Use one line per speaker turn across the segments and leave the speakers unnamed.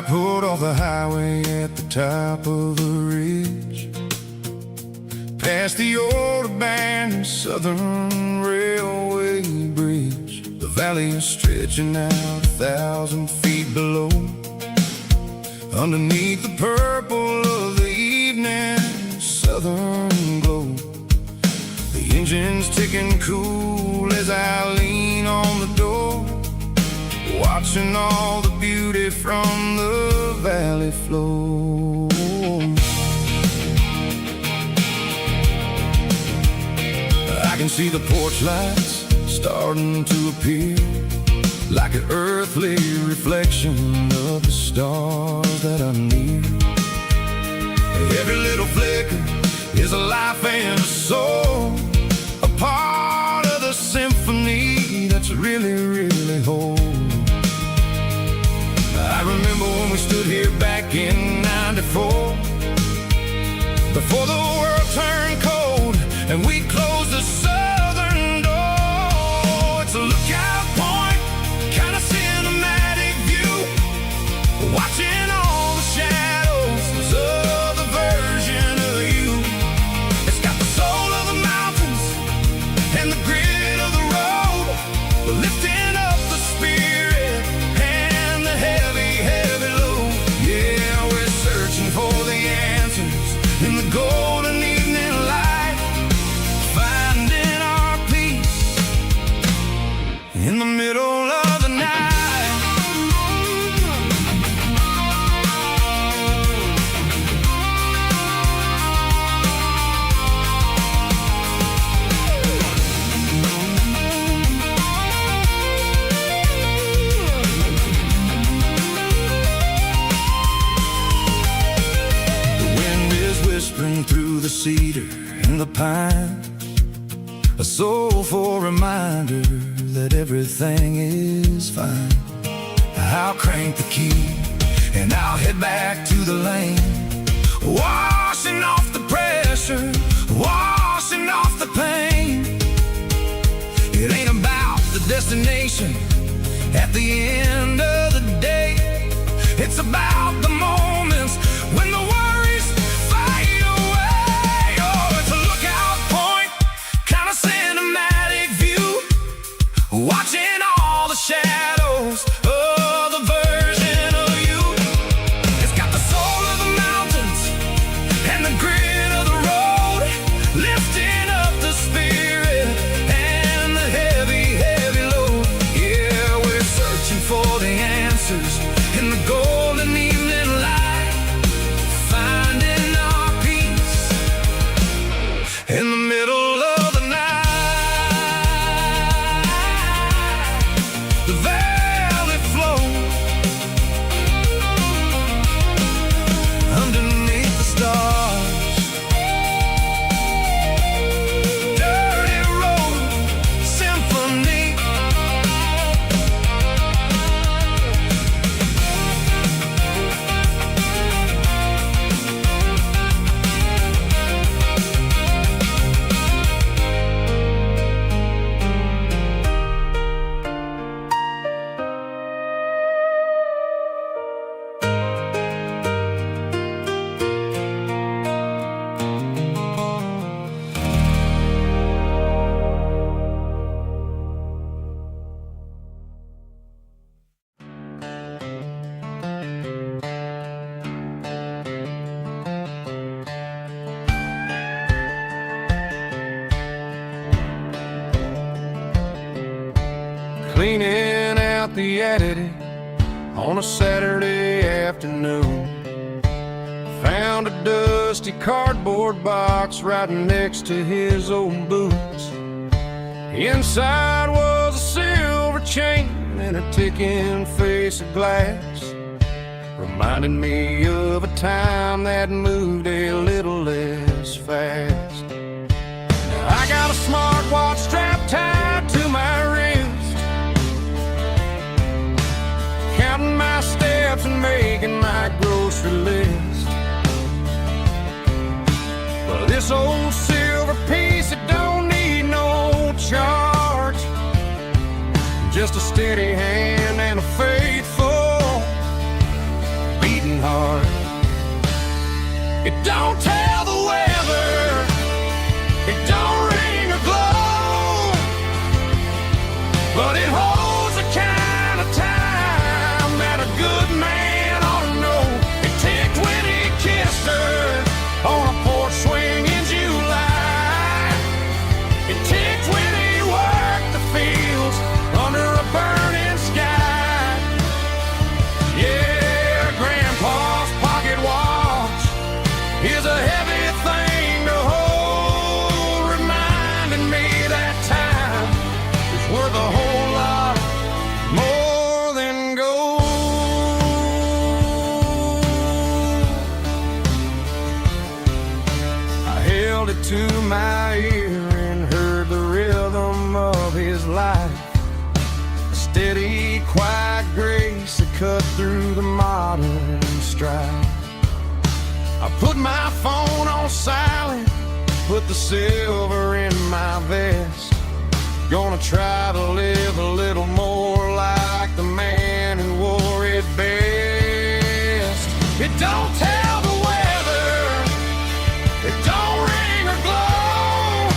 I pulled off the highway at the top of the ridge, past the old abandoned Southern Railway bridge. The valley is stretching out 1,000 feet below, underneath the purple of the evening southern glow. The engine's ticking cool as I lean on the door, watching all the beauty from the valley flow. I can see the porch lights starting to appear, like an earthly reflection of the stars that are near. Every little flicker is a life and a soul, a part of the symphony that's really, really whole. I remember when we stood here back in '94, before the world turned cold and we closed the southern door. It's a lookout point, kind of cinematic view, watching all the shadows of the version of you. It's got the soul of the mountains and the grit of the road, lifting up the spirit and the heavy, heavy load. Yeah, we're searching for the answers in the golden evening light, finding our peace in the middle of the night. Whispering through the cedar and the pine, a soulful reminder that everything is fine. I'll crank the key and I'll head back to the lane, washing off the pressure, washing off the pain. It ain't about the destination at the end of the day, it's about the moments when the worries fade away. Oh, it's a lookout point, kind of cinematic view, watching all the shadows of the version of you. It's got the soul of the mountains and the grit of the road, lifting up the spirit and the heavy, heavy load. Yeah, we're searching for the answers in the golden evening light, finding our peace in the middle of the night. The valley flow underneath the stars, dirty road symphony. Cleaning out the attic on a Saturday afternoon, found a dusty cardboard box right next to his old boots. Inside was a silver chain and a ticking face of glass, reminding me of a time that moved a little less fast. Now I got a smartwatch strapped tied to my wrist, counting my steps and making my grocery list. But this old silver piece, it don't need no charge, just a steady hand and a faithful don't tell the weather, it don't ring or glow, but it holds the kind of time that a good man ought to know. It ticked when he kissed her on a porch swing in July. It ticked when he worked the fields under a burning sky. Yeah, Grandpa's pocket watch is a heavy thing to hold, reminding me that time is worth a whole lot more than gold. I held it to my ear and heard the rhythm of his life, a steady, quiet grace that cut through the modern strife. I put my phone on silent, put the silver in my vest. Gonna try to live a little more like the man who wore it best. It don't tell the weather, it don't ring or glow,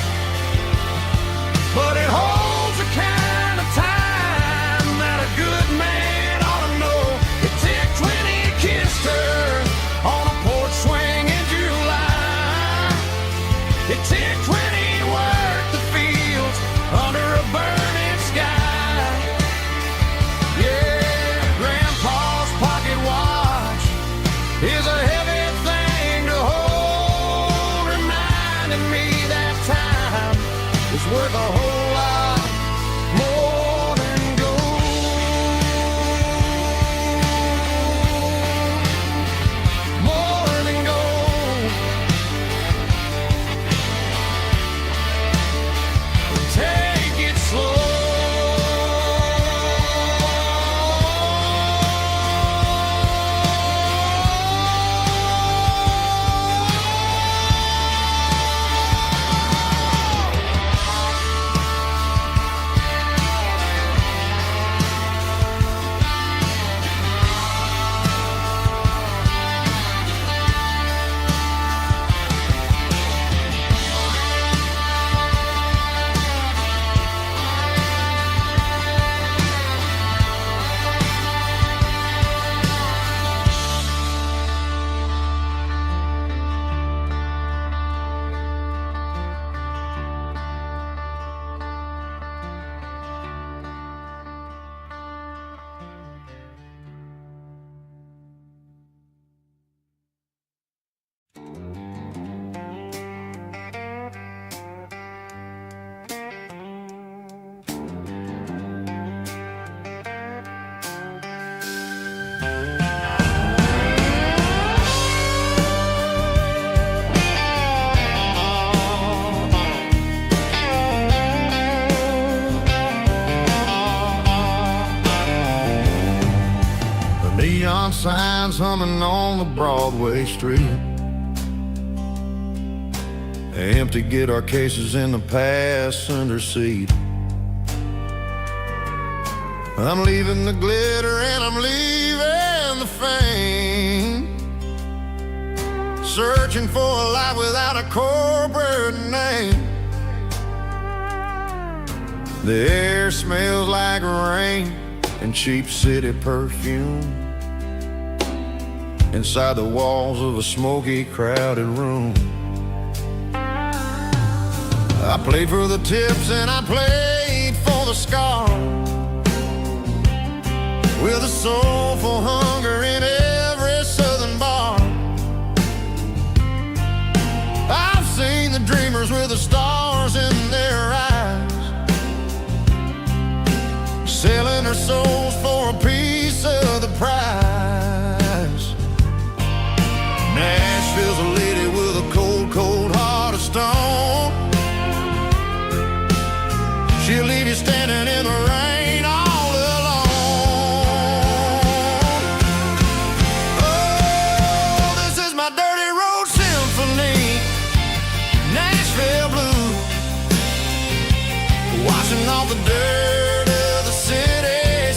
but it holds the kind of time that a good man ought to know. It ticked when he kissed her on a porch swing in July. It ticked when he worked the fields under a burning sky. Yeah, Grandpa's pocket watch is a heavy thing to hold, reminding me that time is worth a whole lot more than gold. More than gold. Take it slow. Neon signs humming on the Broadway street, empty guitar cases in the passenger seat. I'm leaving the glitter and I'm leaving the fame, searching for a life without a corporate name. The air smells like rain and cheap city perfume inside the walls of a smoky, crowded room. I played for the tips and I played for the scars, with a soulful hunger in every southern bar. I've seen the dreamers with the stars in their eyes, selling their souls for a piece of the prize. Nashville's a lady with a cold, cold heart of stone. She'll leave you standing in the rain all alone. Oh, this is my dirty road symphony, Nashville blues, washing off the dirt of the city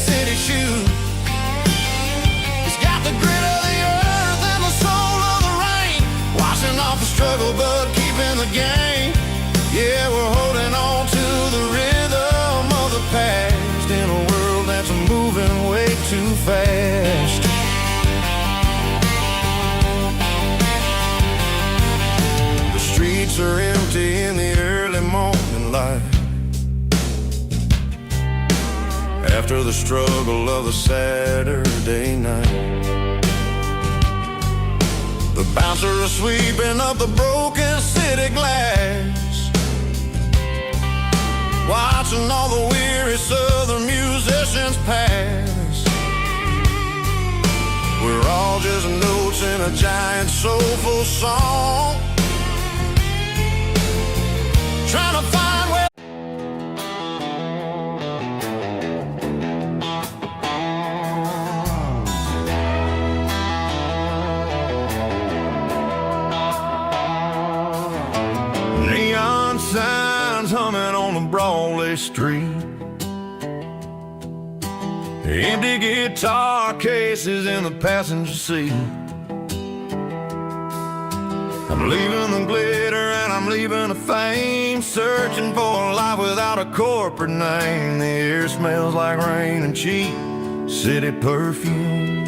moving way too fast. The streets are empty in the early morning light, after the struggle of a Saturday night. The bouncers are sweeping up the broken city glass, watching all the weary southern musicians pass. We're all just notes in a giant soulful song, trying to find where neon signs humming on the Broadway street, empty guitar cases in the passenger seat. I'm leaving the glitter and I'm leaving the fame, searching for a life without a corporate name. The air smells like rain and cheap city perfume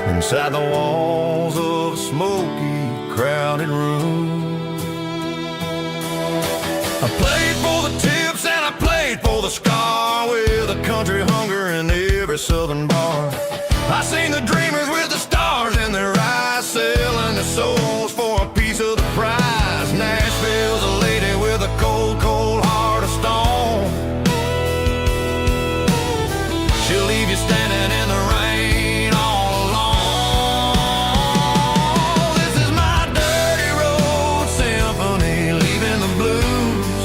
inside the walls of a smoky, crowded room. I played for the tips and I played for the scar, with a country hunger in every southern bar. I seen the dreamers with the stars in their eyes, selling their souls for a piece of the prize. Nashville's a lady with a cold, cold heart of stone. She'll leave you standing in the rain all alone. This is my dirty road symphony, leaving the blues,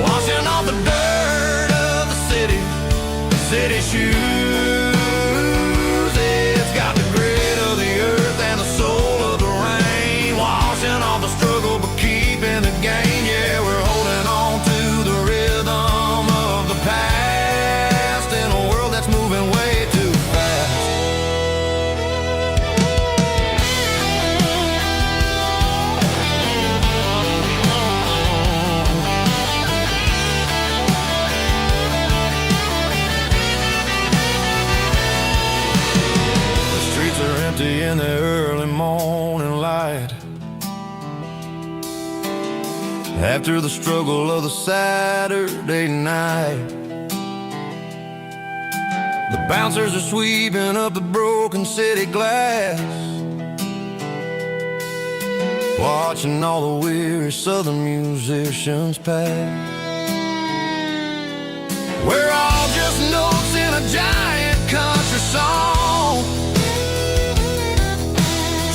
washing off the dirt of the city shoes. It's got the grit of the earth and the soul of the rain, washing off the struggle but keeping the gain. Yeah, we're holding on to the rhythm of the past in a world that's moving way too fast. In the early morning light, after the struggle of the Saturday night. The bouncers are sweeping up the broken city glass, watching all the weary southern musicians pass. We're all just notes in a giant country song,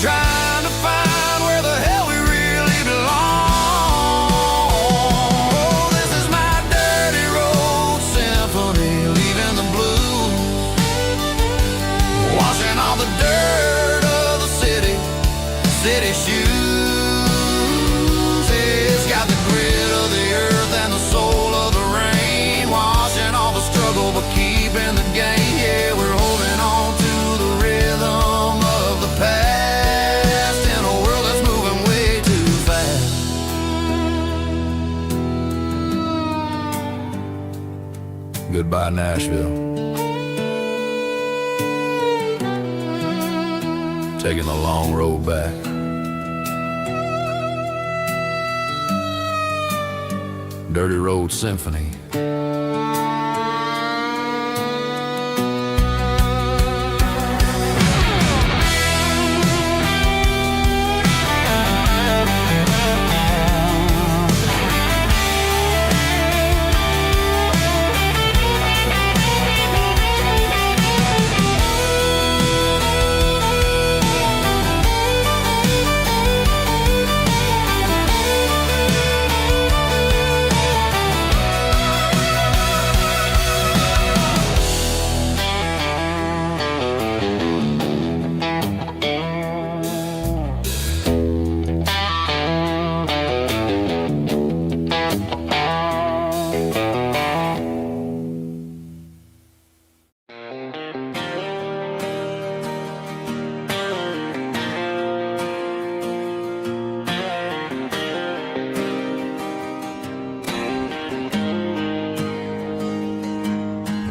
trying to find where the hell we really belong. Oh, this is my dirty road symphony, leaving the blues, washing all the dirt of the city shoes. It's got the grit of the earth and the soul of the rain, washing all the struggle but keeping the gain. Yeah, we're holding on to the rhythm of the past. Goodbye, Nashville. Taking the long road back. Dirty Road Symphony.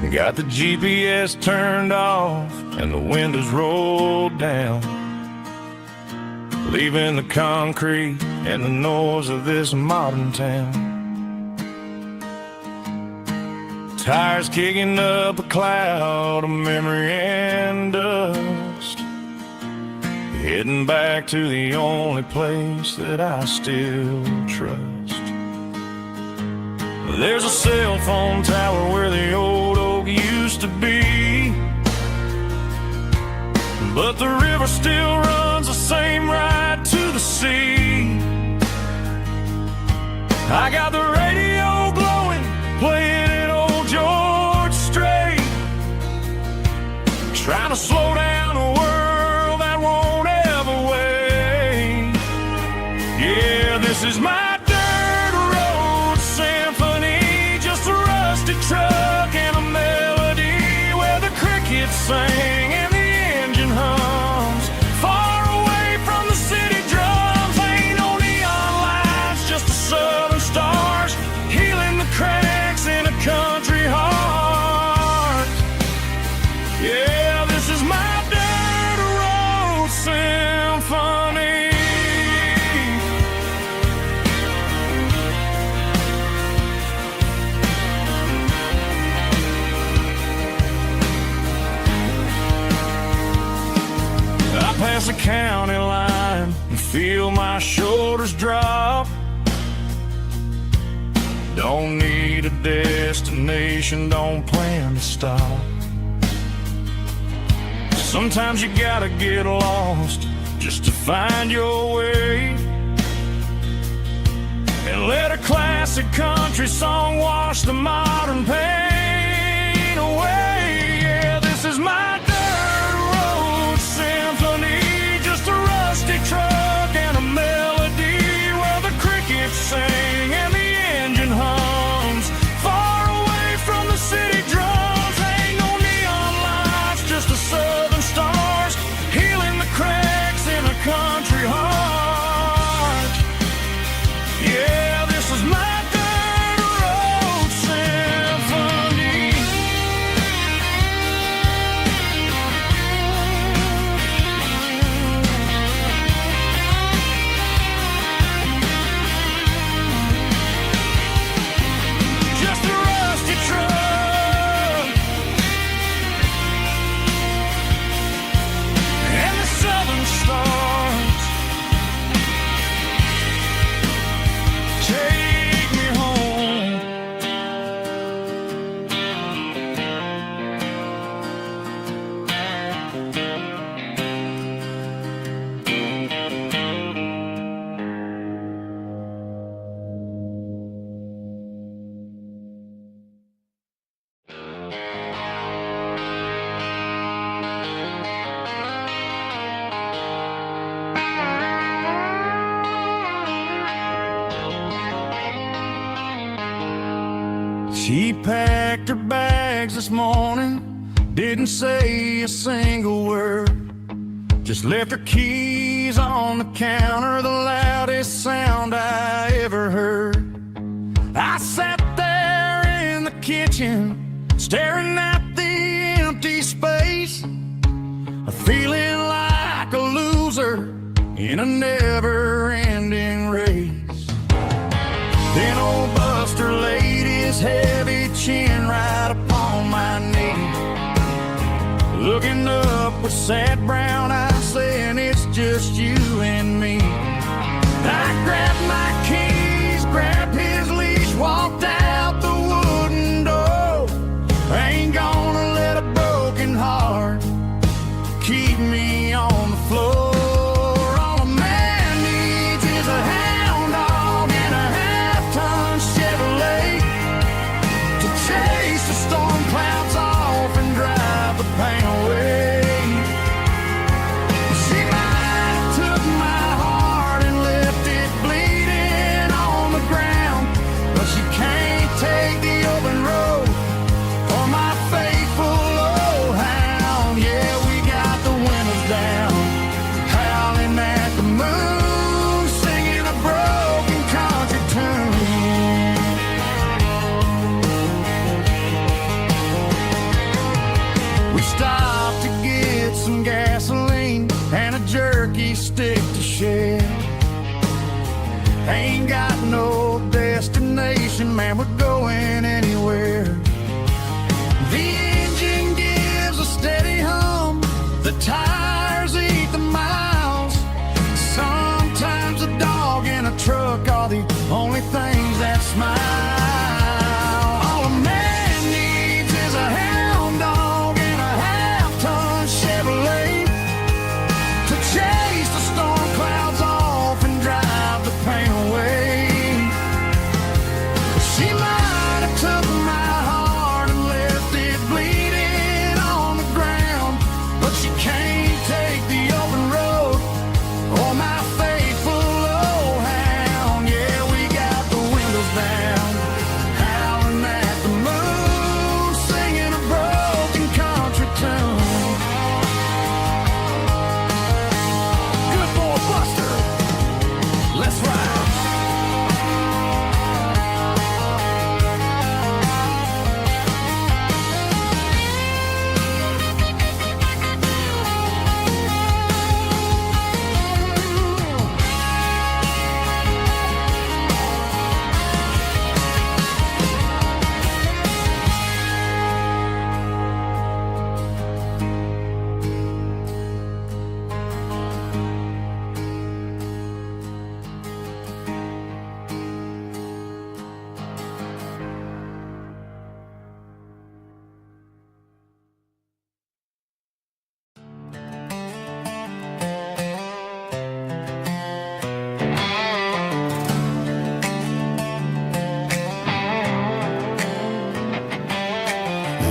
Got the GPS turned off and the windows rolled down, leaving the concrete and the noise of this modern town. Tires kicking up a cloud of memory and dust, heading back to the only place that I still trust. There's a cell phone tower where the old oak used to be, but the river still runs the same right to the sea. I got the radio glowing, playing an old George Strait, trying to slow down a world that won't ever wait. Yeah, this is my dirt road symphony, just a rusty truck and a melody where the crickets sing and the engine hums. Far away from the city drums, ain't no neon lights, just the southern stars healing the cracks in a country heart. Yeah, this is my dirt road symphony. I pass the county line and feel my shoulders drop. Don't need a destination, don't plan to stop. Sometimes you gotta get lost just to find your way, and let a classic country song wash the modern pain away. Yeah, this is my dirt road symphony, just a rusty truck and a melody where the crickets sing and the engine hums. Far away from the city drums, ain't no neon lights, just the southern stars healing the cracks in a country heart. Yeah, this is my dirt road symphony. Just a rusty truck and the southern stars take me home. She packed her bags this morning, didn't say a single word, just left her keys on the counter, the loudest sound I ever heard. I sat there in the kitchen, staring at the empty space, feeling like a loser in a never-ending race. Then old Buster laid his heavy chin right upon my knee, looking up with sad brown eyes, saying it's just you and me. I grabbed my keys, grabbed his leash, walked out the wooden door. I ain't gonna let a broken heart keep me on the floor. All a man needs is a hound dog and a half-ton Chevrolet to chase the storm clouds off and drive the pain away. She might have took my heart and left it bleeding on the ground, but she can't take the open road or my face some gasoline and a jerky stick to share. Ain't got no destination, man, we're going anywhere. The engine gives a steady hum, the tires eat the miles. Sometimes a dog in a truck are the only things that smile. All a man needs is a hound dog and a half-ton Chevrolet to chase the storm clouds off and drive the pain away. She might have took my heart and left it bleeding on the ground, but she can't take the open road or my faithful old hound. Yeah, we got the windows down, howling at the moon, singing a broken country tune. Good boy Buster, let's ride.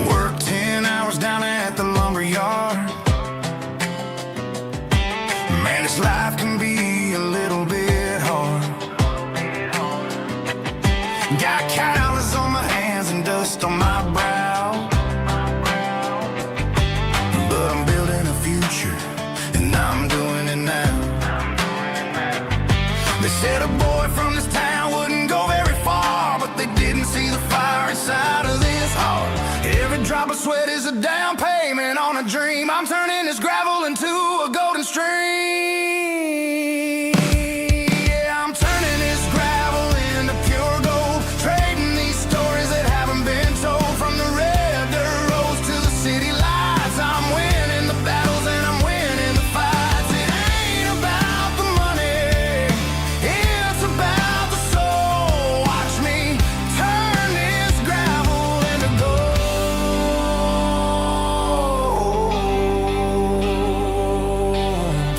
Worked 10 hours down at the lumber yard. Man, this life can be a little bit hard. Got calluses on my hands and dust on my brow, but I'm building a future and I'm doing it now. They said a boy from this town wouldn't go very far, but they didn't see the fire inside of this heart. Every drop of sweat is a down payment on a dream. I'm turning this gravel into a golden stream. Yeah, I'm turning this gravel into pure gold, trading these stories that haven't been told. From the red dirt roads to the city lights, I'm winning the battles and I'm winning the fights. It ain't about the money, it's about the soul. Watch me turn this gravel into gold.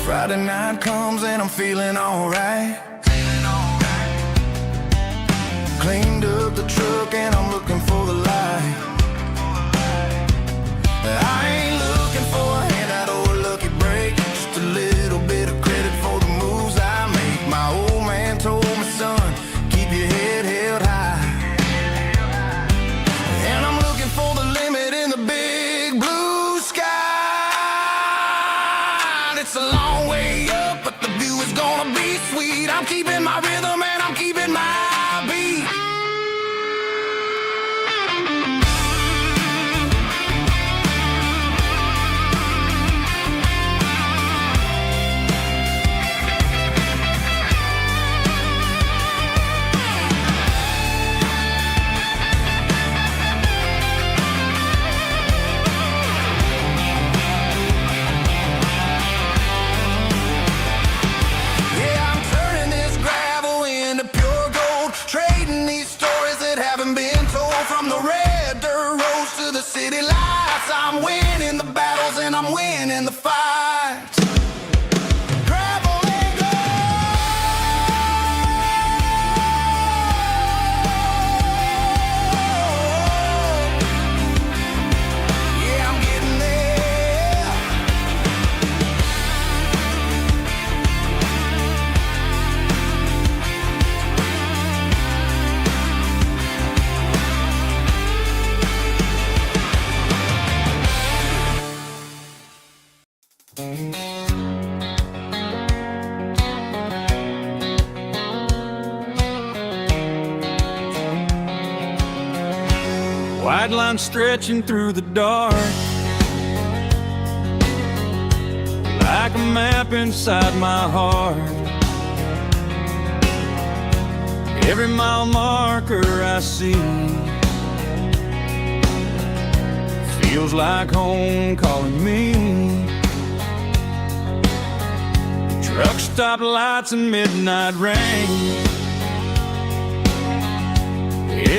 Friday night comes and I'm feeling alright. Cleaned up the truck and I'm looking for the light. I ain't looking for a handout or a lucky break, just a little bit of credit for the moves I make. My old man told me, son, keep your head held high. And I'm looking for the limit in the big blue sky. It's a long way up, but the view is gonna be sweet. I'm keeping my rhythm and I'm keeping my beat. Yeah, I'm turning this gravel into pure gold, trading these stories that haven't been told. From the red dirt roads to the city lights, I'm winning the battles and I'm winning the fights. Gravel and gold. Yeah, I'm getting there. White line stretching through the dark, like a map inside my heart. Every mile marker I see feels like home calling me. Truck stop lights and midnight rain.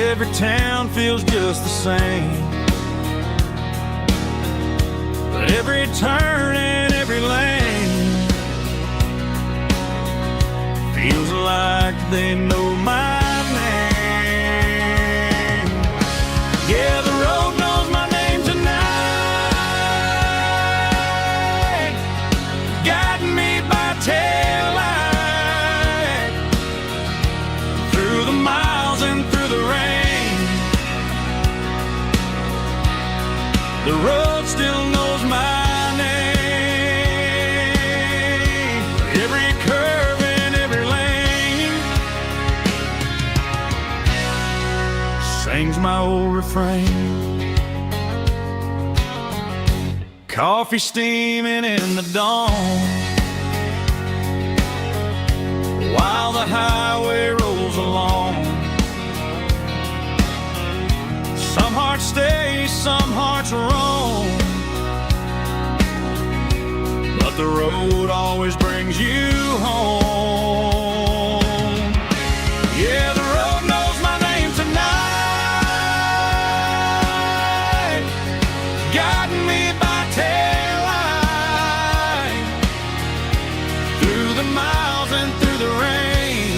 Every town feels just the same. But every turn and every lane feels like they know my name. Yeah, the road knows my name tonight, guiding me by taillight, through the miles and through the rain. The road still knows my name. Every curve and every lane sings my old refrain. Coffee steaming in the dawn, while the highway rolls along. Some hearts stay, some hearts roam, but the road always brings you home. Yeah, the road knows my name tonight, guiding me by taillight, through the miles and through the rain.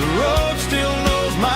The road still knows my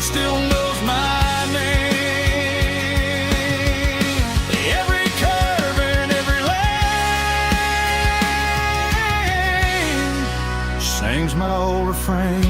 still knows my name. Every curve and every lane sings my old refrain.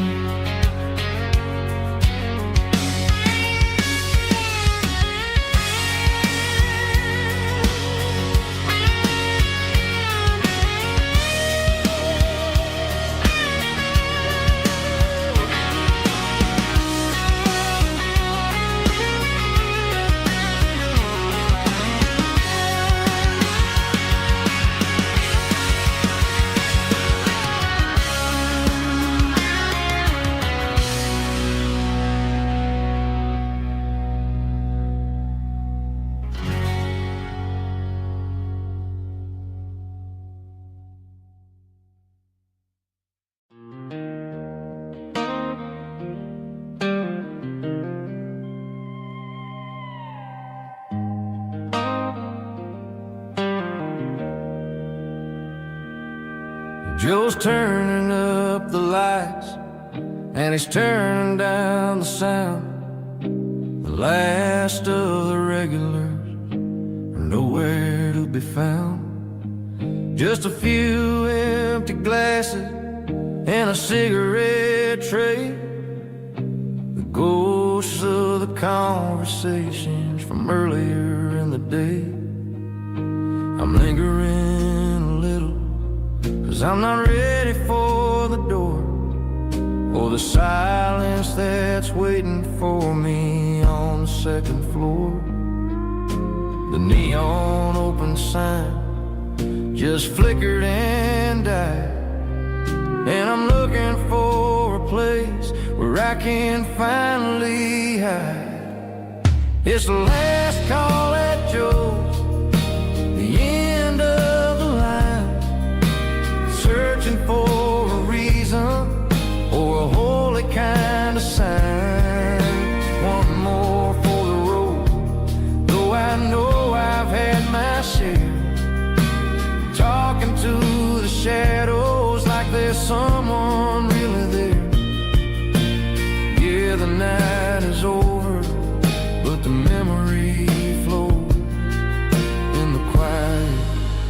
Joe's turning up the lights, and he's turning down the sound. The last of the regulars are nowhere to be found. Just a few empty glasses and a cigarette tray, the ghosts of the conversations from earlier in the day. I'm lingering a little, 'cause I'm not ready for the door, or the silence that's waiting for me on the second floor. The neon open sign just flickered and died, and I'm looking for a place where I can finally hide. It's the last call at Joe's, the end of the line, searching for a reason or a holy kind of sign. One more for the road, though I know I've had my share, talking to the shadows like there's someone really there. Yeah, the night is over, but the memory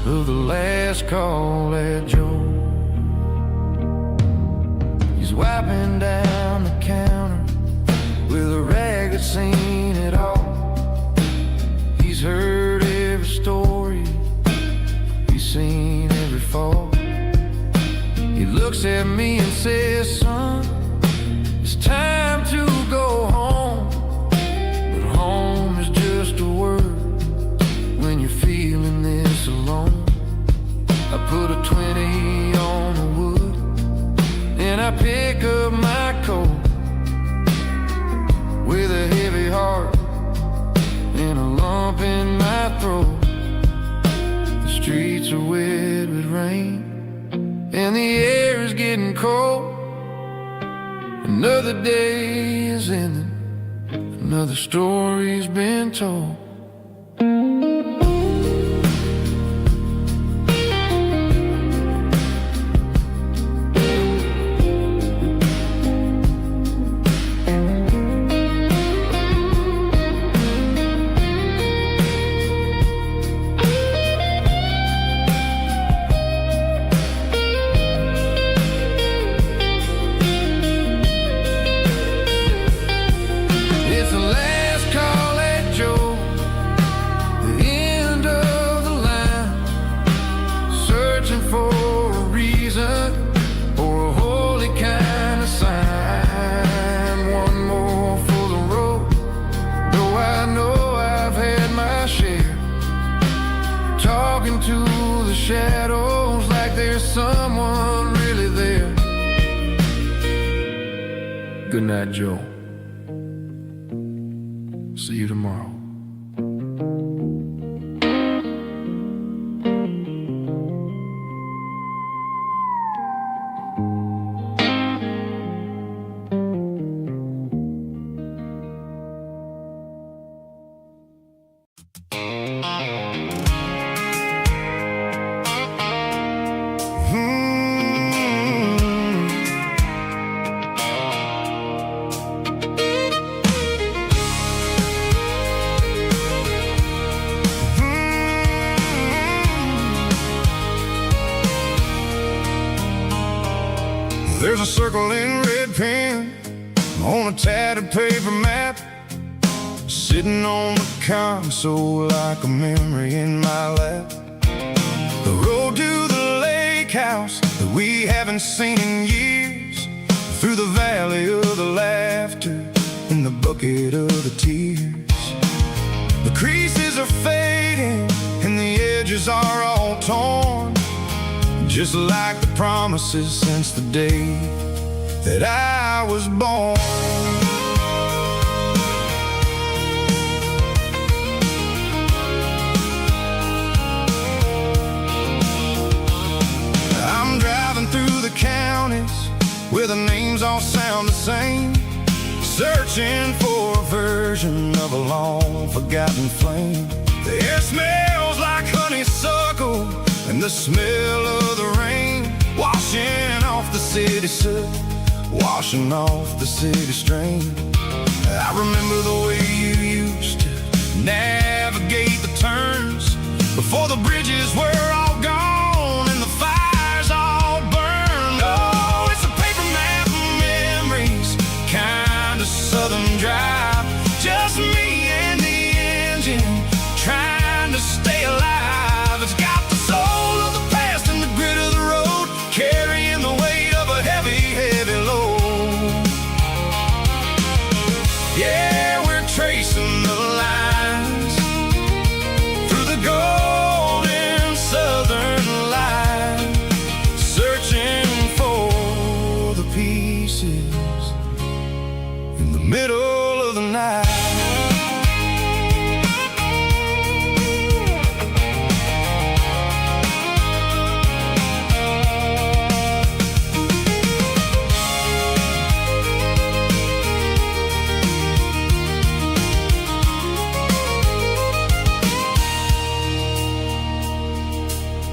of the last call at Joe. He's wiping down the counter with a rag that's seen it all. He's heard every story, he's seen every fall. He looks at me and says, son, it's time to go home. But home is just a word when you're feeling this alone. I put a 20 on the wood and I pick up my coat with a heavy heart and a lump in my throat. The streets are wet with rain and the air is getting cold. Another day is ending, another story's been told. To the shadows like there's someone really there. Good night, Joe. See you tomorrow. There's a circle in red pen on a tattered paper map, sitting on the console like a memory in my lap. The road to the lake house that we haven't seen in years, through the valley of the laughter and the bucket of the tears. The creases are fading and the edges are all torn, just like the promises since the day that I was born. I'm driving through the counties where the names all sound the same, searching for a version of a long-forgotten flame. The air smells like honeysuckle and the smell of the rain, washing off the city soot, washing off the city strain. I remember the way you used to navigate the turns before the bridges were all gone and the fires all burned. Oh, it's a paper map of memories, kind of southern drive, just me and the engine trying to stay alive. It's got the soul of the past and the grit of the road, carrying the weight of a heavy, heavy load. Yeah, we're tracing the lines through the golden southern light, searching for the pieces in the middle of the night.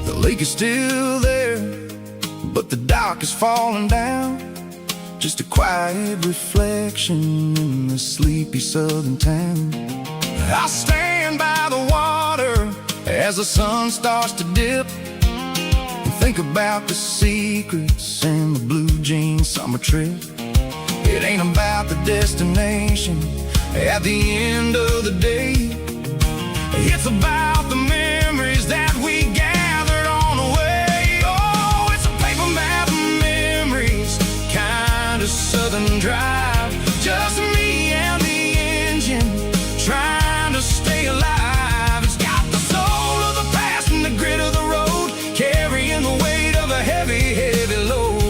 The lake is still there, but the dock is falling down, just a quiet reflection in the sleepy southern town. I stand by the water as the sun starts to dip. Think about the secrets in the blue jean summer trip. It ain't about the destination at the end of the day. It's about the memories that we gathered on the way. Oh, it's a paper map of memories, kind of southern drive. Just me and the engine, trying to stay alive. It's got the soul of the past and the grit of the road, carrying the weight of a heavy, heavy load.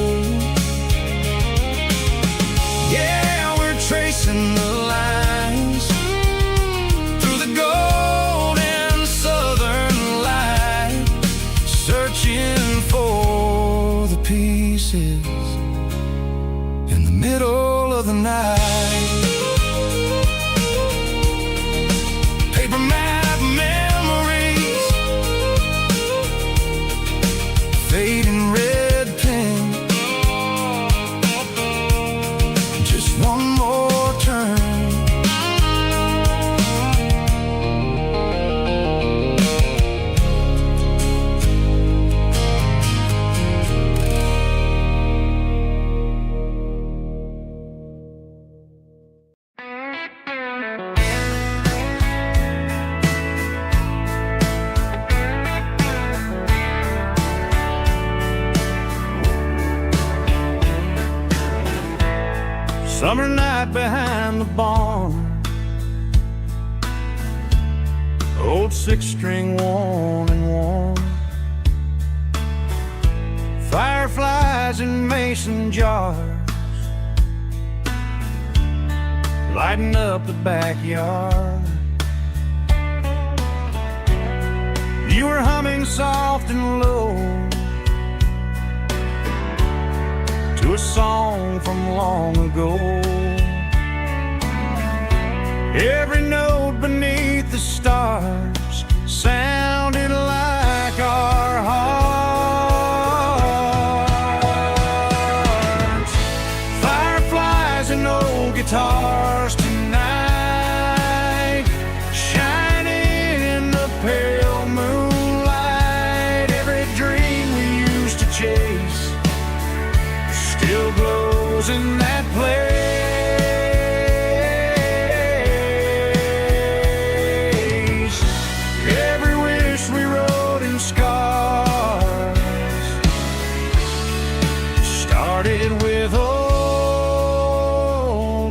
Yeah, we're tracing the lines through the golden southern light, searching for the pieces in the middle of the night. Paper map memories, fading red pen, just one more turn. Summer night behind the barn, old six-string worn and worn, fireflies in mason jars, lighting up the backyard. You were humming soft and low to a song from long ago. Every note beneath the stars sounded like our hearts. Fireflies and old guitars tonight, shining in the pale moonlight. Every dream we used to chase still glows in that place. Every wish we wrote in scars started with old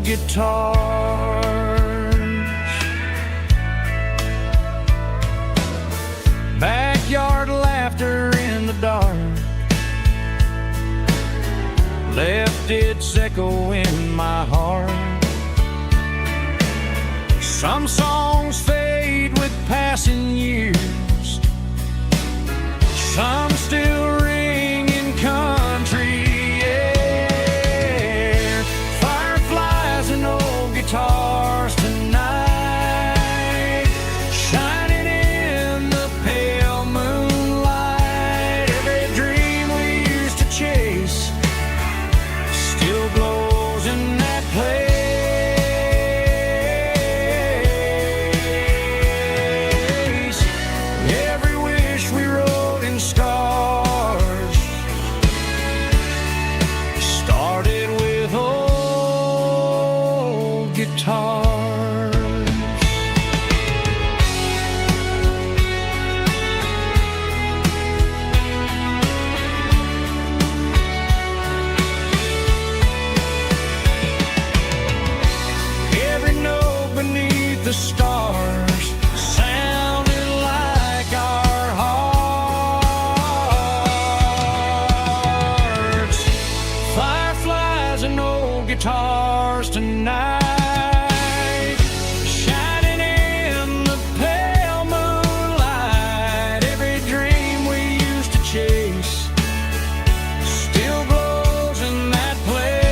guitars. Backyard laughter in the dark left its echo in my heart. Some songs fade with passing years, some still ring in country air. Fireflies and old guitars tonight, shining in the pale moonlight. Every dream we used to chase still glows in that place. Every wish we wrote in stars started with old guitars. The stars sounded like our hearts. Fireflies and old guitars tonight, shining in the pale moonlight. Every dream we used to chase still glows in that place.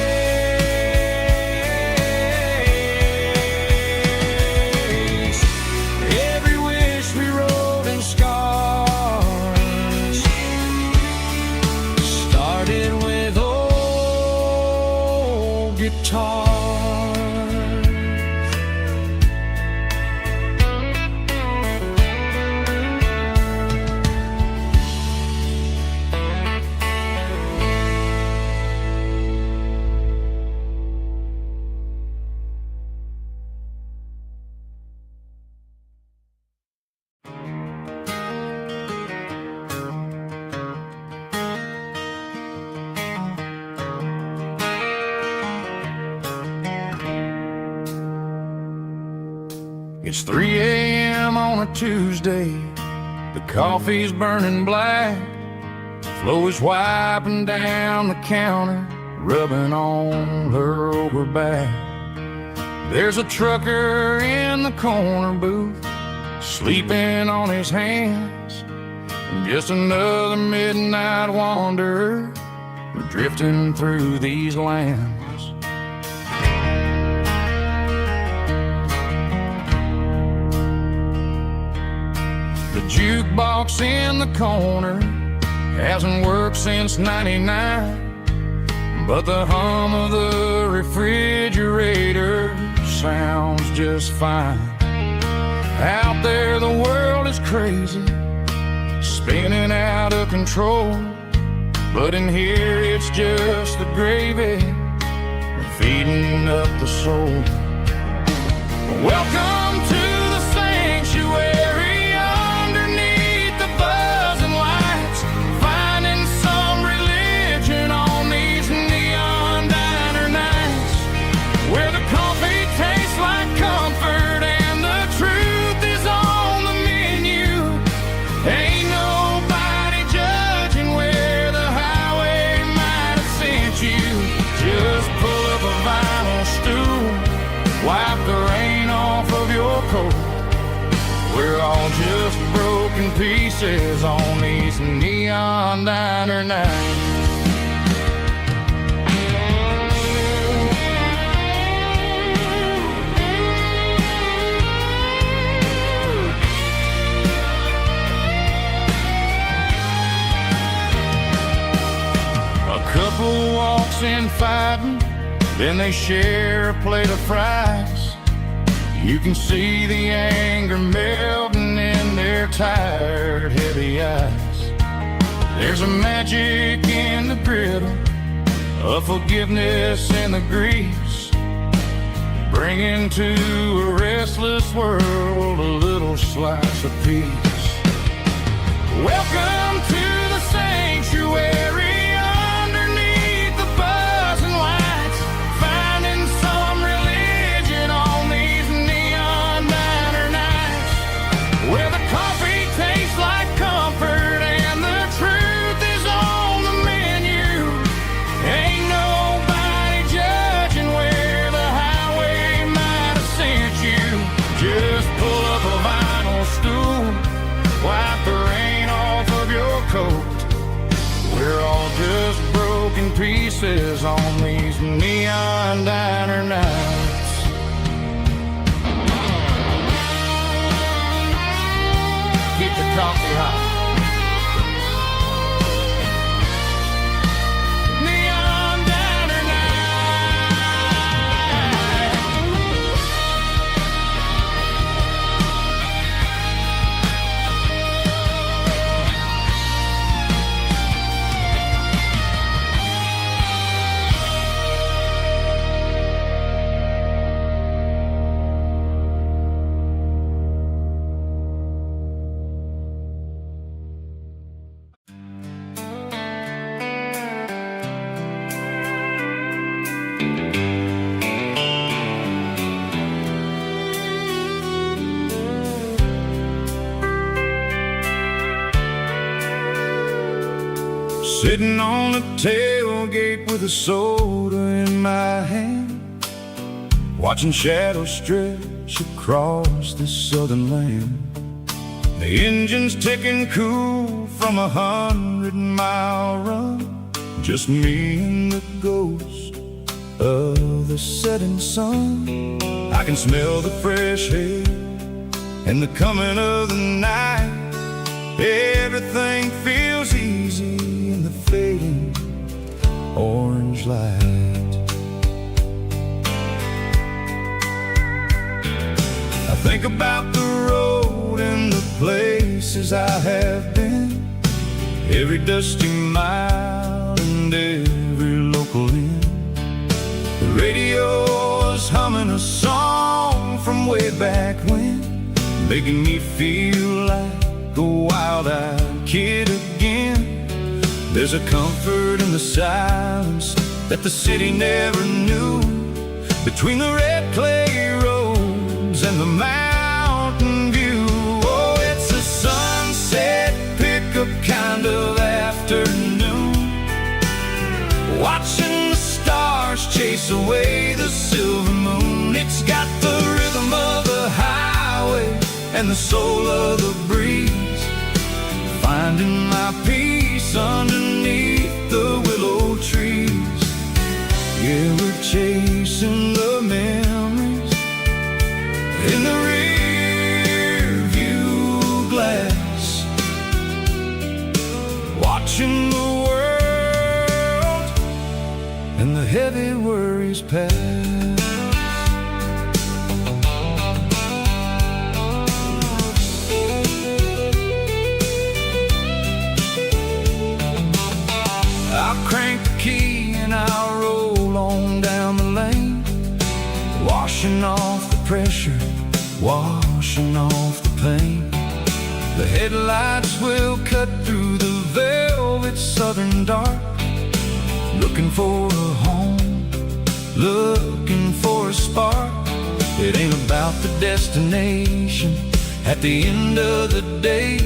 It's 3 a.m. on a Tuesday. The coffee's burning black. Flo is wiping down the counter, rubbing on her over back. There's a trucker in the corner booth, sleeping on his hands. Just another midnight wanderer, drifting through these lands. The jukebox in the corner hasn't worked since '99, but the hum of the refrigerator sounds just fine. Out there the world is crazy, spinning out of control, but in here it's just the gravy feeding up the soul. Welcome to the sanctuary, underneath the buzzing lights, finding some religion on these neon diner nights, where the coffee tastes like comfort and the truth is on the menu. Ain't nobody judging where the highway might have sent you. Just pull up a vinyl stool, wipe the rain off of your coat. We're all just broken pieces on these neon diner nights. A couple walks in fighting, then they share a plate of fries. You can see the anger melting in their tired, heavy eyes. There's a magic in the griddle, a forgiveness in the grease, bringing to a restless world a little slice of peace. Welcome to the sanctuary, underneath the buzzing lights, finding some religion on these neon diner nights, where the coffee tastes like comfort and the truth is on the menu. Ain't nobody judging where the highway might have sent you. Just pull up a vinyl stool, wipe the rain off of your coat. We're all just broken pieces on these neon diner nights. Keep the coffee hot. Neon diner Sitting on the tailgate with a soda in my hand, watching shadows stretch across this southern land. The engine's ticking cool from 100-mile run, just me and the ghost of the setting sun. I can smell the fresh air and the coming of the night. Everything feels easy in the fading orange light. I think about the road and the places I have been, every dusty mile and every local inn. The radio is humming a song from way back when, making me feel like a wild-eyed kid again. There's a comfort in the silence that the city never knew, between the red clay roads and the mountains away the silver moon. It's got the rhythm of the highway and the soul of the breeze, finding my peace underneath the willow trees. Yeah, we're chasing the memories in the rear view glass, watching the world and the heavy worries pass. I'll crank the key and I'll roll on down the lane, washing off the pressure, washing off the pain. The headlights will cut through the velvet southern dark, looking for a home, looking for a spark. It ain't about the destination at the end of the day,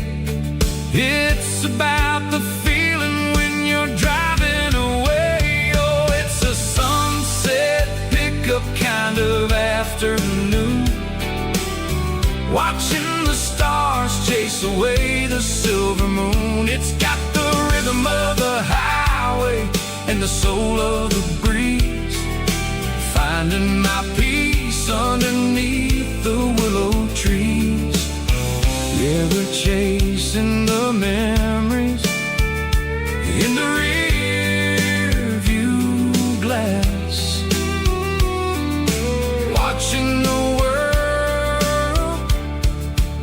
it's about the feeling when you're driving away. Oh, it's a sunset pickup kind of afternoon, watching the stars chase away the silver moon. It's got the rhythm of the highway and the soul of the breeze, finding my peace underneath the willow trees. Yeah, we're chasing the memories in the rear view glass, watching the world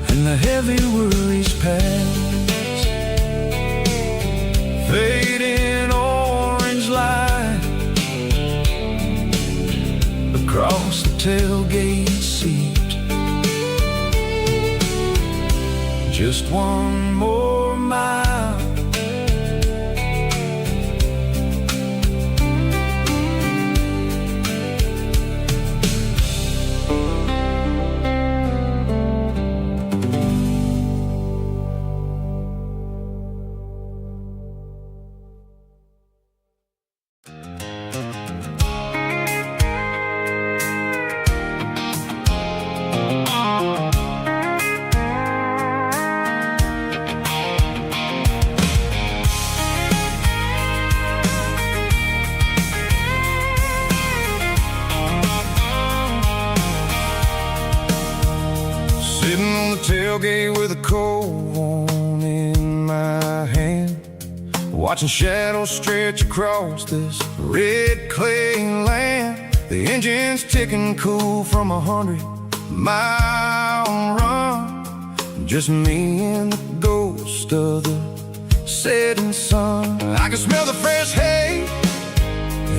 and the heavy worries pass. Fading orange light across the tailgate seat, just one more mile. Sitting on the tailgate with a cold one in my hand, watching shadows stretch across this red clay land. The engine's ticking cool from 100-mile run, just me and the ghost of the setting sun. I can smell the fresh hay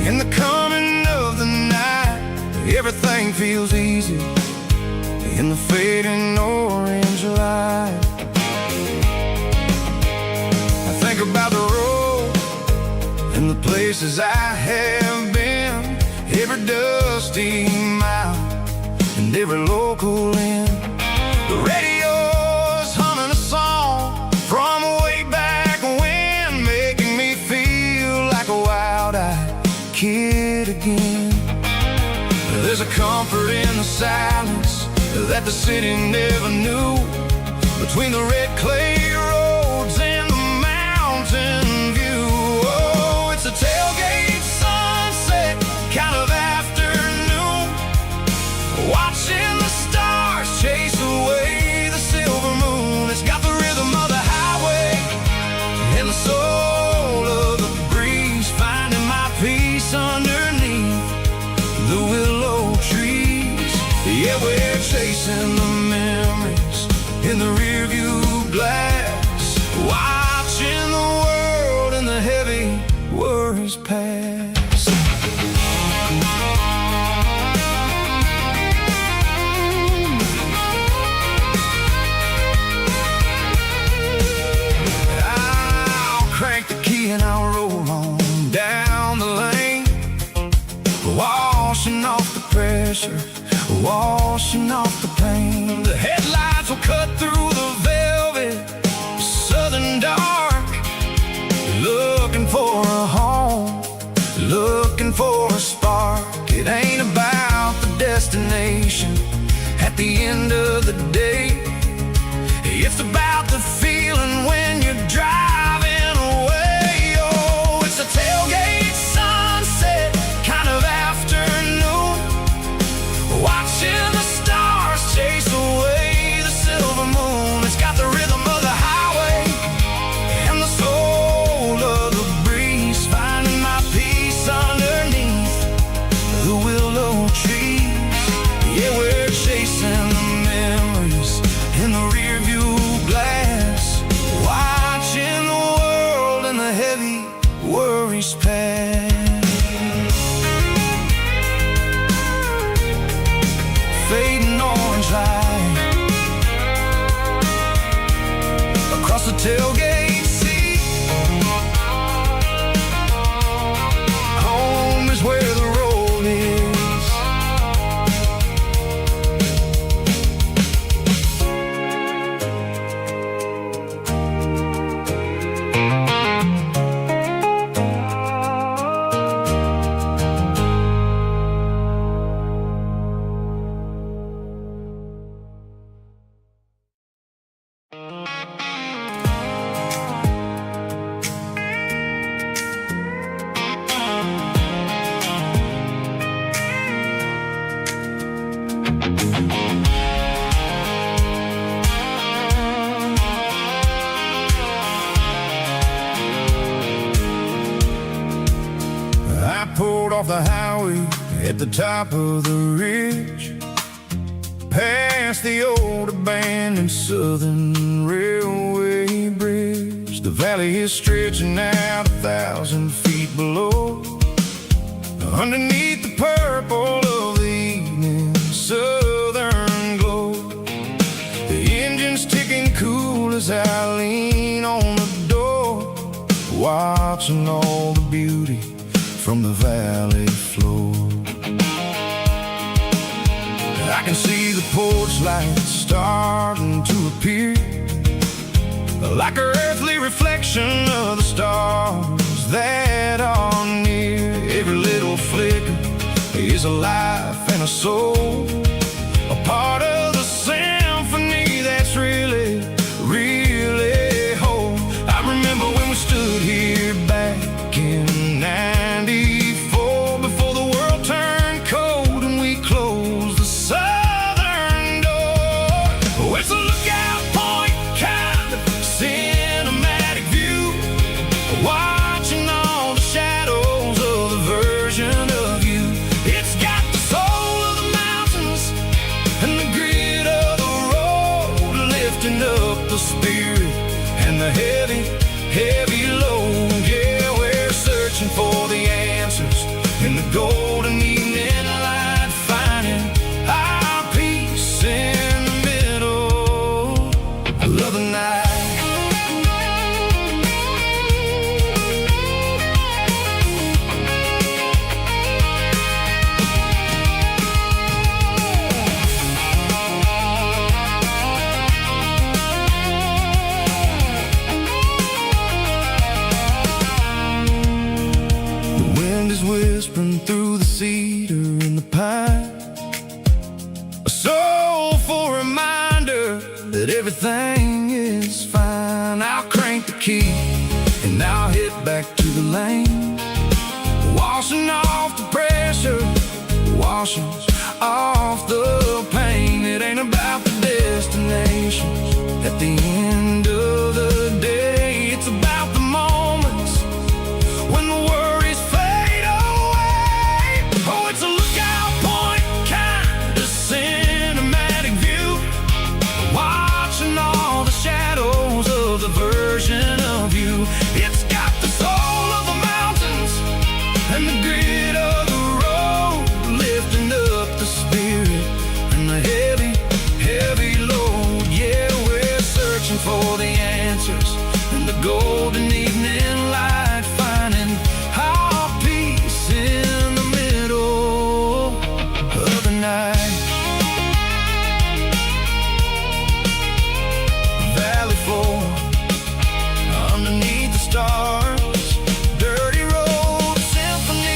in the coming of the night. Everything feels easy in the fading orange light. I think about the road and the places I have been, every dusty mile and every local inn. The radio's humming a song from way back when, making me feel like a wild-eyed kid again. There's a comfort in the silence that the city never knew, between the red clay roads and the mountain view. Oh, it's a tailgate sunset kind of afternoon, watching the stars chase away the silver moon. It's got the rhythm of the highway and the soul of the breeze, finding my peace underneath the willow trees. Yeah, we're chasing the memories in the rearview glass, watching the world and the heavy worries pass. I'll crank the key and I'll roll on down the lane, washing off the pressure, washing off the pain. The headlights will cut through the velvet southern dark, looking for a home, looking for a spark. It fading orange light across the tailgate seat. Home is where the road is. Pulled off the highway at the top of the ridge, past the old abandoned Southern Railway bridge. The valley is stretching out 1,000 feet below, underneath the purple of the evening southern glow. The engine's ticking cool as I lean on the door, watching all the beauty from the valley floor. I can see the porch lights starting to appear, like an earthly reflection of the stars that are near. Every little flicker is a life and a soul, a part of the symphony that's really, really whole. I remember when we stood here back in '94, before the world turned cold and we closed the southern door. Oh, it's a lookout point, kind of cinematic view, watching all the shadows of the version of you. It's got the soul of the mountains and the grit of the road, lifting up the spirit and the heavy, heavy load. Yeah, we're searching for the answers in the golden evening light, finding our peace in the middle of the night. Whispering through the cedar and the pine, a soulful reminder that everything is fine. I'll crank the key and I'll head back to the lane, washing off the pressure, washing off the pain. It ain't about the destinations at the end of the day, it's about the moments when the worries fade away. Oh, it's a lookout point, kind of cinematic view, watching all the shadows of the version of you. It's got the soul of the mountains and the grit of the road, lifting up the spirit and the heavy, heavy load. Yeah, we're searching for the answers in the golden evening light, finding our peace in the middle of the night. Valley floor, underneath the stars, dirty road symphony.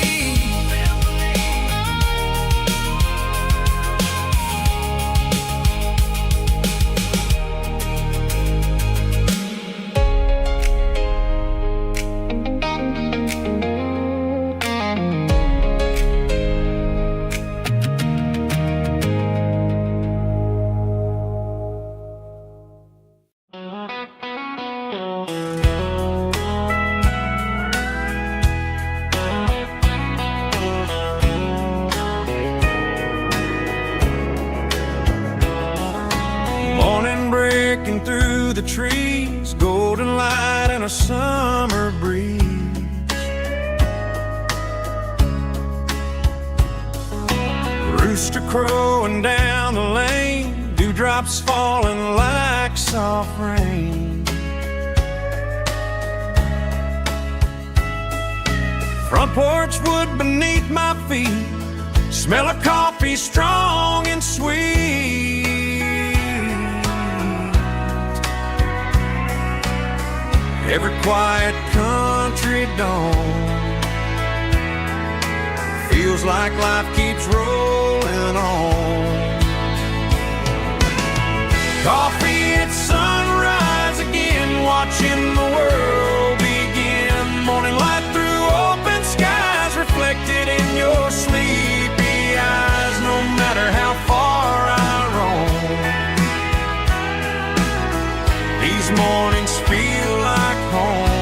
Breaking through the trees, golden light and a summer breeze.
Rooster crowing down the lane, dewdrops falling like soft rain. Front porch wood beneath my feet, smell of coffee strong and sweet. Every quiet country dawn feels like life keeps rolling on. Coffee at sunrise again, watching the world begin. Morning light through open skies, reflected in your sleepy eyes. No matter how far I roam, these mornings feel like home.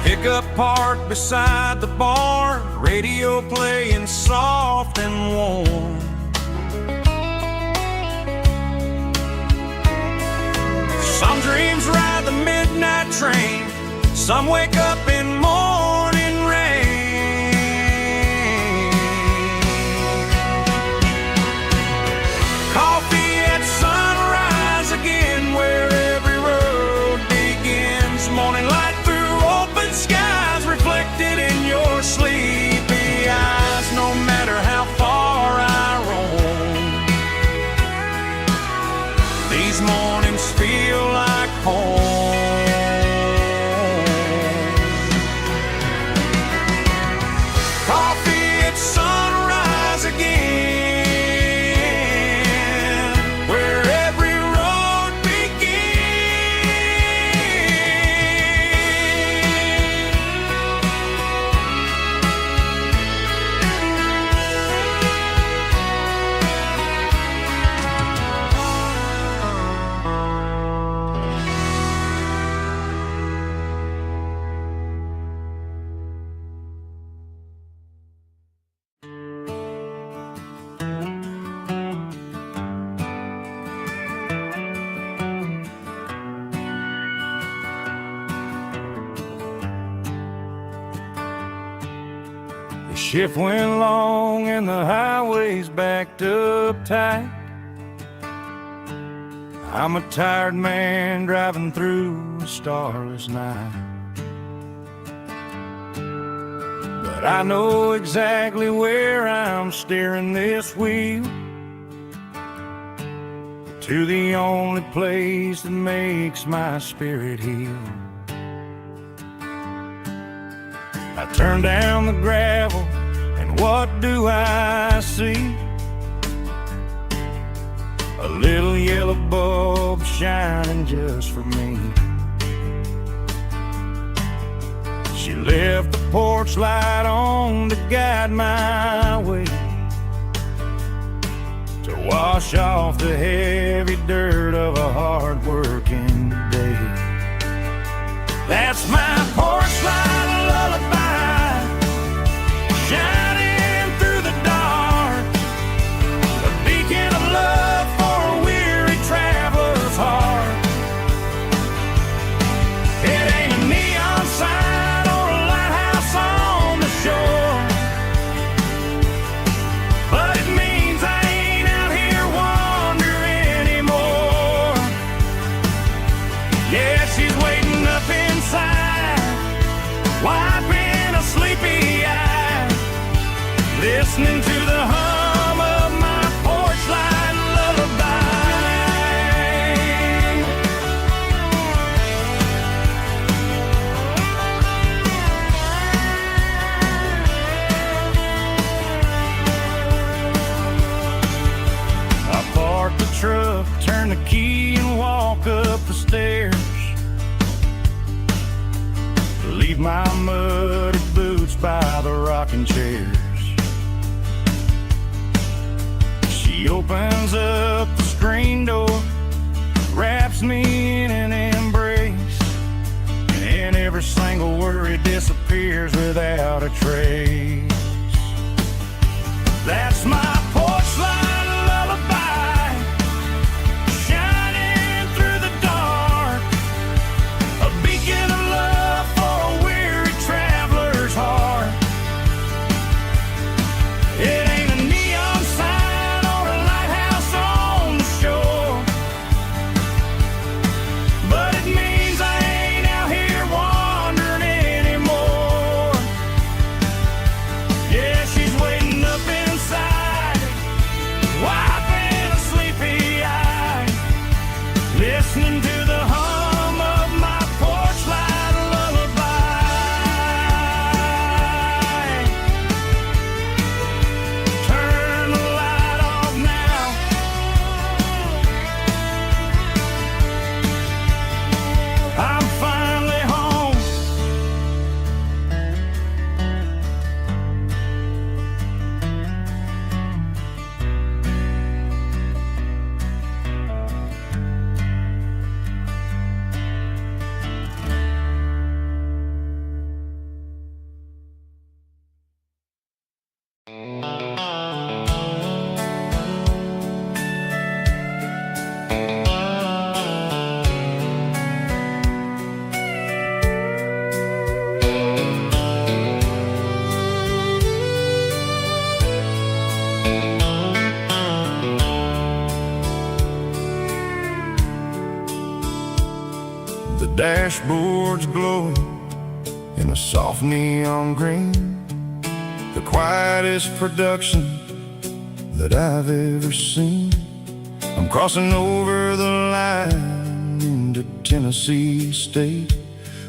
Pickup parked beside the barn, radio playing soft and warm. Some dreams ride the midnight train, some wake up in morning rain. Coffee at sunrise again, where every road begins. Morning light through open skies, reflected in your sleepy eyes. No matter how far I roam, these mornings feel like home. Coffee at sunrise again, where every road The shift went long and the highway's backed up tight. I'm a tired man driving through a starless night. But I know exactly where I'm steering this wheel, to the only place that makes my spirit heal. I turn down the gravel, and what do I see? A little yellow bulb shining just for me. She left the porch light on to guide my way, to wash off the heavy dirt of a hard-working day. That's my porch light lullaby, shining through the dark, a beacon of love for a weary traveler's heart. It ain't a neon sign or a lighthouse on the shore, but it means I ain't out here wandering anymore. Yeah, she's waiting up inside, wiping a sleepy eye, listening to the hum of my porch light lullaby. I park the truck, turn the key and walk up the stairs, leave my muddy boots by the rocking chairs. She opens up the screen door, wraps me in an embrace, and every single worry disappears without a trace. That's It's my porch light lullaby, shining through the dark, a beacon of love for a weary traveler's heart. It ain't a neon sign or a lighthouse on the shore, but it means I ain't out here wandering anymore. Yeah, she's waiting up inside, wiping a sleepy eye, listening to the hum of my porch light lullaby. Turn the light off now. I'm finally home. The dashboard's glowing in a soft neon green, the quietest production that I've ever seen. I'm crossing over the line into Tennessee State,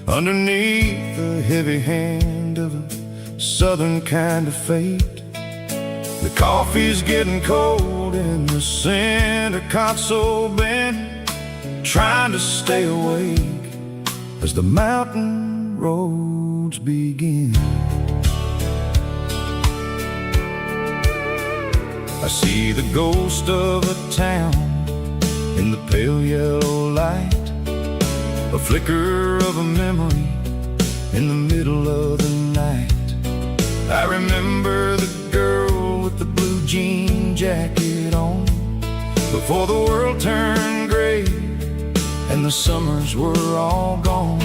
underneath the heavy hand of a southern kind of fate. The coffee's getting cold in the center console bin, trying to stay awake as the mountain roads begin. I see the ghost of a town in the pale yellow light, a flicker of a memory in the middle of the night. I remember the girl with the blue jean jacket on, before the world turned gray and the summers were all gone.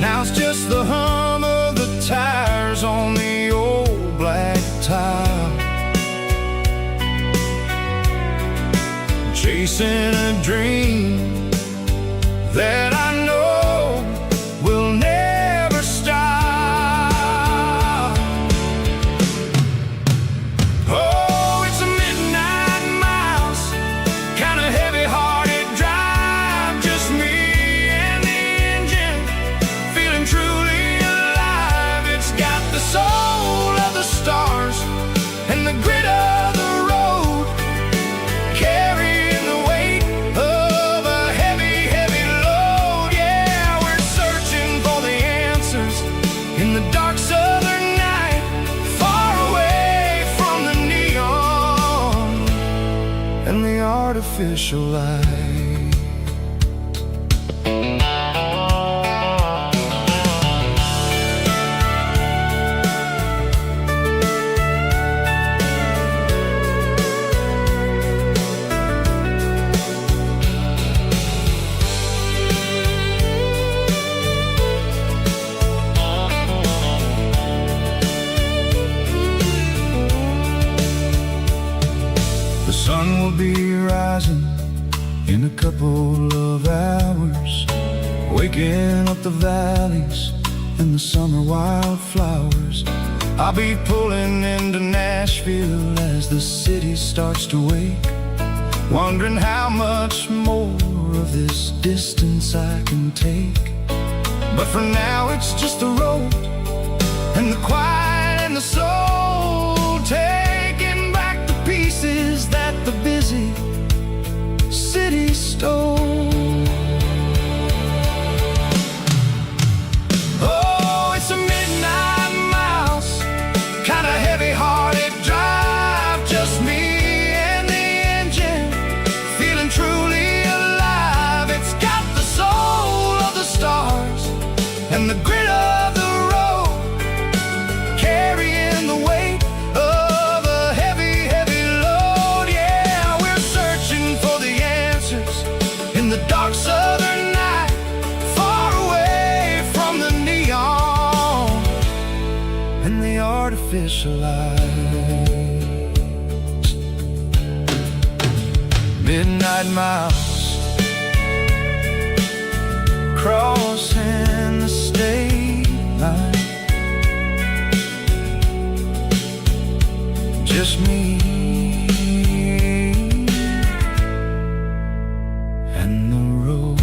Now it's just the hum of the tires on the old black tile, chasing a dream that I know will never stop. Oh, it's a midnight mouse, kind of heavy-hearted drive, just me and the engine, feeling truly alive. It's got the soul of the stars and the grit of the road, carrying the weight of a heavy, heavy load. Yeah, we're searching for the answers in the dark southern night, far away from the neon and the artificial light. The sun will be rising in a couple of hours, waking up the valleys and the summer wildflowers. I'll be pulling into Nashville as the city starts to wake, wondering how much more of this distance I can take. But for now it's just the road and the quiet and the soul, taking back the pieces that the busy city stole. Oh, it's a midnight mouse, kinda heavy-hearted drive, just me and the engine, feeling truly alive. It's got the soul of the stars and the grit of the road, carrying the weight of a heavy
artificial lights. Midnight mouse crossing the state line. Just me and the road.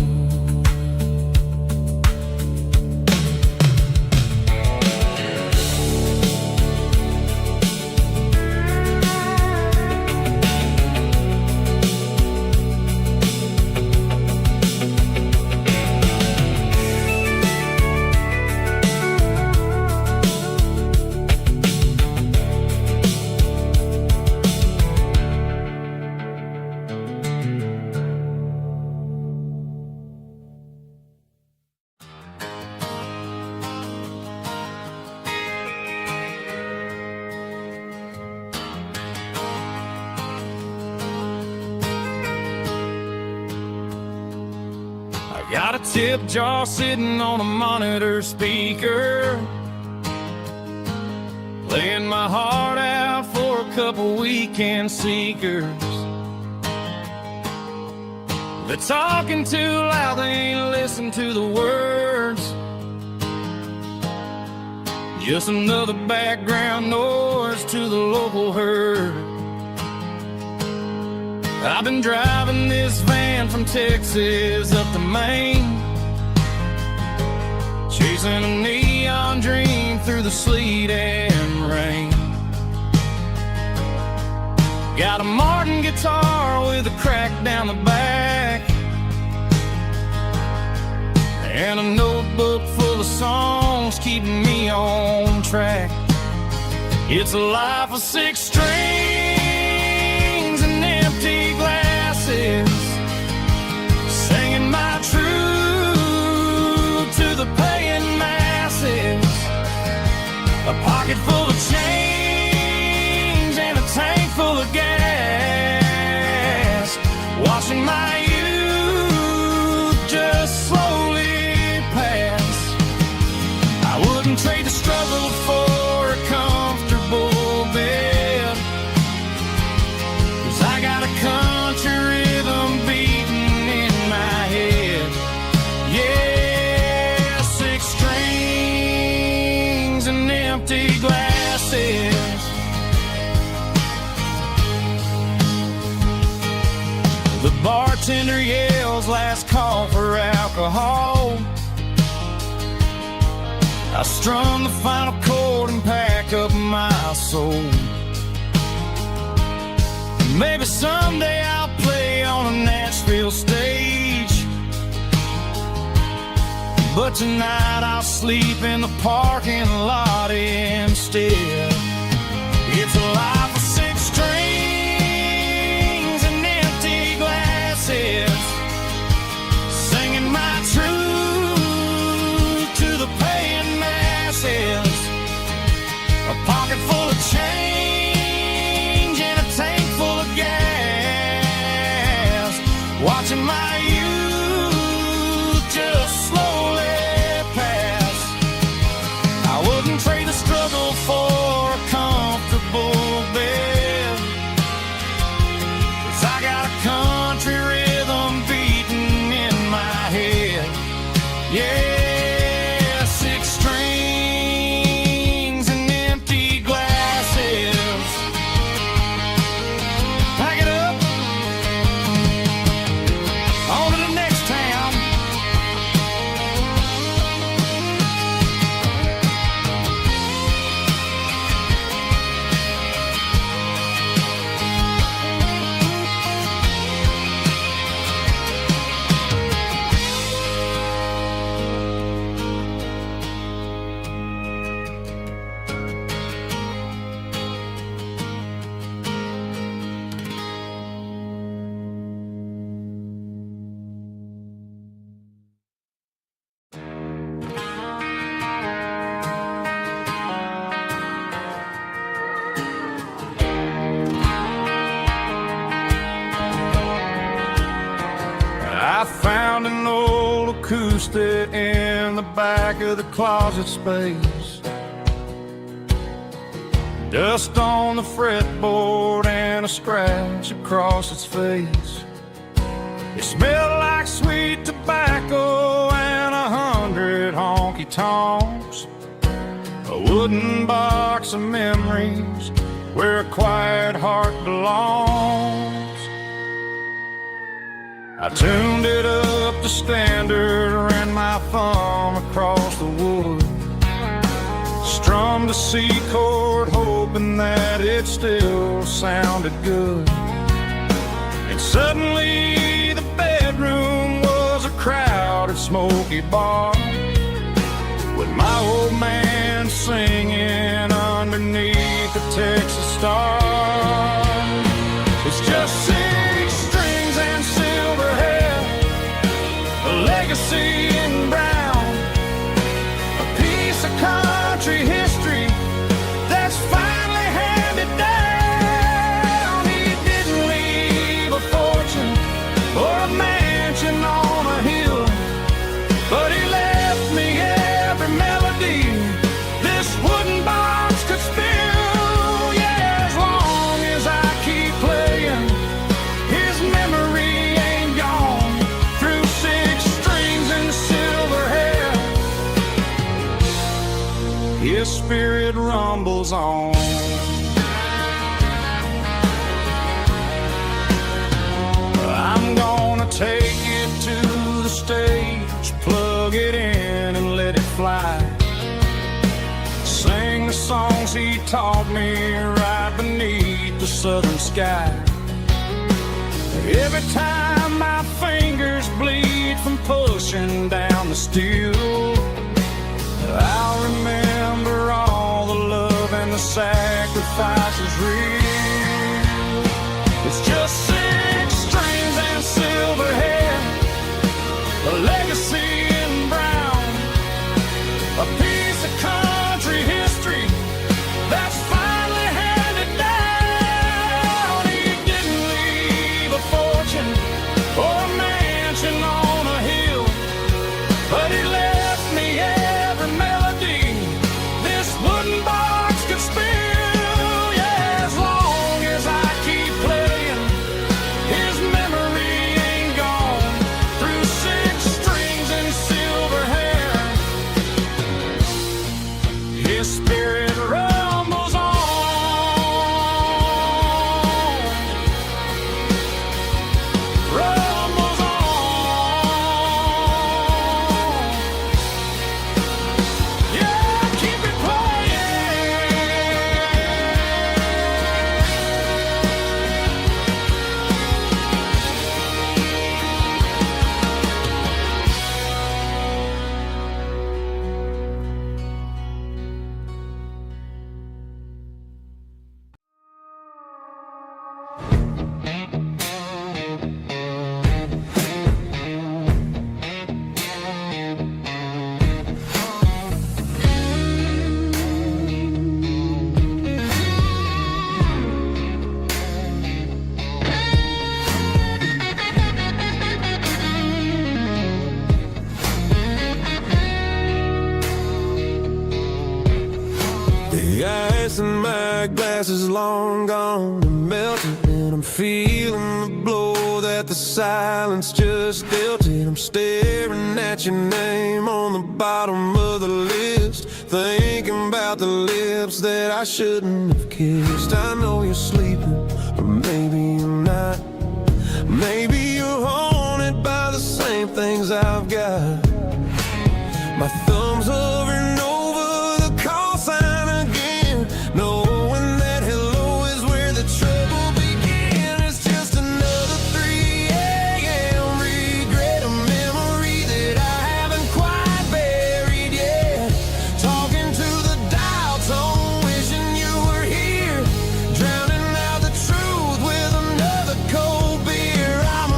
Got a tip jar sitting on a monitor speaker, laying my heart out for a couple weekend seekers. They're talking too loud, they ain't listen to the words. Just another background noise to the local herd. I've been driving this van from Texas up to Maine, chasing a neon dream through the sleet and rain. Got a Martin guitar with a crack down the back, and a notebook full of songs keeping me on track. It's a life of 6 strings and empty glasses, singing my truth to the paying masses. A pocket full of change and a tank full of gas, watching my youth just slowly pass. I wouldn't trade the struggle for a comfortable bed, 'cause I got a country rhythm beating in my head. Yeah, 6 strings and empty glasses. The bartender yells last call for alcohol. I strum the final chord and pack up my soul. Maybe someday I'll play on a Nashville stage, but tonight I'll sleep in the parking lot instead. It's a life of 6 strings and empty glasses, singing my truth to the paying masses. A pocket full of change and a tank full of gas, watching my youth just slowly pass. I wouldn't trade the struggle for a comfortable bed, 'cause I got a country rhythm beating in my head. Yeah, 6 strings and empty glasses. Pack it up, on to the next town. I found an old acoustic in the back of the closet space. Dust on the fretboard and a scratch across its face. It smelled like sweet tobacco and 100 honky-tonks. A wooden box of memories where a quiet heart belongs. I tuned it up to standard, ran my thumb across the wood, strummed a C chord hoping that it still sounded good. And suddenly the bedroom was a crowded smoky bar, with my old man singing underneath the Texas stars. It's just 6 strings and silver hair, a legacy in brown, a piece of country history that's finally handed down. He didn't leave a fortune or a mansion on a hill, but he left me every melody this wooden box could spill. Yeah, as long as I keep playing, his memory ain't gone. Through 6 strings and silver hair, his spirit rumbles on. I'm gonna take it to the stage, plug it in and let it fly. Sing the songs he taught me right beneath the southern sky. Every time my fingers bleed from pushing down the steel, I'll remember all the love and the sacrifices real. It's just 6 strings and silver hair, a legacy in brown, a piece of country history that's finally handed down. He didn't leave a fortune or a mansion on a hill, but he left me every melody this wooden box could spill. Yeah, as long as I keep playing, his memory ain't gone. Through 6 strings and silver hair, his spirit rumbles on. Rumbles on. Yeah, keep it playing.
The ice in my glass is long gone and melted, and I'm feeling the blow that the silence just dealt it. I'm staring at your name on the bottom of the list, thinking about the lips that I shouldn't have kissed. I know you're sleeping, or maybe you're not. Maybe you're haunted by the same things I've got. My thumb's hovering over the call sign again, knowing that hello is where the trouble began. It's just another 3 a.m. regret, a memory that I haven't quite buried yet. Talking to the dial tone, wishing you were here, drowning out the truth with another cold beer. I'm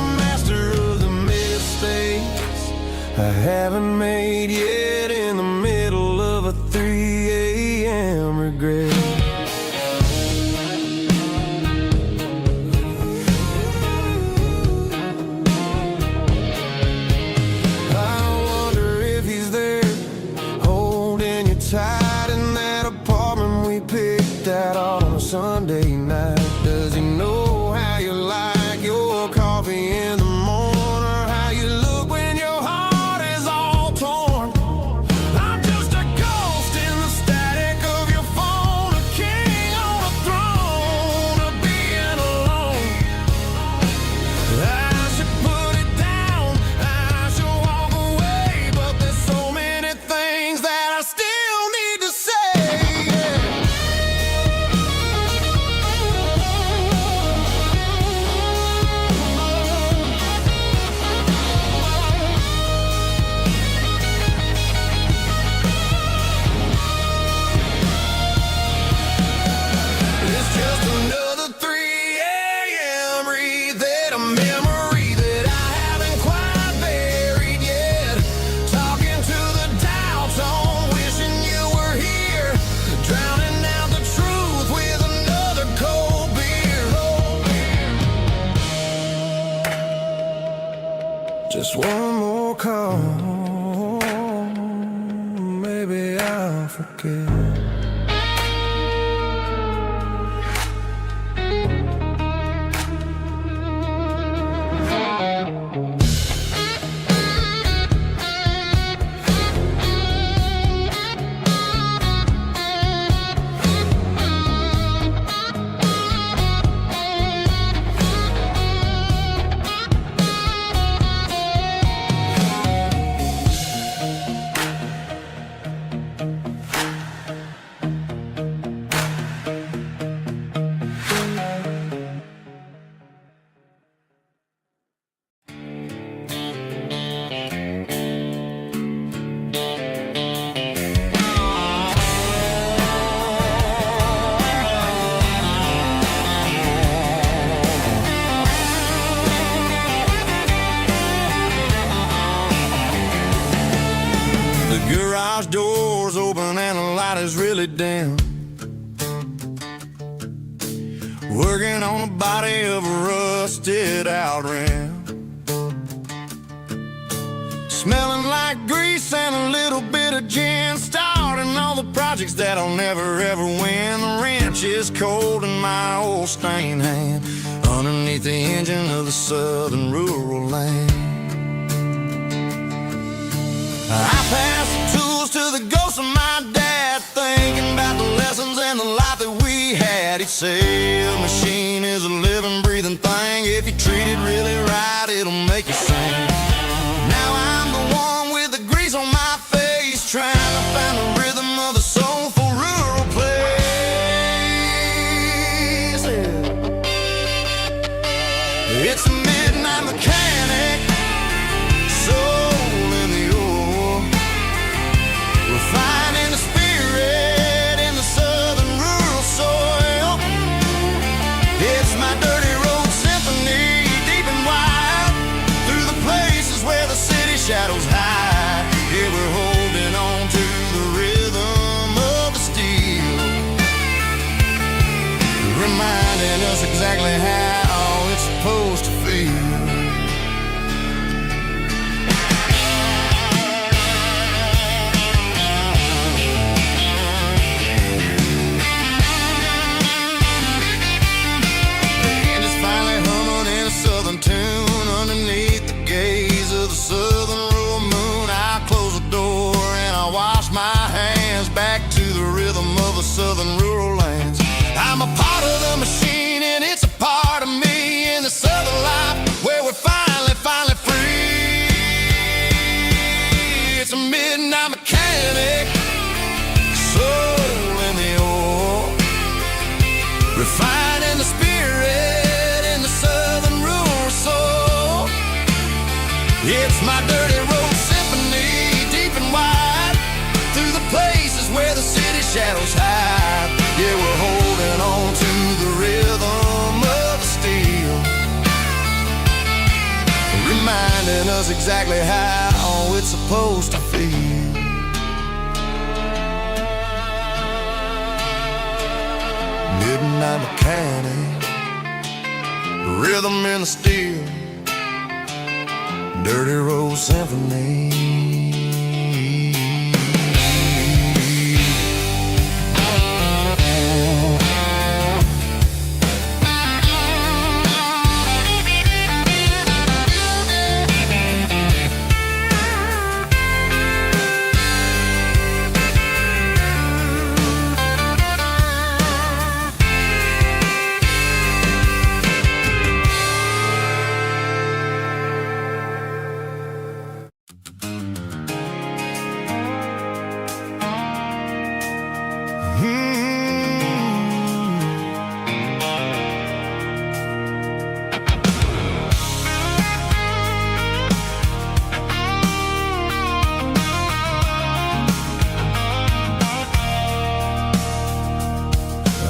Just one more call, maybe I'll forget.
The garage door's open and the light is really dim. Working on the body of a rusted out rim. Smelling like grease and a little bit of gin. Starting all the projects that I'll never ever win. The wrench is cold in my old stained hand underneath the engine of the southern rural land. I pass the tools to the ghost of my dad, thinking about the lessons and the life that we had. He'd say a machine is a living, breathing thing. If you treat it really right, it'll make you sing. Now I'm the one with the grease on my face, trying to find the rhythm of the soulful rural place. It's a midnight mechanic, soul in the ore, refining the spirit in the southern rural soil. It's my dirty road symphony, deep and wide, through the places where the city shadows hide. Yeah, we're holding on to the rhythm of the steel, reminding us exactly how it's supposed to feel. Tune underneath the gaze of the southern rural moon. I close the door and I wash my hands back to the rhythm of the southern rural lands. I'm a part of the machine and it's a part of me in the southern life where we're finally free. It's a midnight mechanic, soul in the ore, refining the spirit in the southern rural soul. It's my dirty road symphony, deep and wide, through the places where the city shadows hide. Yeah, we're holding on to the rhythm of the steel, reminding us exactly how it's supposed to feel. Midnight mechanic, rhythm in the steel, dirty road symphony.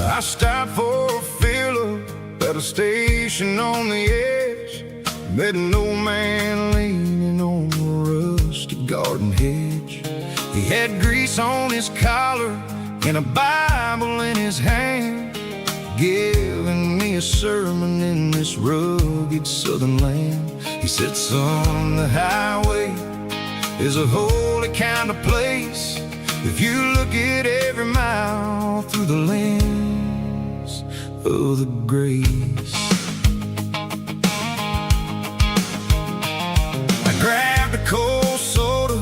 I stopped for a fill-up at a station on the edge. Met an old man leaning on a rusty garden hedge. He had grease on his collar and a Bible in his hand, giving me a sermon in this rugged southern land.
He said, son, the highway is a holy kind of place if you look at every mile through the lens of the grace. I grabbed a cold soda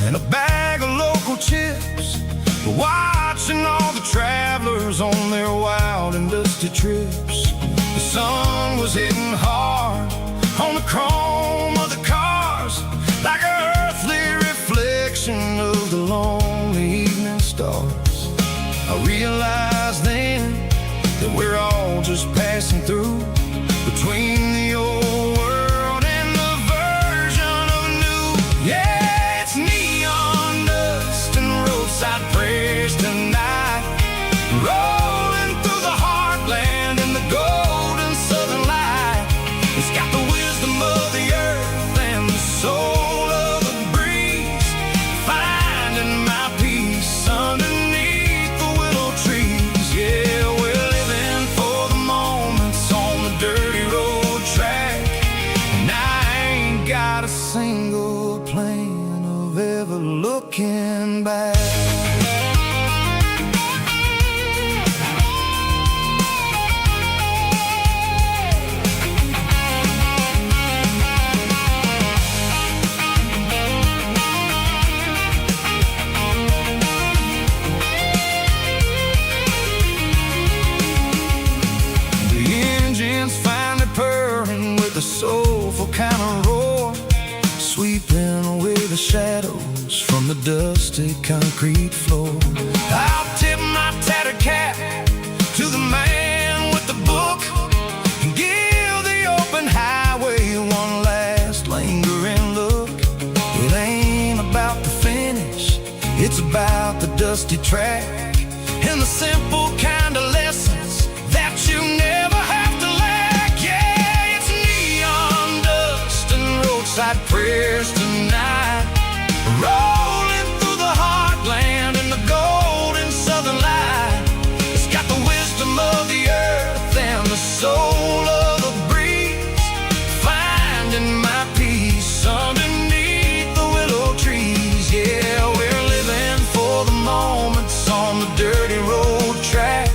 and a bag of local chips, watching all the travelers on their wild and dusty trips. The sun was hitting hard on the chrome of the cars, like an earthly reflection of the lonely evening stars. I realized then that we're all just passing through, between the old world and the version of new. Yeah, it's neon dust and roadside prayers tonight, rolling through the heartland in the golden southern light. It's got the wisdom of the earth and the soul of the breeze, finding my peace underneath the willow trees. Yeah, we're living for the moments on the dirty road track, and I ain't got a single plan of ever looking back. The soulful kind of roar, sweeping away the shadows from the dusty concrete floor. I'll tip my tattered cap to the man with the book and give the open highway one last lingering look. It ain't about the finish, it's about the dusty track and the simple kind of lessons that you never have to lack. Yeah, it's neon dust and roadside prayers tonight, rolling through the heartland in the golden southern light. It's got the wisdom of the earth and the soul of the breeze, finding my peace underneath the willow trees. Yeah, we're living for the moments on the dirty road track,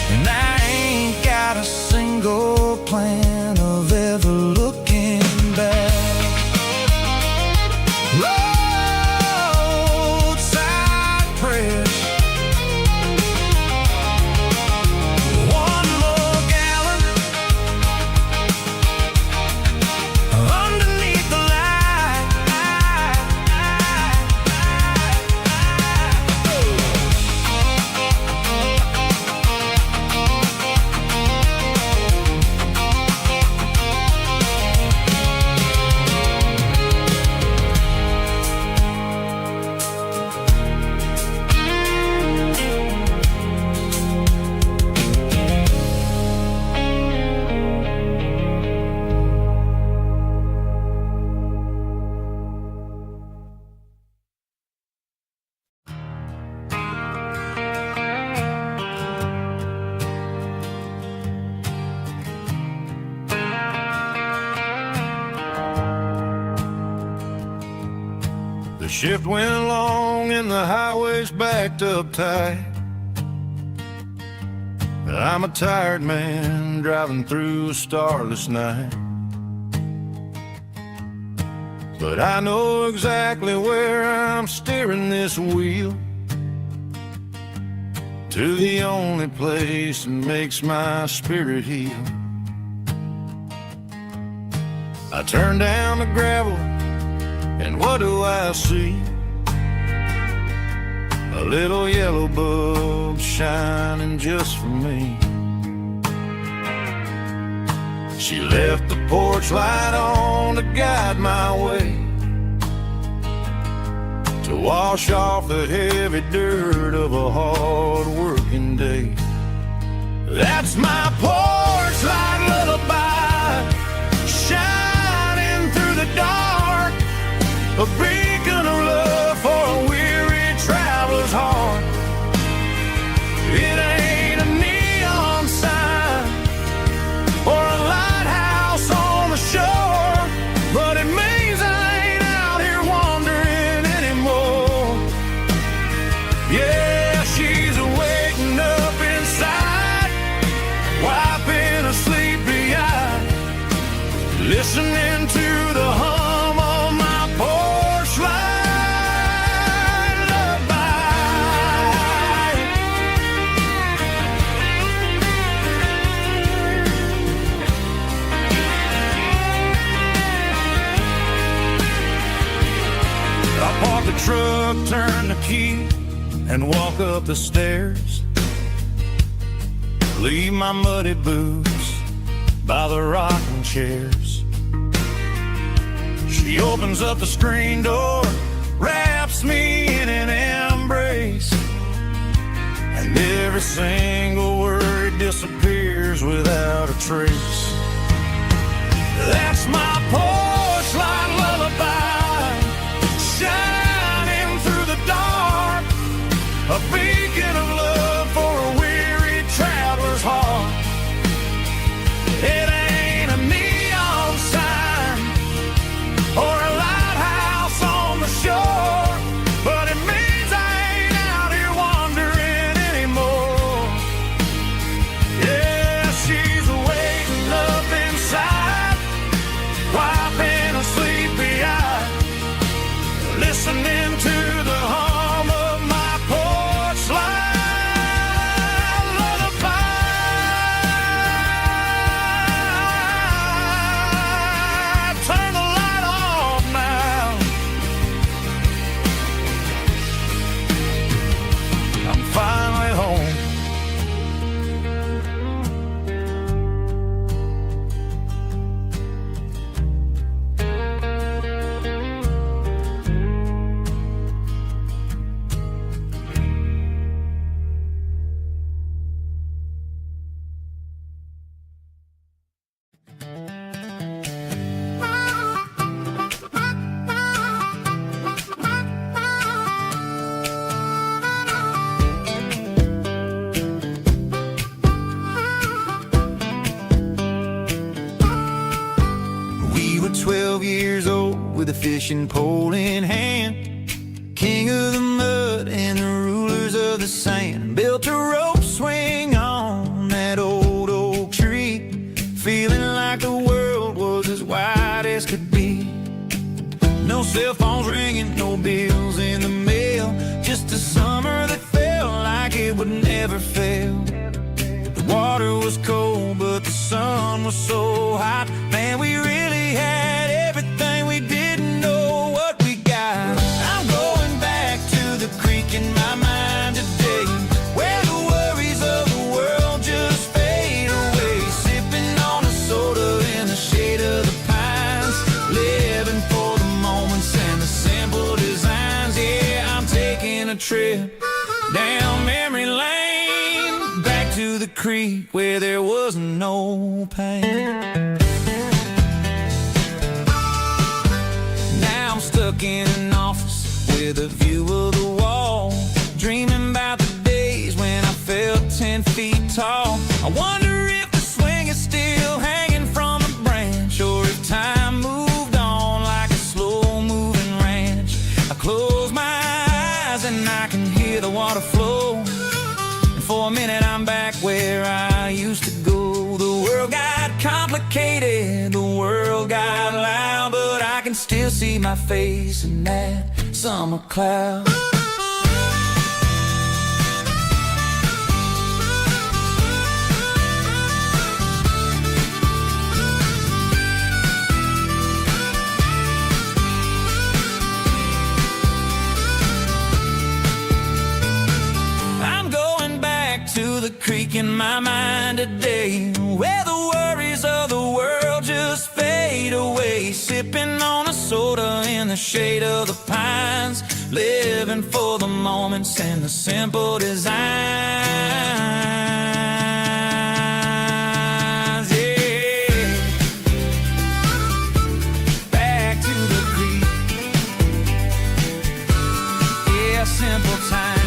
and I ain't got a single plan of ever looking back. Roadside prayers, one more gallon underneath the light.
The shift went along and the highway's backed up tight. I'm a tired man driving through a starless night, but I know exactly where I'm steering this wheel, to the only place that makes my spirit heal. I turn down the gravel, and what do I see? A little yellow bulb shining just for me. She left the porch light on to guide my way, to wash off the heavy dirt of a hard-working day. That's my porch light lullaby, shining through the dark, a beacon of love for a weary traveler's heart. It ain't a neon sign or a lighthouse on the shore,
listening to the hum of my porch light lullaby. I park the truck, turn the key, and walk up the stairs. Leave my muddy boots by the rocking chairs. She opens up the screen door, wraps me in an embrace, and every single word disappears without a trace. That's my porch light lullaby, shining through the dark, a beacon of love for a weary traveler's heart. It ain't a neon sign or a lighthouse on the shore, but it means I ain't out here wandering anymore. Yeah, she's waiting up inside, wiping a sleepy eye, listening to the hum of my porch light lullaby. Turn the light off now. I'm finally home. We were 12 years old with a fishing pole in hand, king of the mud and the rulers of the sand. Built a rope swing on that old oak tree, feeling like the world was as wide as could be. No cell phones ringing, no bills in the mail, just a summer that felt like it would never fail. The water was cold, but the sun was so hot. Man, we really had everything, we didn't know what we got. I'm going back to the creek in my mind today, where the worries of the world just fade away. Sipping on a soda in the shade of the pines, living for the moments and the simple designs. Yeah, I'm taking a trip down memory lane, back to the creek where there was no pain. Now I'm stuck in an office with a view of the wall, dreaming about the days when I felt 10 feet tall. I wonder if the swing is still hanging from a branch, or if time moved on like a slow-moving ranch. I close my eyes and I can hear the water flow, and for a minute I'm back where I used to go. The world got complicated, the world got loud, but I can still see my face in that summer cloud. I'm going back to the creek in my mind today, where the worries of the world just fade away. Sipping on a soda in the shade of the pines, living for the moments and the simple designs. Yeah, back to the creek. Yeah, simple times.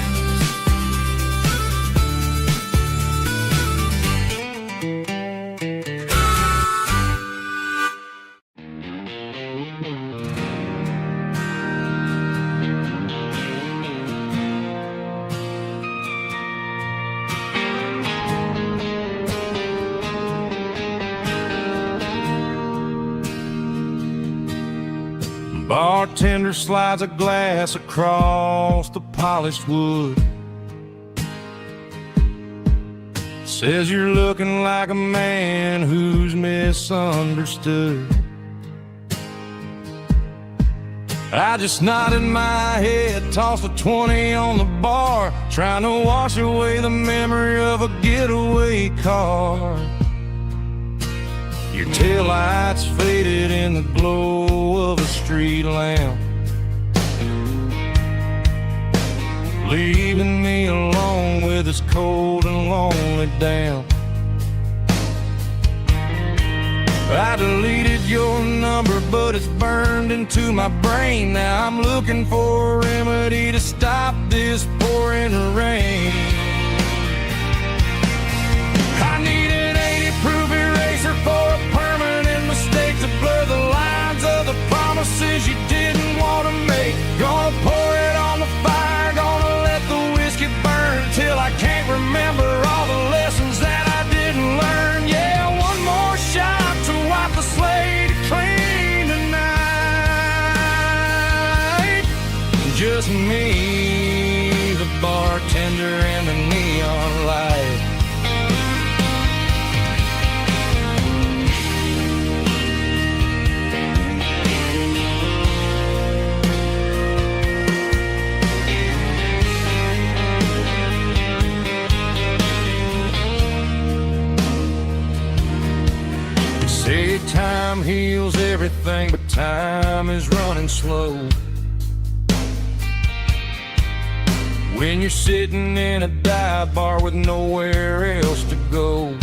Bartender slides a glass across the polished wood. Says you're looking like a man who's misunderstood. I just nodded my head, tossed a 20 on the bar, trying to wash away the memory of a getaway car. Your taillights faded in the glow of a street lamp, leaving me alone with this cold and lonely damp. I deleted your number, but it's burned into my brain. Now I'm looking for a remedy to stop this pouring rain. I need an 80-proof eraser for a permanent mistake, to blur the lines of the promises you didn't want to make. Gonna pour it on the fire, gonna let the whiskey burn till I can't remember all the lessons that I didn't learn. Yeah, one more shot to wipe the slate clean tonight. Just me, the bartender, and the neon light. Say time heals everything, but time is running slow. When you're sitting in a dive bar with nowhere else to go,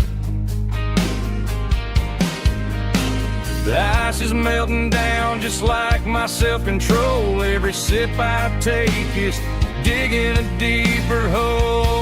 the ice is melting down just like my self-control. Every sip I take is digging a deeper hole.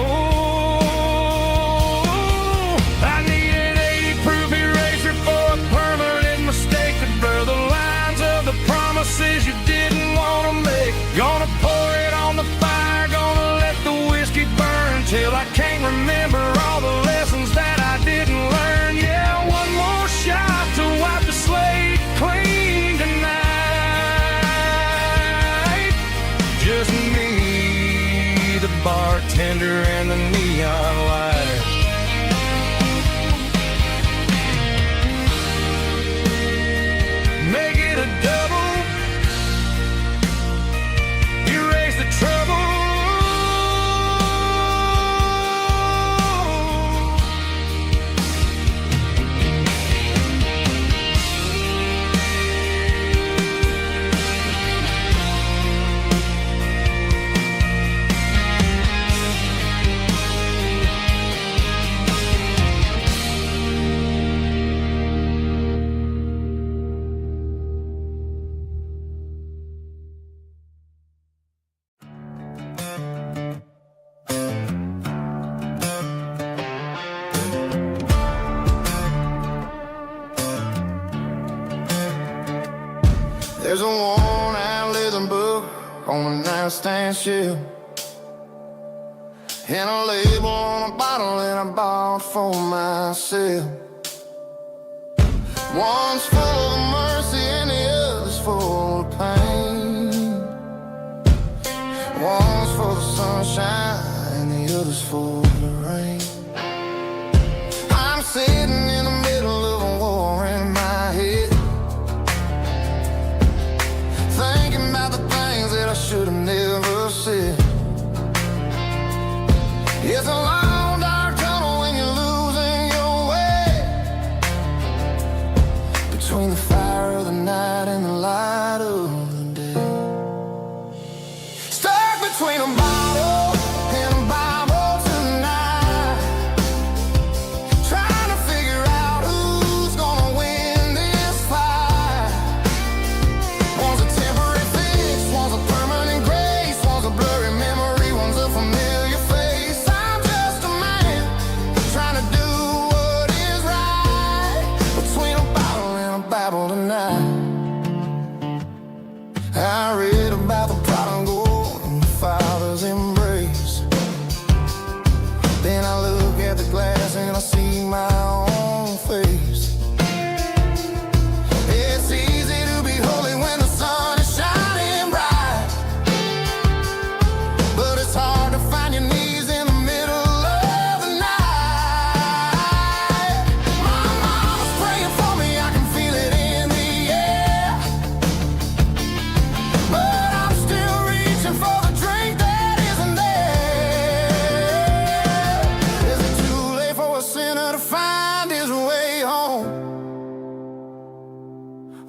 I need an 80-proof eraser for a permanent mistake, to blur the lines of the promises you didn't want to make. Gonna pour it on the fire, gonna let the whiskey burn till I can't remember all the lessons that I didn't learn. Yeah, one more shot to wipe the slate clean tonight. Just me, the bartender, and the neon light. Make it a double, erase the trouble.
There's a worn-out leather book on the nightstand shelf, and a label on a bottle that I bought for myself. One's full of mercy and the other's full of pain. One's for the sunshine and the other's for the rain. I'm sitting in the middle of a war in my head, thinking about the things that I should have never said. It's a long dark tunnel when you're losing your way, between the fire of the night and the light of the day. Stuck between a bottle and a Bible tonight, trying to figure out who's gonna win this fight. One's a temporary fix, one's a permanent grace, one's a blurry memory, one's a familiar face. I'm just a man trying to do what is right, between a bottle and a Bible tonight. I read about the prodigal and the father's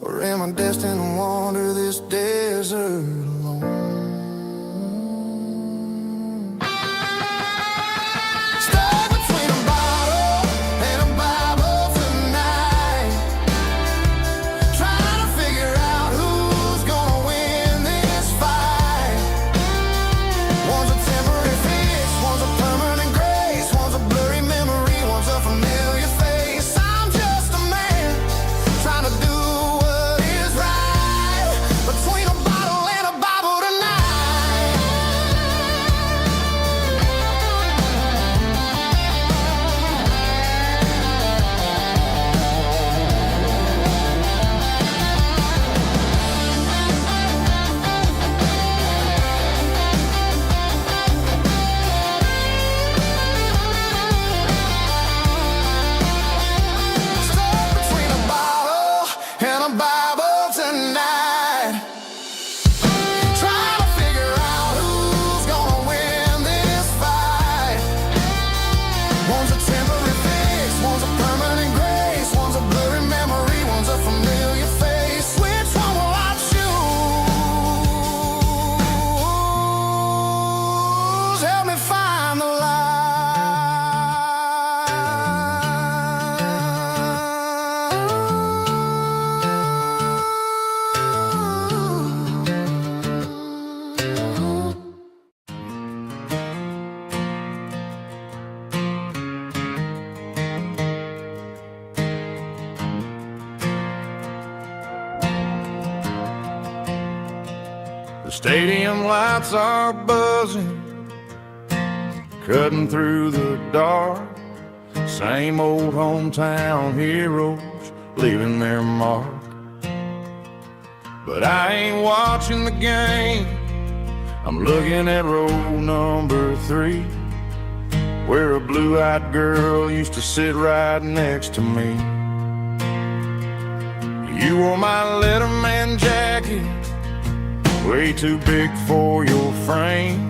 Or am I destined to wander this desert alone? Stuck between a bottle and a Bible tonight, trying to figure out who's gonna win this fight. One's a temporary fix, one's a permanent grace, one's a blurry memory, one's a familiar face. I'm just a man trying to do what is right, between a bottle and a Bible tonight. Stuck between a bottle and a Bible tonight, trying to figure out who's gonna win this fight. One's a temporary fix, one's a permanent grace, one's a blurry memory, one's a familiar face. Which one will I choose? Help me find the light.
The stadium lights are buzzing, cutting through the dark. Same old hometown heroes leaving their mark. But I ain't watching the game, I'm looking at row number 3, where a blue-eyed girl used to sit right next to me. You wore my Letterman jacket, way too big for your frame.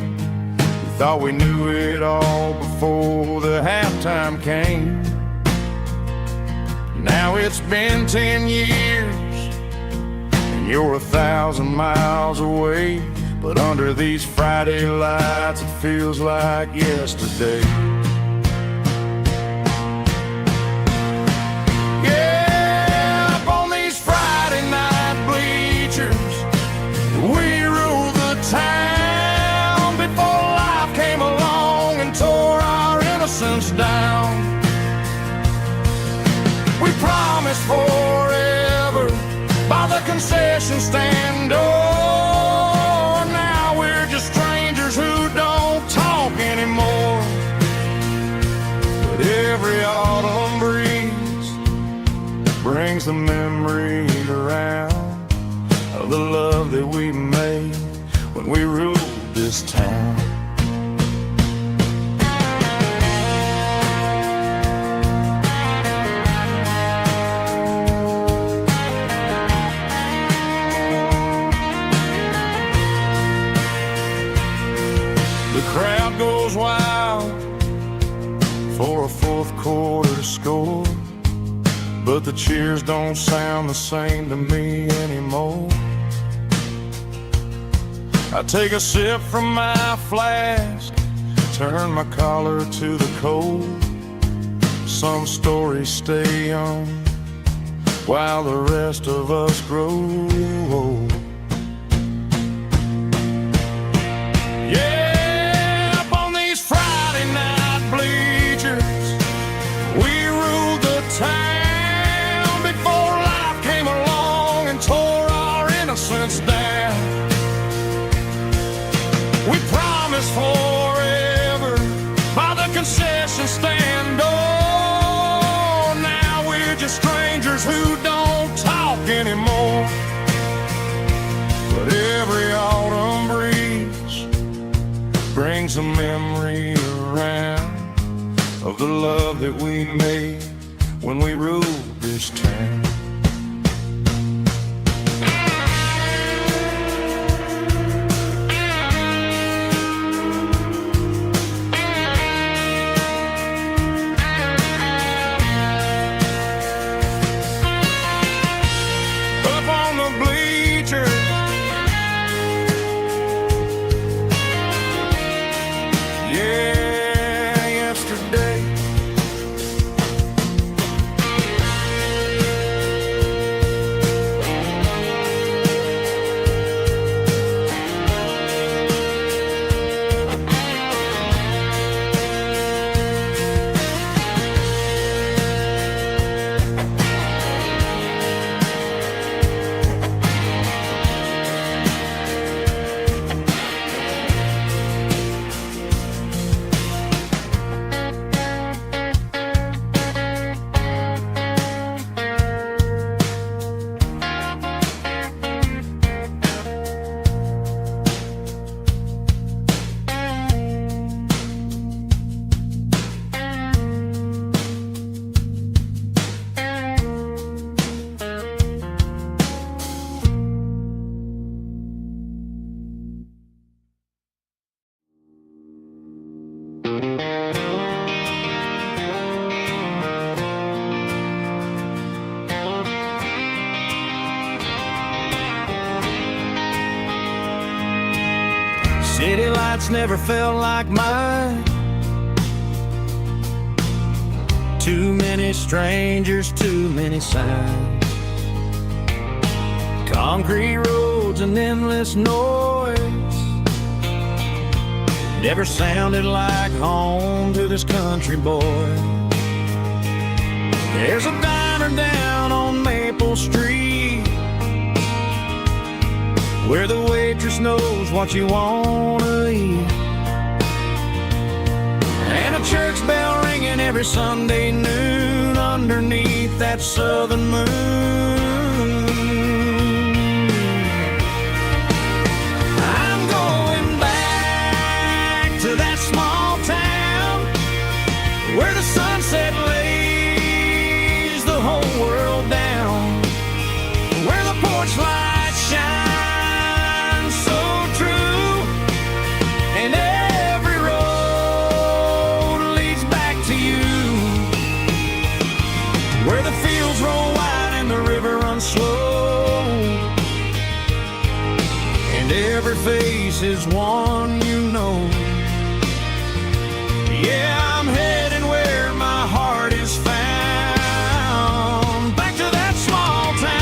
We thought we knew it all before the halftime came. Now it's been 10 years, and you're 1,000 miles away. But under these Friday lights, it feels like yesterday. Yeah, up on these Friday night bleachers, we ruled the town before life came along and tore our innocence down. We promised forever by the concession stand door. Now we're just strangers who don't talk anymore. But every autumn breeze brings the memory around of the love that we made when we ruled this town. The crowd goes wild for a fourth quarter score, but the cheers don't sound the same to me anymore. I take a sip from my flask, turn my collar to the cold. Some stories stay young while the rest of us grow old. Yeah, up on these Friday night bleachers, we ruled the town before life came along and tore our innocence down. We promised forever by the concession stand door. Now we're just strangers who don't talk anymore. But every autumn breeze brings a memory around of the love that we made when we ruled this town. Up
City lights never felt like mine. Too many strangers, too many signs. Concrete roads and endless noise never sounded like home to this country boy. There's a diner down on Maple Street where the waitress knows what you wanna eat, and a church bell ringing every Sunday noon underneath that southern moon. I'm going back to that small town where the sunset lays the whole world down, where the porch lights shine so true, and every road leads back to you, where the fields roll wide and the river runs slow, and every face is one you know. Yeah, I'm heading where my heart is found, back to that small town.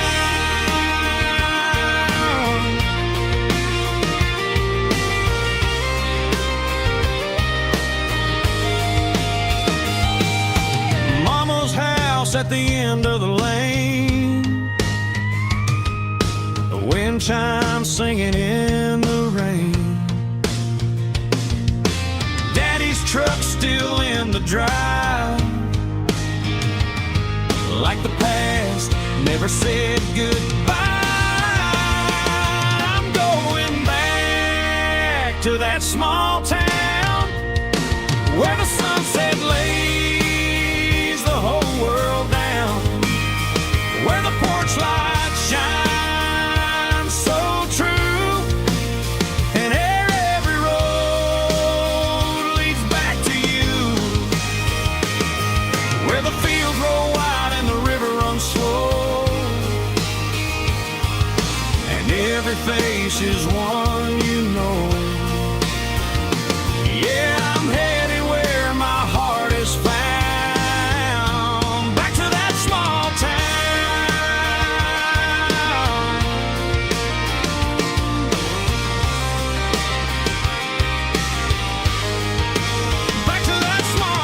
Mama's house at the end of the lane, the wind chimes singing in the rain, Daddy's truck still in the drive, like the past never said goodbye. I'm going back to that small town where the sunset lays the whole world down, where the porch lights shine so true, and every road leads back to you, where the fields roll wide and the river runs slow, and every face is one you know. Yeah, I'm headed where my heart is found, back to that small town. Back to that small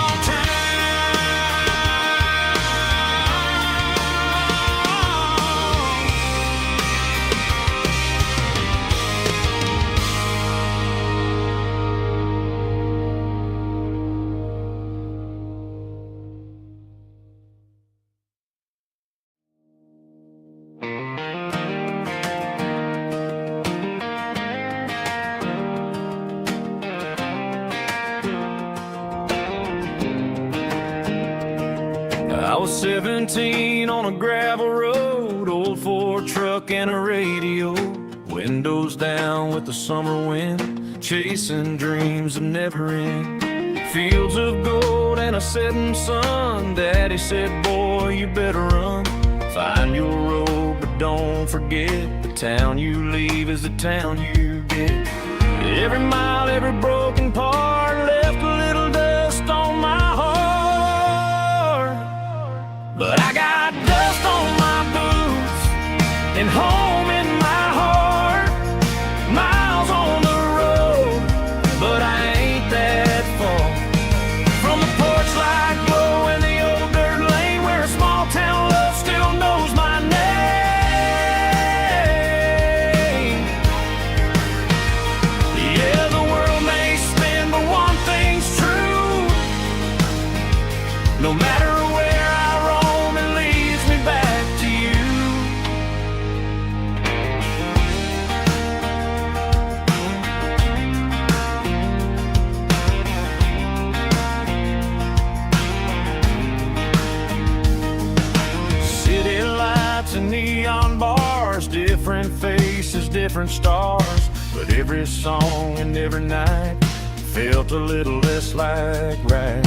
I was 17 on a gravel road, old Ford truck and a radio, windows down with the summer wind, chasing dreams that never end. Fields of gold and a setting sun, Daddy said, boy, you better run. Find your road, but don't forget, the town you leave is the town you get. Every mile, every broken part left a little dust on my heart, but I got dust on my boots and home in my heart. Miles on the road, but I ain't that far from the porch light glow and the old dirt lane where a small town love still knows my name. Yeah, the world may spin, but one thing's true. No matter where I roam, it leads me back to you. City lights and neon bars, different faces, different stars, but every song and every night felt a little less like right.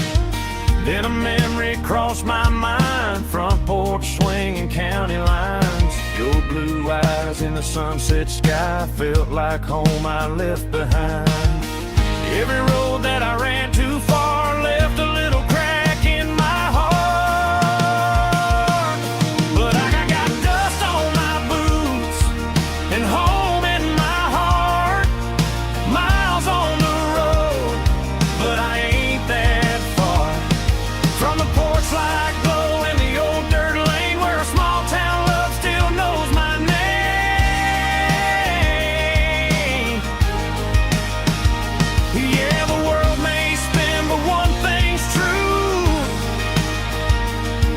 Then a memory crossed my mind, front porch swinging county lines,
Your blue eyes in the sunset sky felt like home I left behind. Every road that I ran too far left a little crack in my heart. But I got dust on my boots and home in my heart. Miles on the road, but I ain't that far from the porch light glow in the old dirt lane where a small town love still knows my name. Yeah, the world may spin, but one thing's true.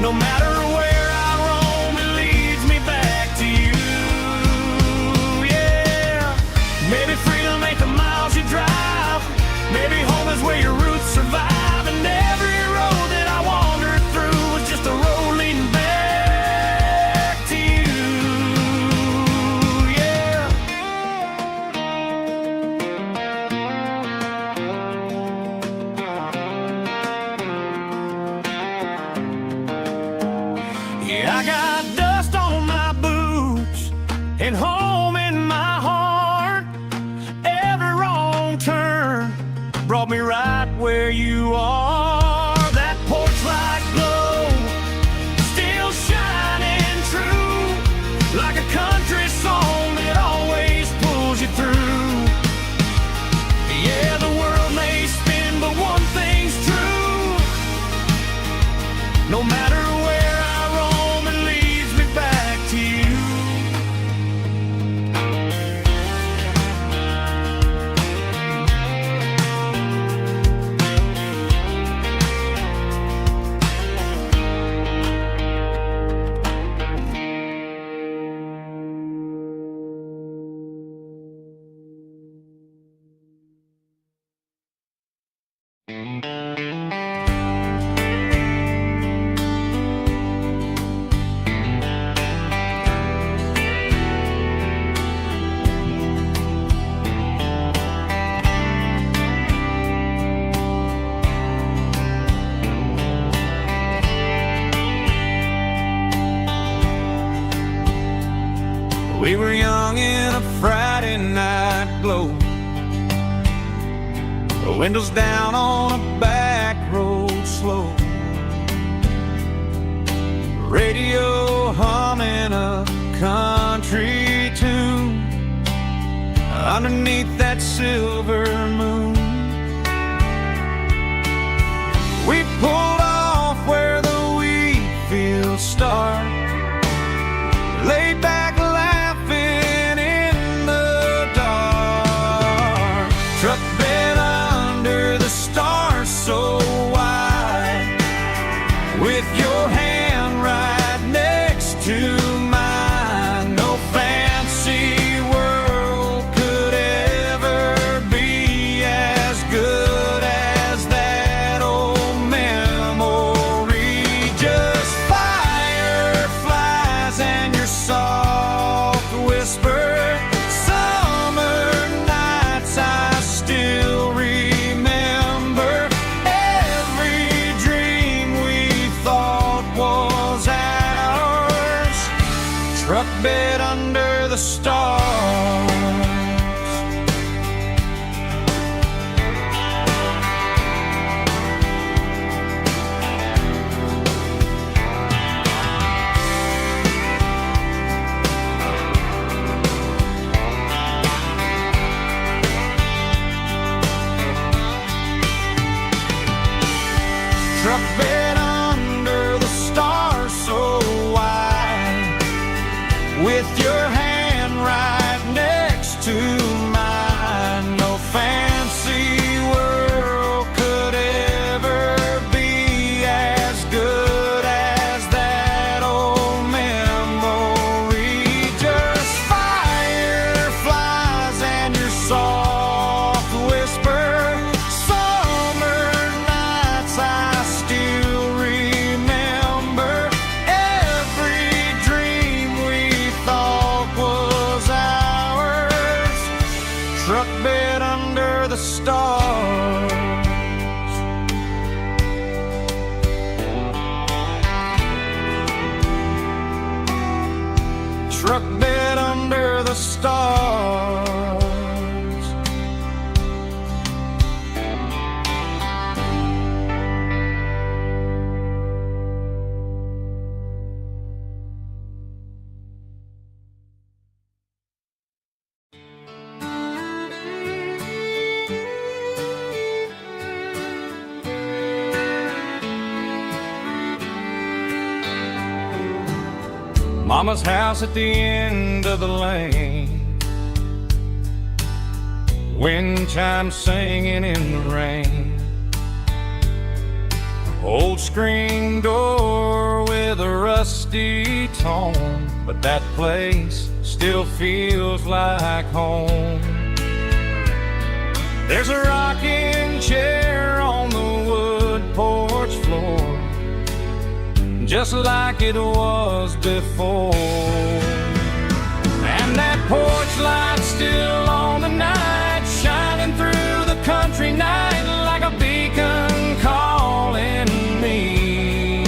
No matter where I roam, it leads me back to you. Yeah, maybe freedom ain't the miles you drive. Maybe home is where your roots survive. And every road that I wandered through was just a road leading back to you. Yeah. Yeah, I got dust on my boots and home in my heart. Every wrong turn brought me right where you are. That porch light glow still shining true, like a country song that always pulls you through. Yeah, the world may spin, but one thing's true. No matter where I roam, it leads me back to you. We were young in a Friday night glow, the windows down on a back road slow, radio humming a country tune underneath that silver moon. We pulled off where the wheat fields start, laid back laughing in the dark. Truck bed under the stars so wide, with your hand right next to mine. No fancy world could ever be as good as that old memory. Just fireflies and your soft whisper. Summer nights I still remember. Every dream we thought was ours. Truck bed under the stars. Truck bed under the stars so wide, with your hand right next to mine. No fancy world could ever be as good as that old memory. Just fireflies and your soft whisper. Summer nights I still remember. Every dream we thought was ours.
Mama's house at the end of the lane, wind chimes singing in the rain. Old screen door with a rusty tone, but that place still feels like home. There's a rocking chair on the wood porch floor, just like it was before. And that porch light's still on the night, shining through the country night like a beacon calling me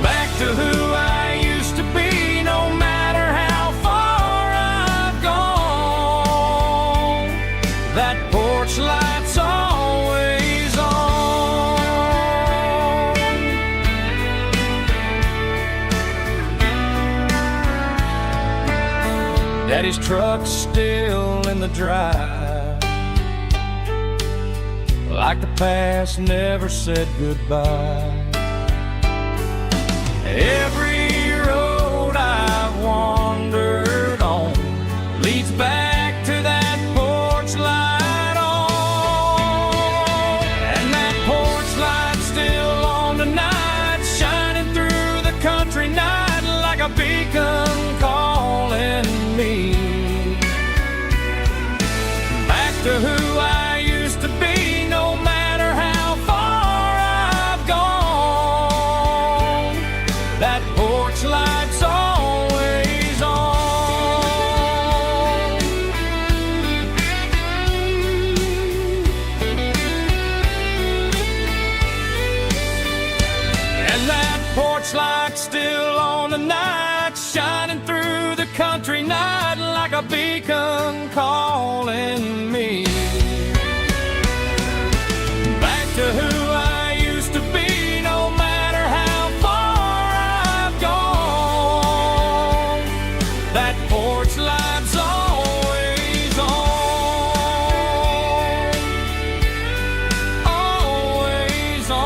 back to who I used to be. No matter how far I've gone, that porch light's always on. Daddy's truck's still in the drive, like the past never said goodbye. Every road I've wandered on leads back to that porch light on. And that porch light's still on tonight, shining through the country night like a beacon calling me back to who I used to be. No matter how far I've gone, that porch light's always on. And that porch light's still on tonight, shining through the country night like a beacon calling me back to who I used to be. No matter how far I've gone, that porch light's always on, always on.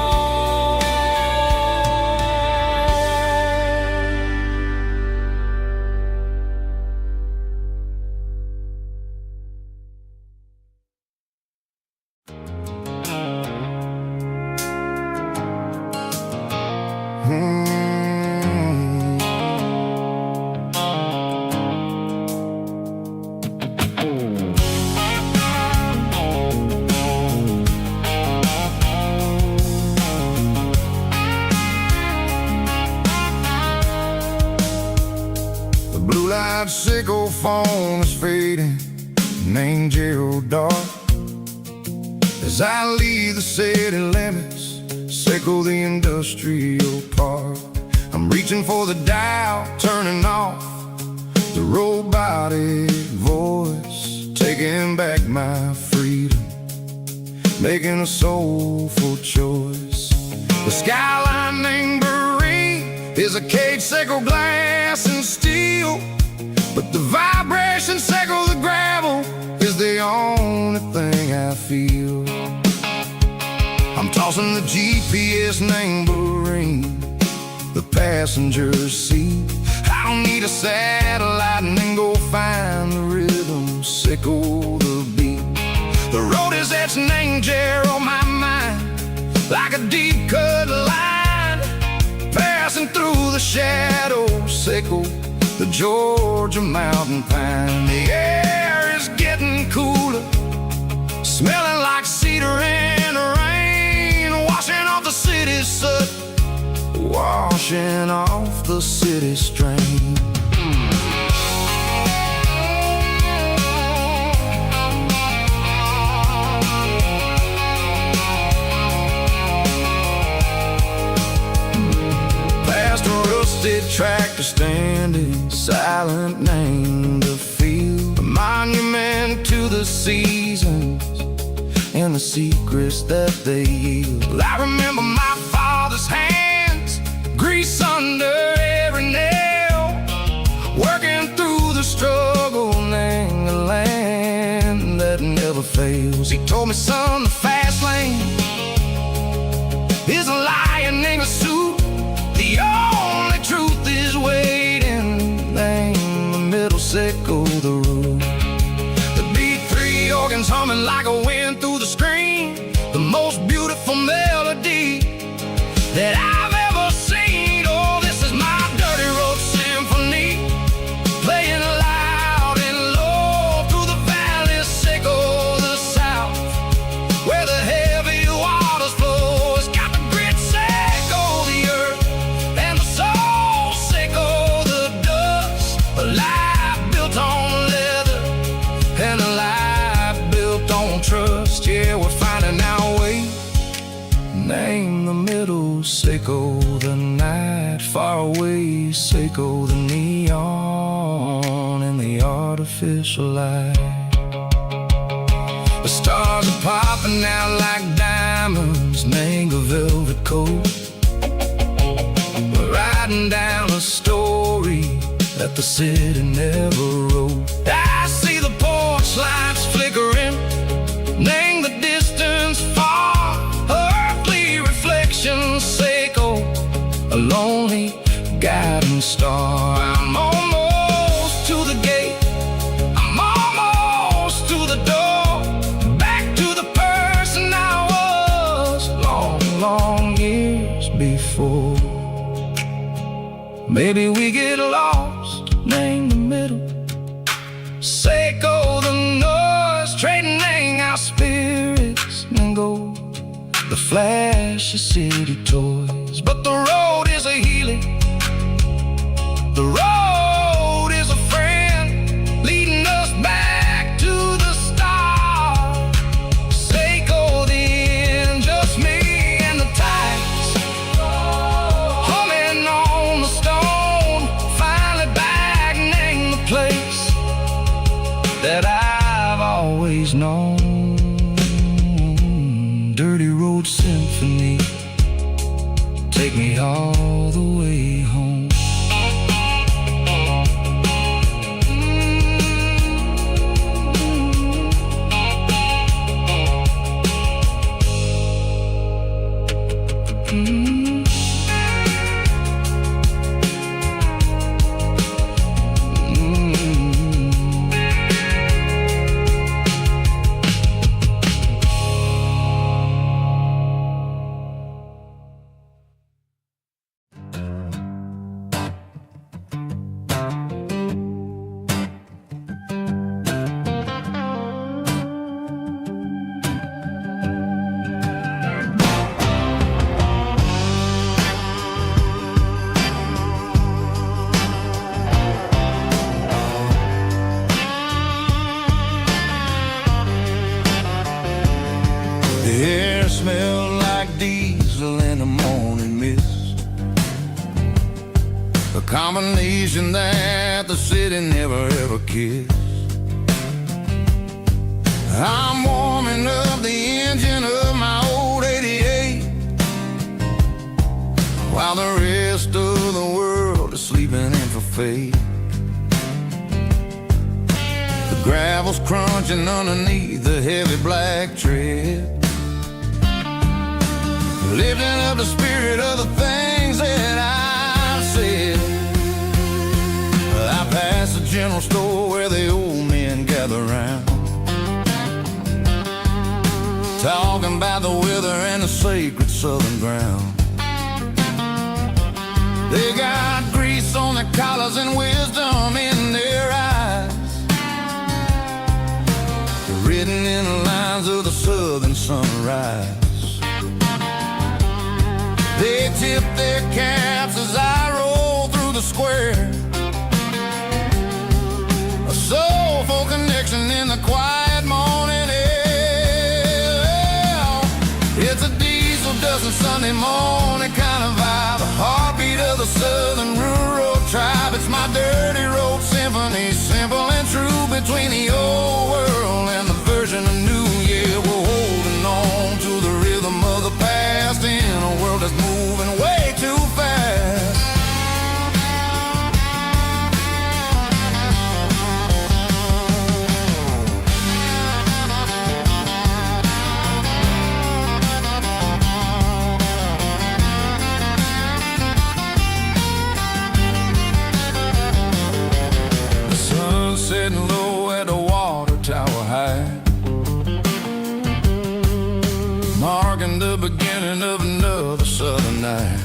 The blue light sickle phone is fading, named Gerald dark. As I leave the city limits, sickle the industrial park. I'm reaching for the dial, turning off the robotic voice, taking back my freedom, making a soulful choice. The skyline named Marine is a cage, sickle glass and steel, but the vibration sickle the gravel is the only thing I feel. I'm tossing the GPS named Marine, the passenger seat. I don't need a satellite and then go find the rhythm, sickle the beat. The road is etched named Jer on my mind, like a deep cut line, passing through the shadows, sickle the Georgia mountain pine. The air is getting cooler, smelling like cedar in the rain, washing off the city soot, washing off the city strain. Past a rusted tractor standing silent, named the field, a monument to the seasons and the secrets that they yield. I remember my father's hands, grease under every nail, working through the struggle, in the land that never fails. He told me, son, the fast lane is a lion in a suit. The only truth is Seiko the road. The beat, three organs humming like a wind through the screen. The most beautiful melody that I've ever seen. Oh, this is my dirty road symphony, playing loud and low through the valleys, Seiko the south, where the heavy waters flow. It's got the grit, Seiko the earth, and the soul, Seiko the dust. A life built on leather and a life built on trust. Yeah, we're finding our way. Name the middle, Seiko the night, far away, Seiko the neon and the artificial light. The stars are popping out like diamonds, mango velvet coat. We're riding down a story that the city never wrote. I see the porch lights flickering, name the distance far, earthly reflections, Seiko, a lonely guiding star. I'm almost to the gate, I'm almost to the door, back to the person I was long, long years before. Maybe we get lost, name the middle, Seiko the noise, trading our spirits and gold, the flash of city toys. But the road is a healing, the road is a friend, leading us back to the start. Seiko the end, just me and the tides, humming on the stone, finally back, name the place that I've always known. Dirty road symphony, take me all the way home.
The air smelled like diesel in the morning mist, a combination that the city never ever kissed. I'm warming up the engine of my old 88, while the rest of the world is sleeping in for fate. The gravel's crunching underneath the heavy black tread, lifting up the spirit of the things that I've said. I pass the general store where the old men gather round, talking about the weather and the sacred southern ground. They got grease on their collars and wisdom in their eyes, written in the lines of the southern sunrise. They tip their caps as I roll through the square, a soulful connection in the quiet morning air. It's a diesel dusting Sunday morning kind of vibe, a heartbeat of the southern rural tribe. It's my dirty road symphony, simple and true, between the old world and the version of new. Yeah, we're holding on to the rhythm of the past in a world that's moving way too fast.
The sun sitting low at the water tower high, marking the beginning of another southern night.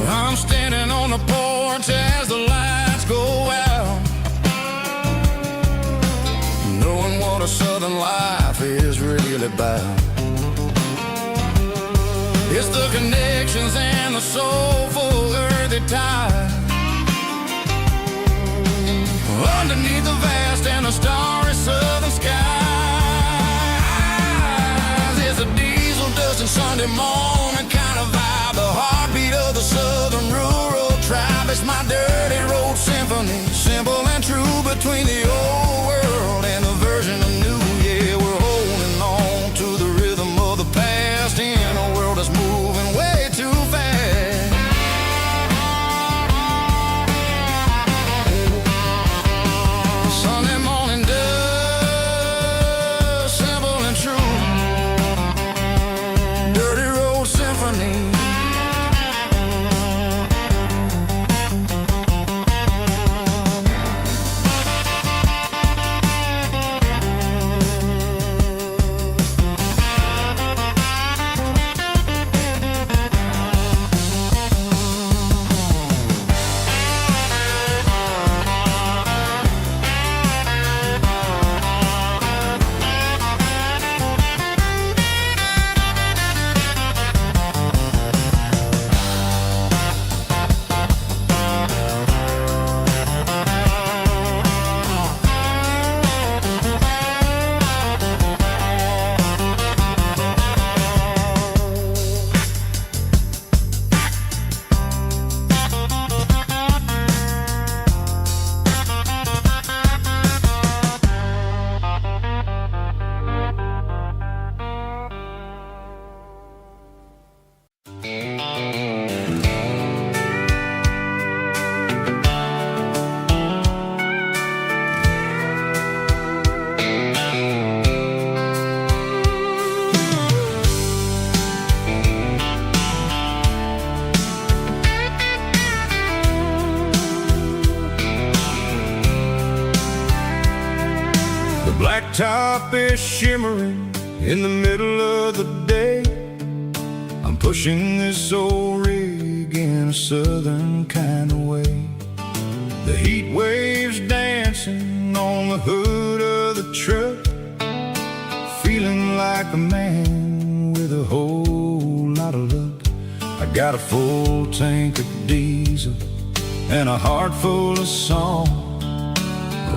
I'm standing on the porch as the lights go out, knowing what a southern life is really about. It's the connections and the soulful earthy tide, underneath the vast and the starry southern skies. It's a diesel dusting Sunday morning kind of vibe, the heartbeat of the southern rural tribe. It's my dirty road symphony, simple and true, between the old world and the version of new. Yeah, we're holding on to the rhythm of the past in a world that's moving way too fast. Sunday morning dust, simple and true, dirty road symphony. Blacktop is shimmering in the middle of the day. I'm pushing this old rig in a southern kind of way. The heat waves dancing on the hood of the truck, feeling like a man with a whole lot of luck. I got a full tank of diesel and a heart full of song,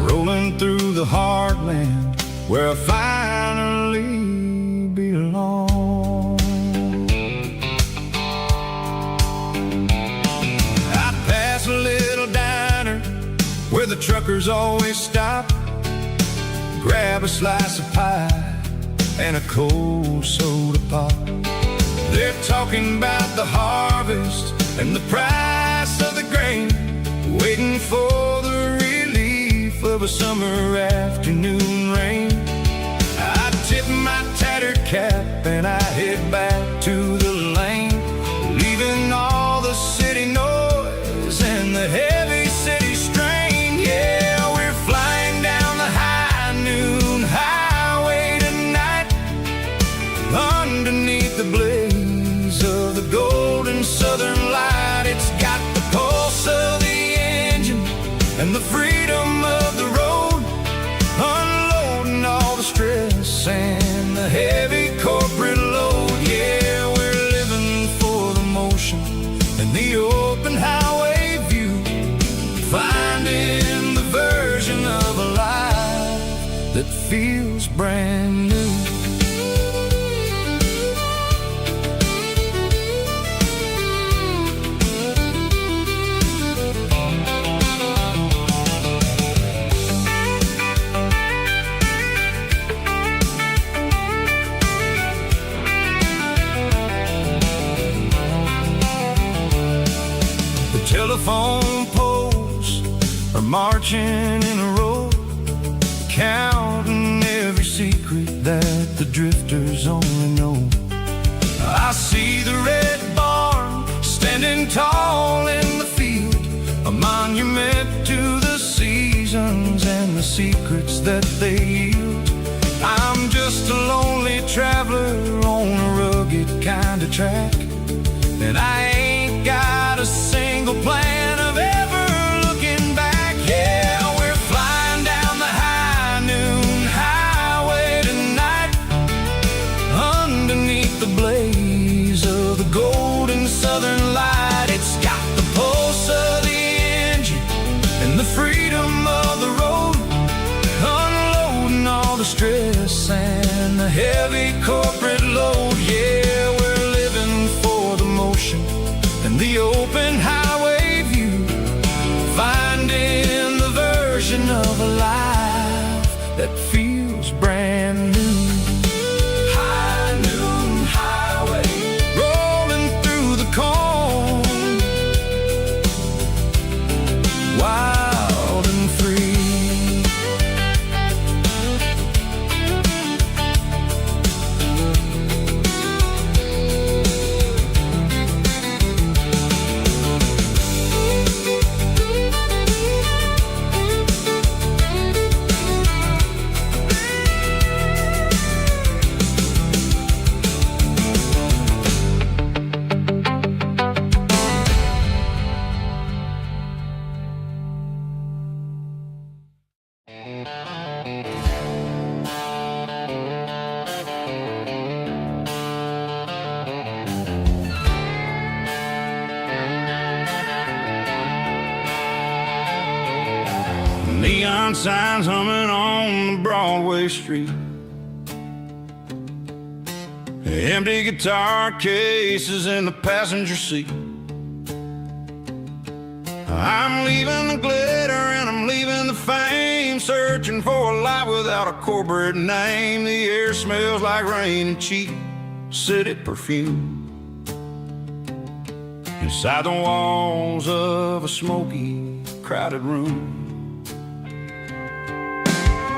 rolling through the heartland where I finally belong. I pass a little diner where the truckers always stop, grab a slice of pie and a cold soda pop. They're talking about the harvest and the price of the grain, waiting for the relief of a summer afternoon rain. I tip my tattered cap and I head back to the lane, leaving all the city noise and the heavy city strain. Yeah, we're flying down the high noon highway tonight, underneath the blaze of the golden southern light. It's got the pulse of the engine and the freedom of the road, unloading all the stress and the heavy corporate load. Yeah, we're living for the motion and the open highway view, finding the version of a life that feels brand new. Telephone poles are marching in a row, counting every secret that the drifters only know. I see the red barn standing tall in the field, a monument to the the secrets that they yield. I'm just a lonely traveler on a rugged kind of track, and I ain't got a single plan of ever looking back. Yeah, we're flying down the high noon highway tonight, underneath the blaze of the golden southern light. It's got the pulse of the engine and the freedom of the road, unloading all the stress and the heavy corporate load. Yeah, we're living for the motion and the open highway view, finding the version of a life that feels brand new. High noon highway, rolling through the corn, wild and free. Neon signs humming on the Broadway street, empty guitar cases in the passenger seat. I'm leaving the glitter and I'm leaving the fame, searching for a life without a corporate name. The air smells like rain and cheap city perfume inside the walls of a smoky, crowded room.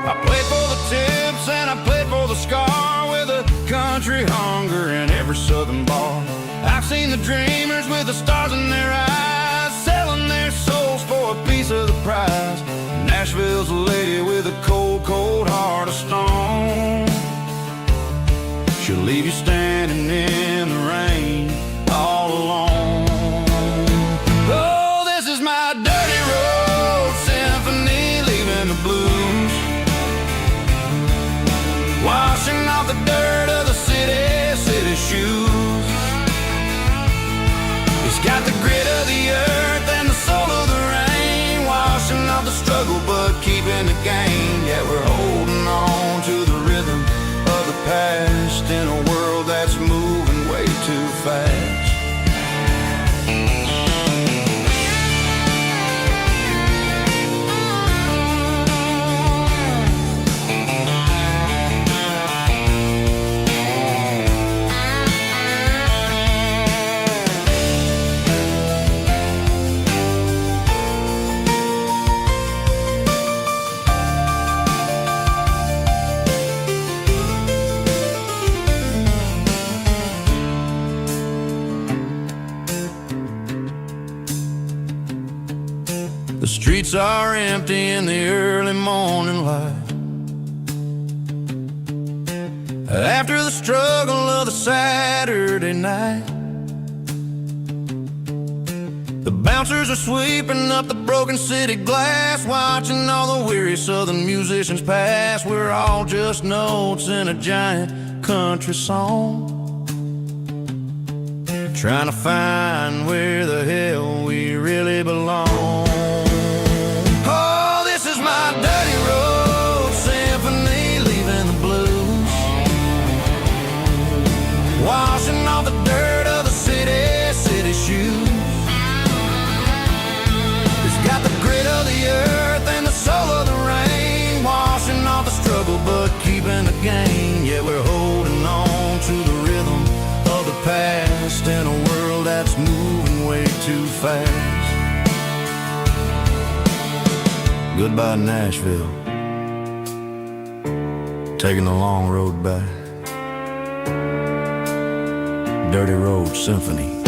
I played for the tips and I played for the scar, with a country hunger in every southern bar. I've seen the dreamers with the stars in their eyes, selling their souls for a piece of the prize. Nashville's a lady with a cold, cold heart of stone. She'll leave you standing in the rain all alone. Oh, this is my dirty road symphony, leaving the blues, washing off the dirt of the city shoes. It's got the grit of the earth and the soul of the rain, washing off the struggle but keeping the gain. Yeah, we're holding on to the rhythm of the past in a world that's moving way too fast. The streets are empty in the early morning light, after the struggle of the Saturday night. The bouncers are sweeping up the broken city glass, watching all the weary southern musicians pass. We're all just notes in a giant country song, trying to find where the hell we really belong. Oh, this is my dirty road symphony, leaving the blues, washing off the dirt of the city shoes. It's got the grit of the earth and the soul of the rain, washing off the struggle but keeping the gain. Yeah, we're holding on to the rhythm of the past in a world that's moving way too fast. Goodbye, Nashville, taking the long road back. Dirty Road Symphony.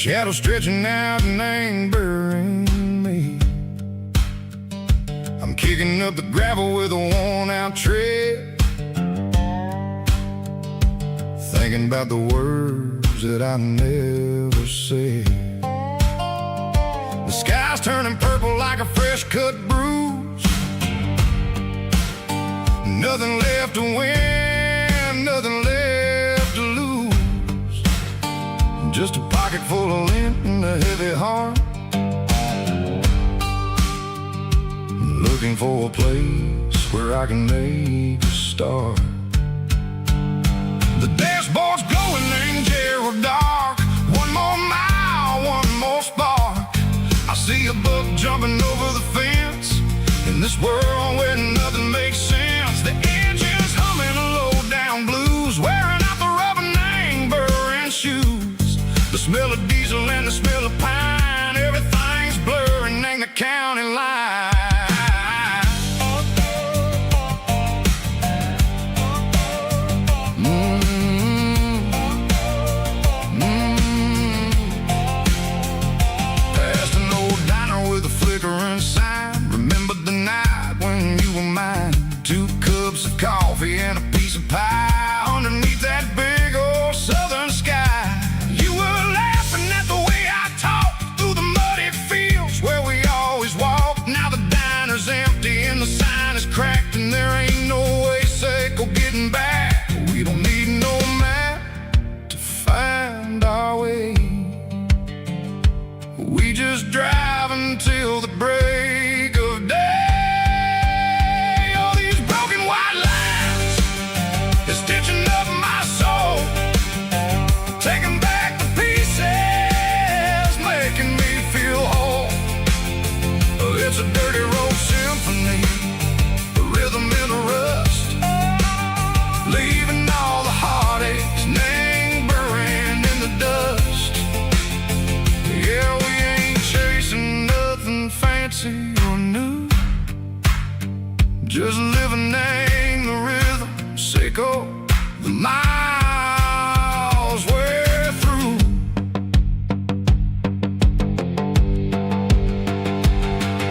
shadow stretching out and angering me. I'm kicking up the gravel with a worn-out tread, thinking about the words that I never said. The sky's turning purple like a fresh-cut bruise. Nothing left to win, nothing left to lose. Just a pocket full of lint and a heavy heart, looking for a place where I can make a start. The dashboard's glowing in Gerald dark. One more mile, one more spark. I see a buck jumping over the fence in this world where nothing makes sense. The engine's humming a low-down blues, wearing out the rubber-nang burring shoes. The smell of diesel and the smell of pine, everything's blurring in the county line. Coffee and a piece of pie underneath that big old southern sky. You were laughing at the way I talked through the muddy fields where we always walked. Now the diner's empty and the sign is cracked, and there ain't no way safe of getting back. We don't need no map to find our way. We just drive until the break of day. Stitching up my soul, taking back the pieces, making me feel whole. It's a dirty road symphony, the rhythm in the rust, leaving all the heartaches lingering in the dust. Yeah, we ain't chasing nothing fancy or new, just living in the rhythm, sicko. The miles we're through.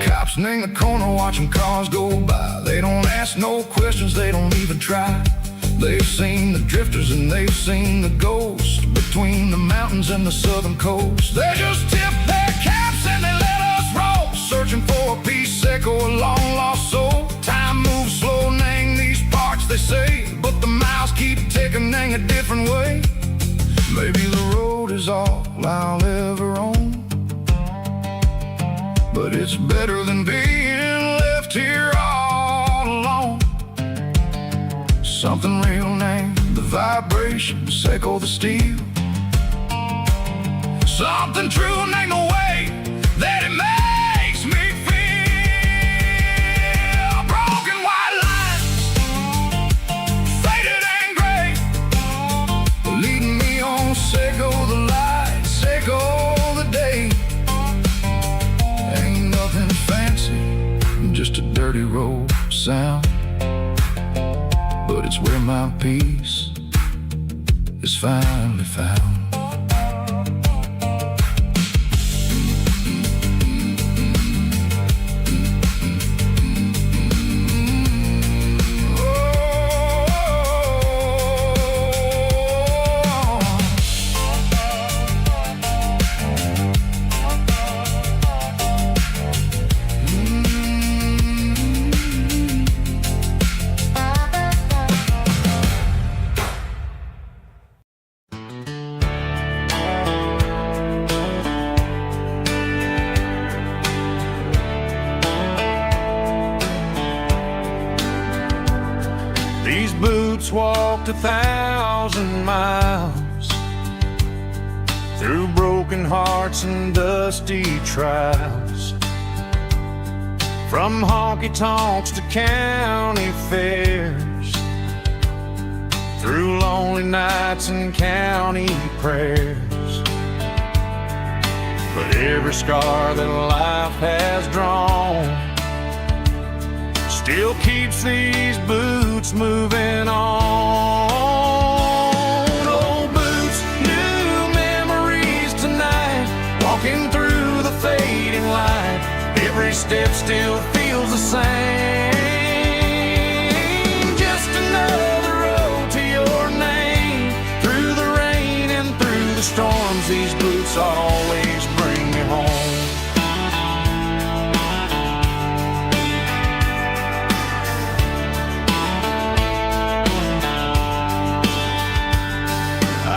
Cops in the corner watching cars go by. They don't ask no questions, they don't even try. They've seen the drifters and they've seen the ghosts between the mountains and the southern coast. They just tip their caps and they let us roll, searching for a piece echo, a long lost soul. Time moves slow, nang these parts they say, but the miles keep ticking a different way. Maybe the road is all I'll ever own, but it's better than being left here all alone. Something real named the vibrations echo the steel. Something true named the way that it makes me feel. Broken white lines, faded and gray, leading me on, Seiko the light, Seiko the day. Ain't nothing fancy, just a dirty road sound, but it's where my peace is finally found.
These boots walked 1,000 miles through broken hearts and dusty trials, from honky-tonks to county fairs, through lonely nights and county prayers. But every scar that life has drawn still keeps these boots moving on. Old boots, new memories tonight, step still feels the same. Just another road to your name. Through the rain and through the storms, these boots always bring me home.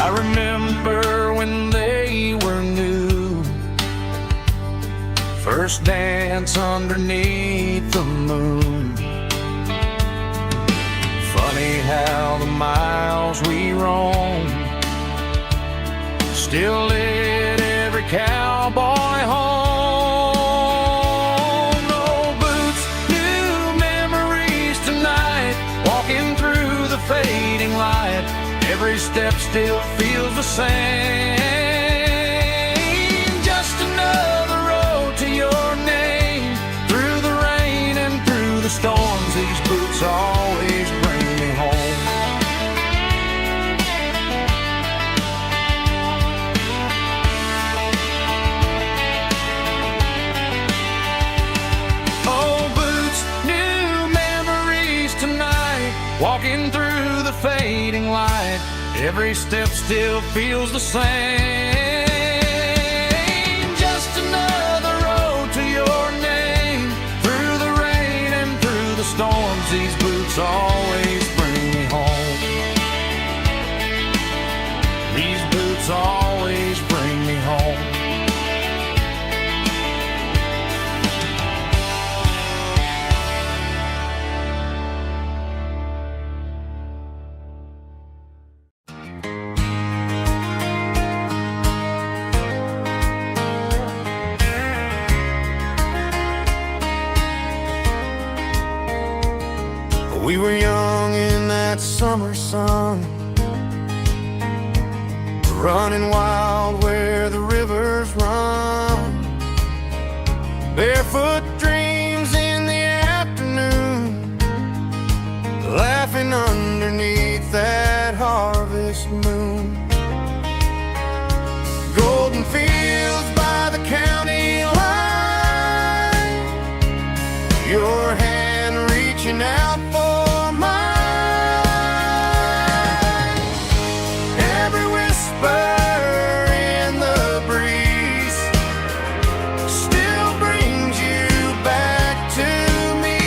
I remember when they were new, first dance underneath the moon. Funny how the miles we roam still lit every cowboy home. No boots, new memories tonight, walking through the fading light. Every step still feels the same. Just another road to your name. Through the rain and through the storms, these boots always bring me home. Oh, boots, new memories tonight, walking through the fading light. Every step still feels the same. Just another road to your name. Through the rain and through the storms, these boots always bring me home. These boots always bring me home.
We were young in that summer sun, running wild where the rivers run. Barefoot dreams in the afternoon, laughing underneath that harvest moon. Golden fields by the county line, your hand reaching out for mine. Every whisper in the breeze still brings you back to me.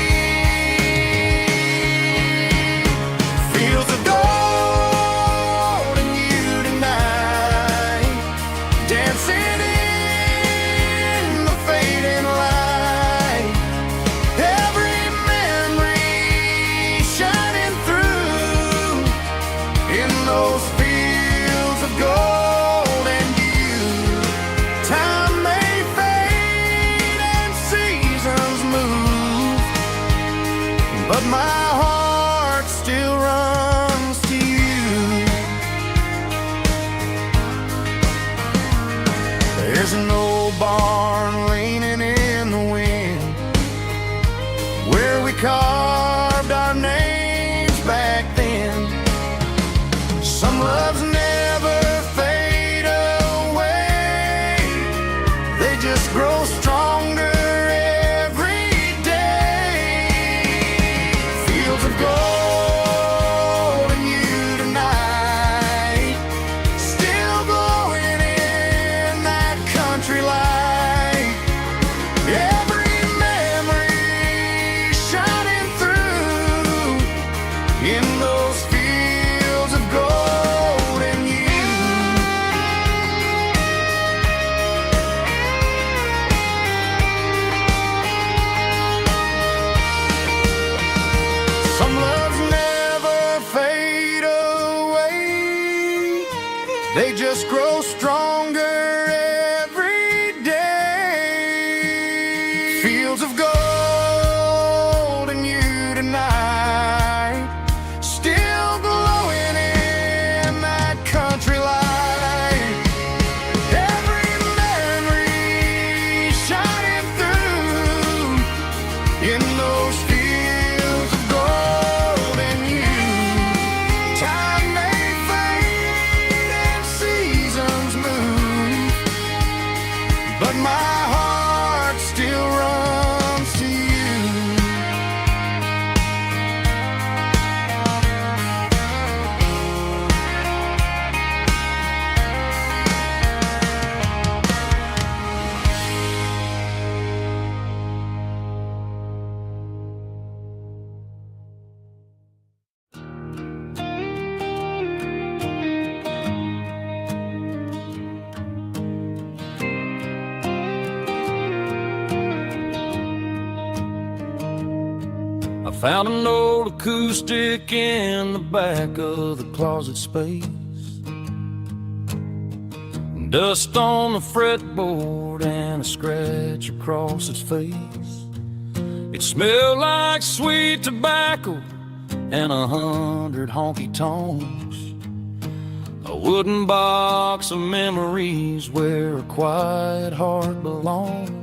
Feels the gold in you tonight, dancing in the fading light. Every memory
I found an old acoustic in the back of the closet space. Dust on the fretboard and a scratch across its face. It smelled like sweet tobacco and 100 honky-tonks. A wooden box of memories where a quiet heart belongs.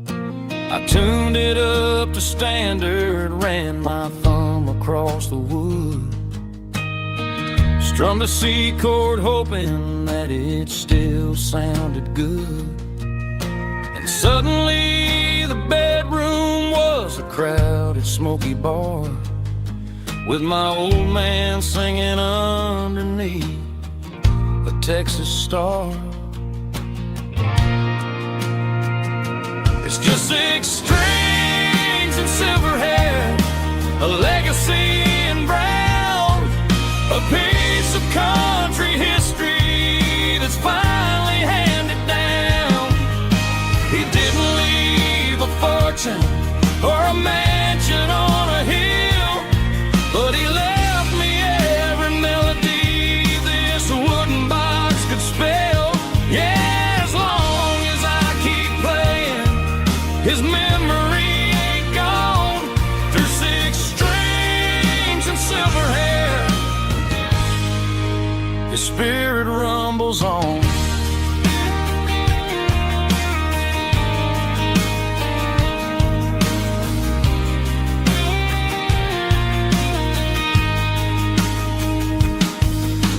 I tuned it up to standard, ran my thumb across the wood. Strummed a C chord hoping that it still sounded good. And suddenly the bedroom was a crowded, smoky bar, with my old man singing underneath a Texas star. It's just 6 strings and silver hair, a legacy in brown, a piece of country history that's finally handed down. He didn't leave a fortune or a mansion on a hill, but he left me every melody this wooden box could spell. Yeah, as long as I keep playing, his memory ain't gone. Through 6 strings and silver hair, his spirit rumbles on.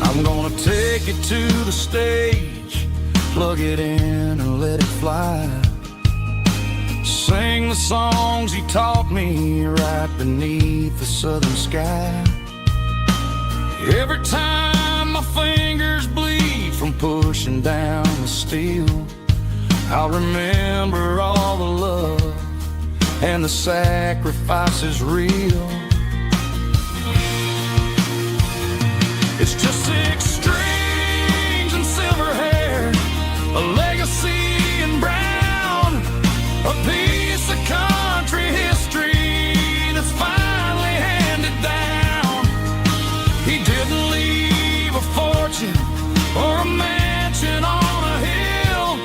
I'm gonna take it to the stage, plug it in and let it fly. Sing the songs he taught me right beneath the southern sky. Every time my fingers bleed from pushing down the steel, I'll remember all the love and the sacrifices real. It's just 6 strings and silver hair, a legacy in brown, a piece of country history that's finally handed down. He didn't leave a fortune or a mansion on a hill,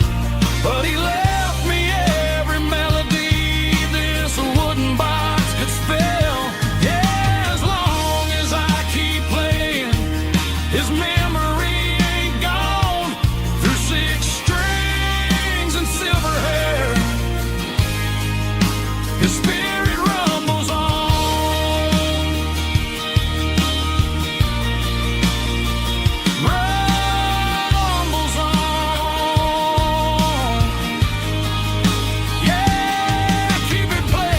but he left me every melody this wooden box could spell. Yeah, as long as I keep playing, his memory ain't gone. Through 6 strings and silver hair, his spirit rumbles on. Rumbles on. Yeah, keep it playing.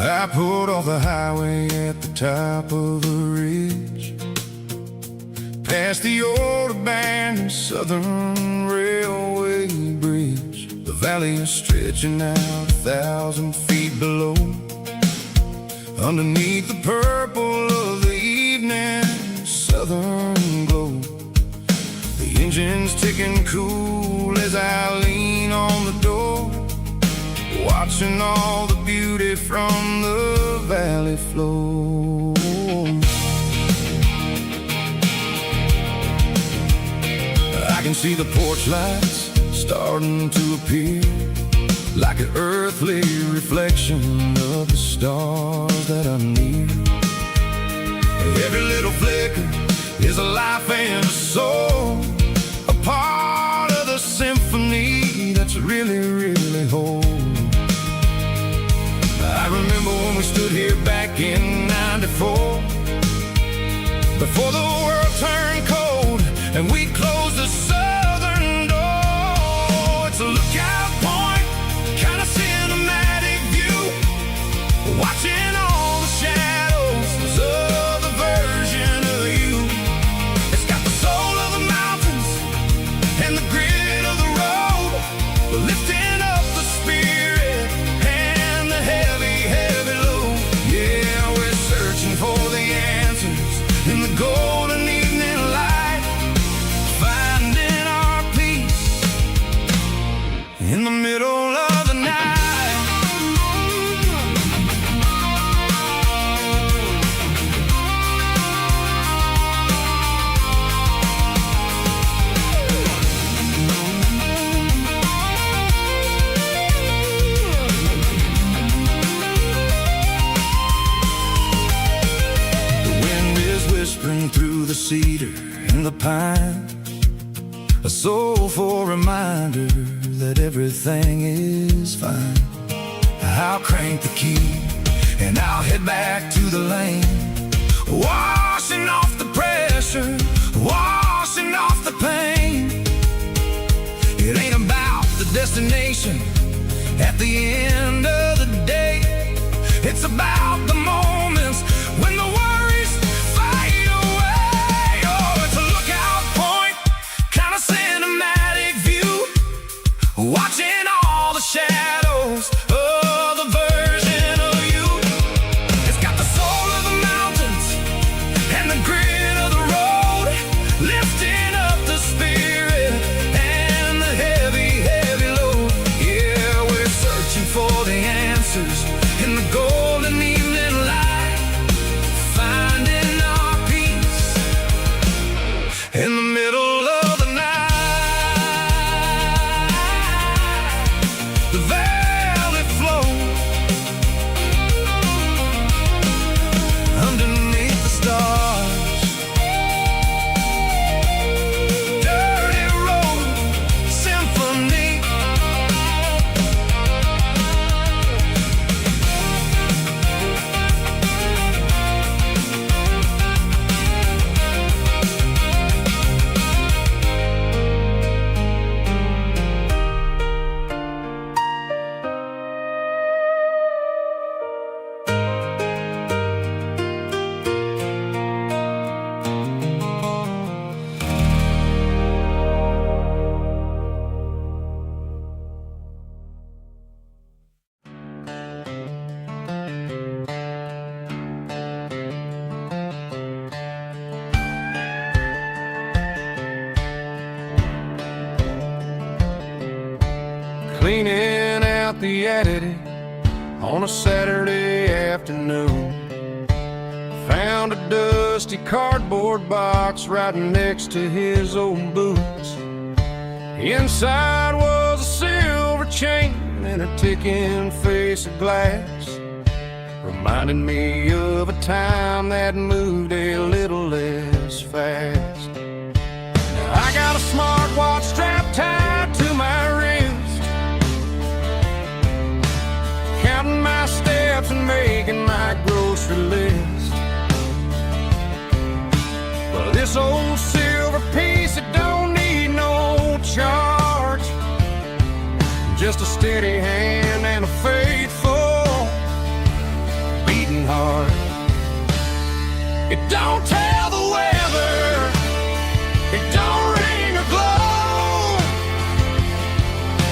I pulled off the highway at the top of the ridge, past the old abandoned Southern Railway bridge. The valley is stretching out 1,000 feet below, underneath the purple of the evening southern glow. The engine's ticking cool as I lean on the door, watching all the beauty from the valley flow. I can see the porch lights starting to appear, like an earthly reflection of the stars that are near. Every little flicker is a life and a soul, a part of the symphony that's really, really whole. I remember when we stood here back in '94,
before the world turned cold and we closed the southern door. It's a lookout point, kind of cinematic view, watching all the shadows of the version of you. It's got the soul of the mountains and the grit of the road, lifting up the spirit and the heavy, heavy load. Yeah, we're searching for the answers in the golden evening light, finding our peace in the middle of the night. Whispering through the cedar and the pine, a soulful reminder that everything is fine. I'll crank the key and I'll head back to the lane, washing off the pressure, washing off the pain. It ain't about the destination at the end of the day, it's about the moments when the worries fade away. Oh, it's a lookout point, kind of cinematic view, watching all the shadows of the version of you. It's got the soul of the mountains and the grit of the road, lifting up the spirit and the heavy, heavy load. Yeah, we're searching for the answers in the golden evening light, finding our peace in the middle of the night. The valley flows underneath the stars. Dirty road symphony.
Cleaning out the attic on a Saturday afternoon, found a dusty cardboard box right next to his old boots. Inside was a silver chain and a ticking face of glass, reminding me of a time that moved a little less fast. Now I got a smartwatch strapped tied to my wrist, counting my steps and making my grocery list. Well, this old silver piece, it don't need no charge, just a steady hand and a faithful beating heart. It don't tell the weather, it don't ring or glow,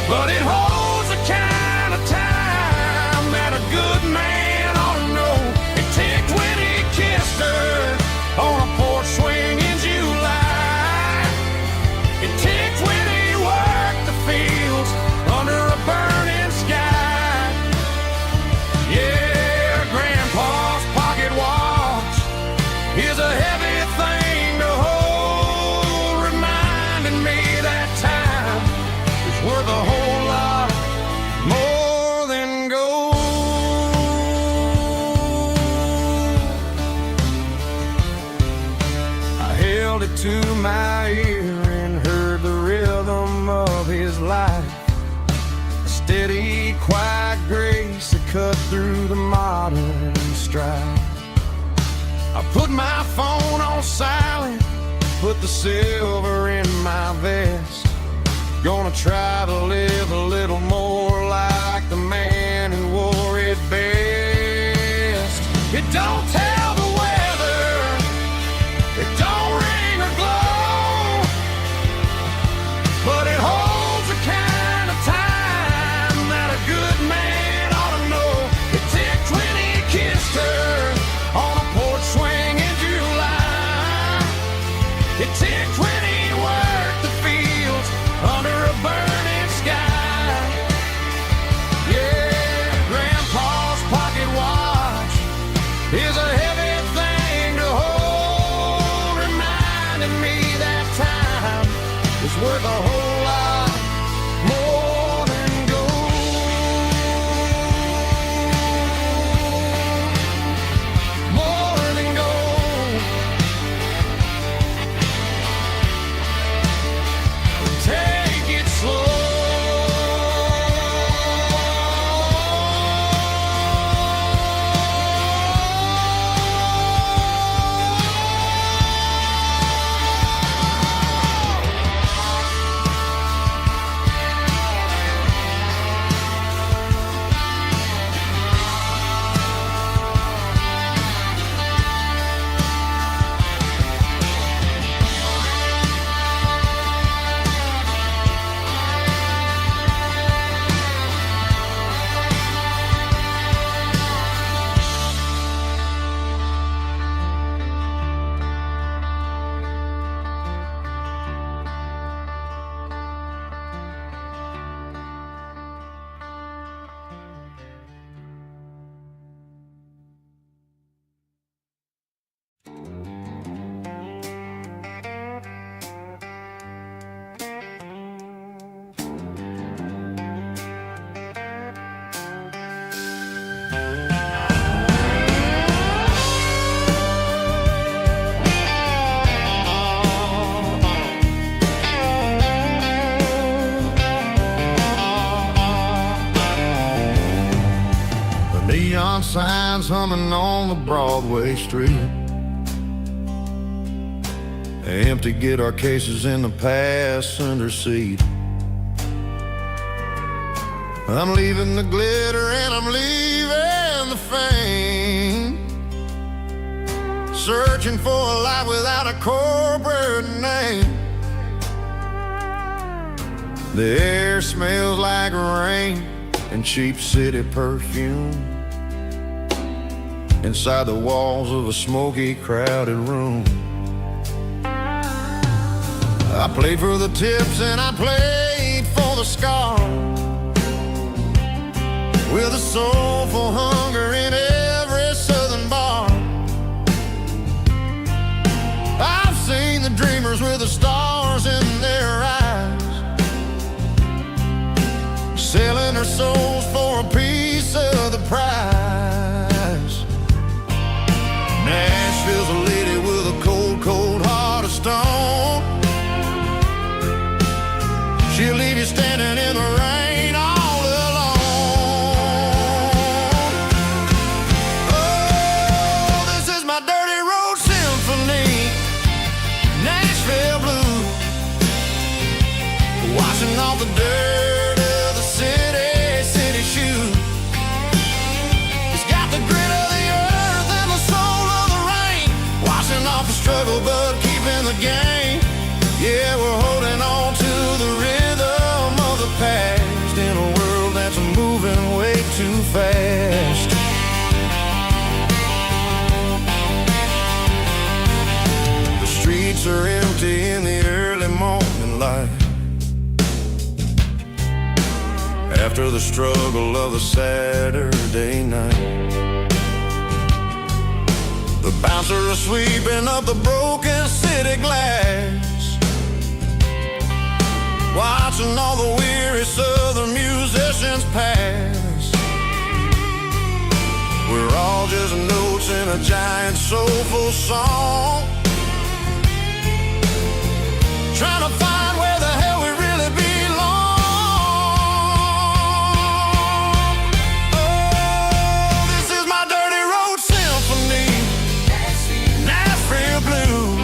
but it holds the kind of time that a good man ought to know. It ticked when he kissed her on a porch swing in July. It ticked when he worked the fields under a burning sky. Yeah, Grandpa's pocket watch is a heavy thing to hold, reminding me that time is worth a whole lot more than gold. I held it to my ear and heard the rhythm of his life, a steady, quiet grace that cut through the modern strife. I put my phone on all silent, put the silver in my vest. Gonna try to live a little more like the man who wore it best. It don't tell the weather, it don't ring or glow, but it holds the kind of time that a good man ought to know. It ticked when he kissed her on a porch swing in July. It ticked when he worked the fields under a burning sky. Yeah, Grandpa's pocket watch is a heavy thing to hold, reminding me that time is worth a whole lot more than gold. More than gold. Take it slow.
Neon signs humming on the Broadway street. Empty guitar cases in the passenger seat. I'm leaving the glitter and I'm leaving the fame, searching for a life without a corporate name. The air smells like rain and cheap city perfume inside the walls of a smoky, crowded room. I played for the tips and I played for the scars, with a soulful hunger in every southern bar. I've seen the dreamers with the stars in their eyes, selling their souls for a piece of the prize. Nashville's a lady with a cold, cold heart of stone. She'll leave you standing in the rain all alone. Oh, this is my dirty road symphony, Nashville blues, washing off the dirt of the city shoes. It's got the grit of the earth and the soul of the rain, washing off the struggle but keeping the game. Yeah, we're holding on to the rhythm of the past in a world that's moving way too fast. The streets are empty in the early morning light, after the struggle of the Saturday night. The bouncers are sweeping up the broken city glass, watching all the weary southern musicians pass. We're all just notes in a giant soulful song, trying to find where the hell we really belong. Oh, this is my dirty road symphony, Nashville blues.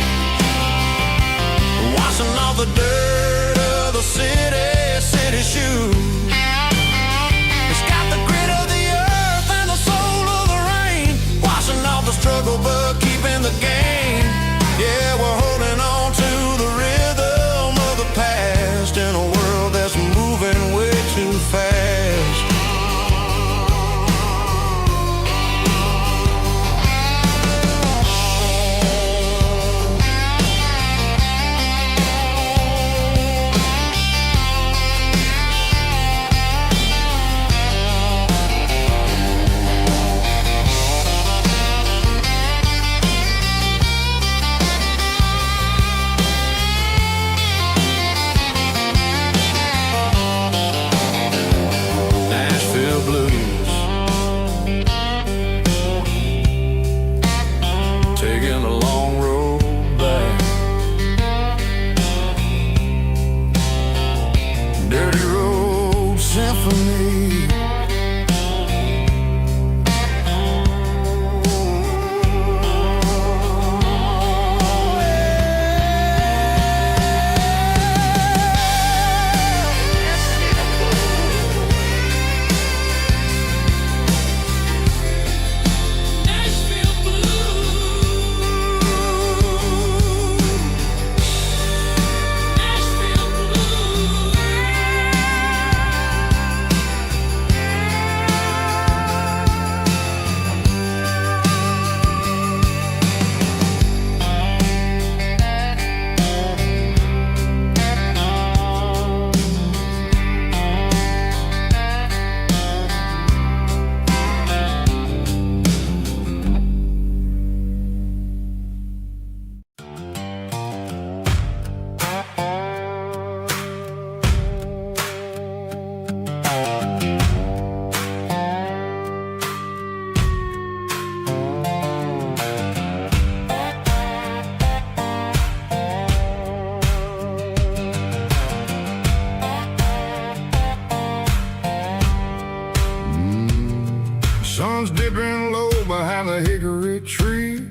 every tree.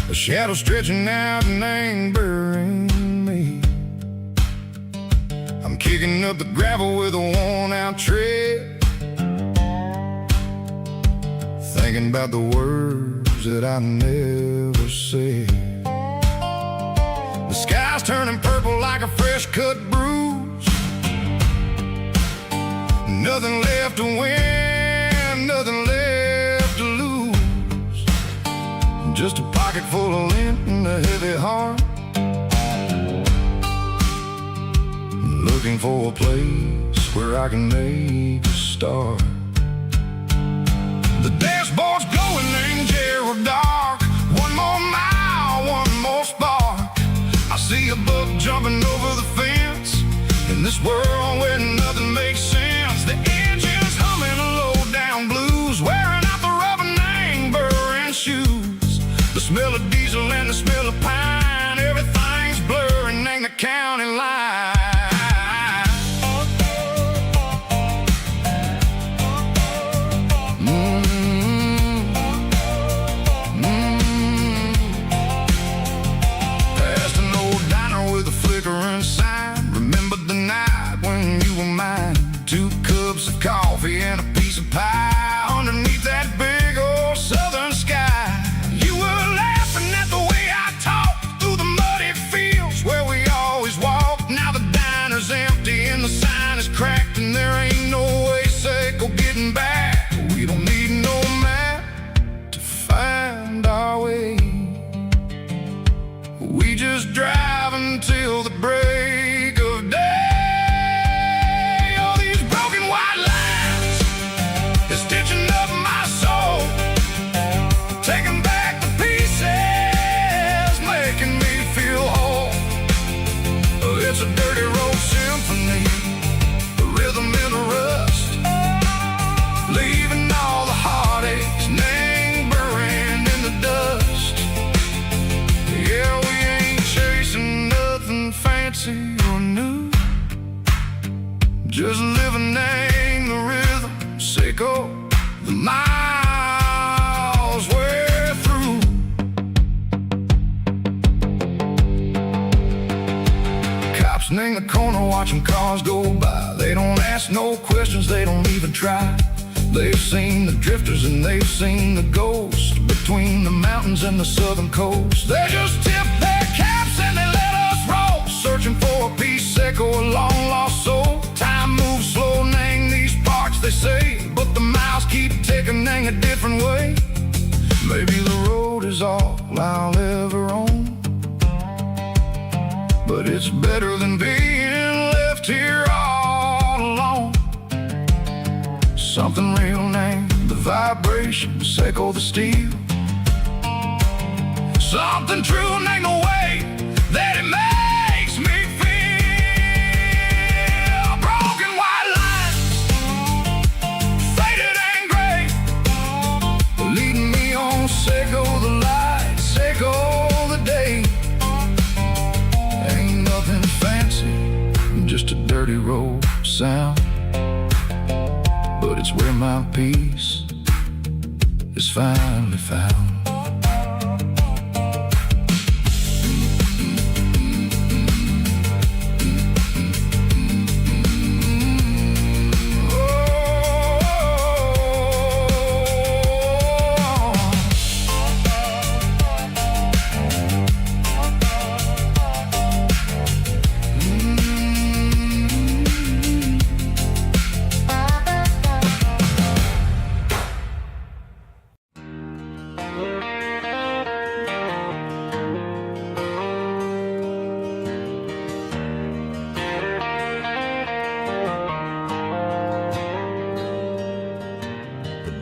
A shadow stretching out and angering me. I'm kicking up the gravel with a worn-out tread, thinking about the words that I never said. The sky's turning purple like a fresh-cut bruise. Nothing left to win, nothing left to lose. Just a pocket full of lint and a heavy heart, looking for a place where I can make a start. The dashboard's glowing in Gerald dark. One more mile, one more spark. I see a buck jumping over the fence in this world where nothing makes sense. The engine's humming a low-down blues, wearing out the rubber-name burring shoes. The smell of diesel and the smell of pine, everything's blurring, ain't the county line. Coffee and a piece of pie underneath that big old southern sky. You were laughing at the way I talked through the muddy fields where we always walked. Now the diner's empty and the sign is cracked, and there ain't no way safe of getting back. We don't need no map to find our way. We just drive until the break of day. Stitching up my soul, taking back the pieces, making me feel whole. It's a dirty road symphony, the rhythm in the rust, leaving all the heartaches lingering in the dust. Yeah, we ain't chasing nothing fancy or new, just living in the rhythm. Sicko, the miles we're through. Cops in the corner watching cars go by. They don't ask no questions, they don't even try. They've seen the drifters and they've seen the ghosts between the mountains and the southern coast. They just tip their caps and they let us roll, searching for a piece Seco, a long lost soul. Time moves slow, nang these parts they say, but the miles keep ticking a different way. Maybe the road is all I'll ever own, but it's better than being left here all alone. Something real named the vibration, Seco the steel. Something true named the way that it makes me feel. Broken white lines, faded and gray, leading me on. Seco the light, Seco the day. Ain't nothing fancy, just a dirty road sound, but it's where my peace is finally found.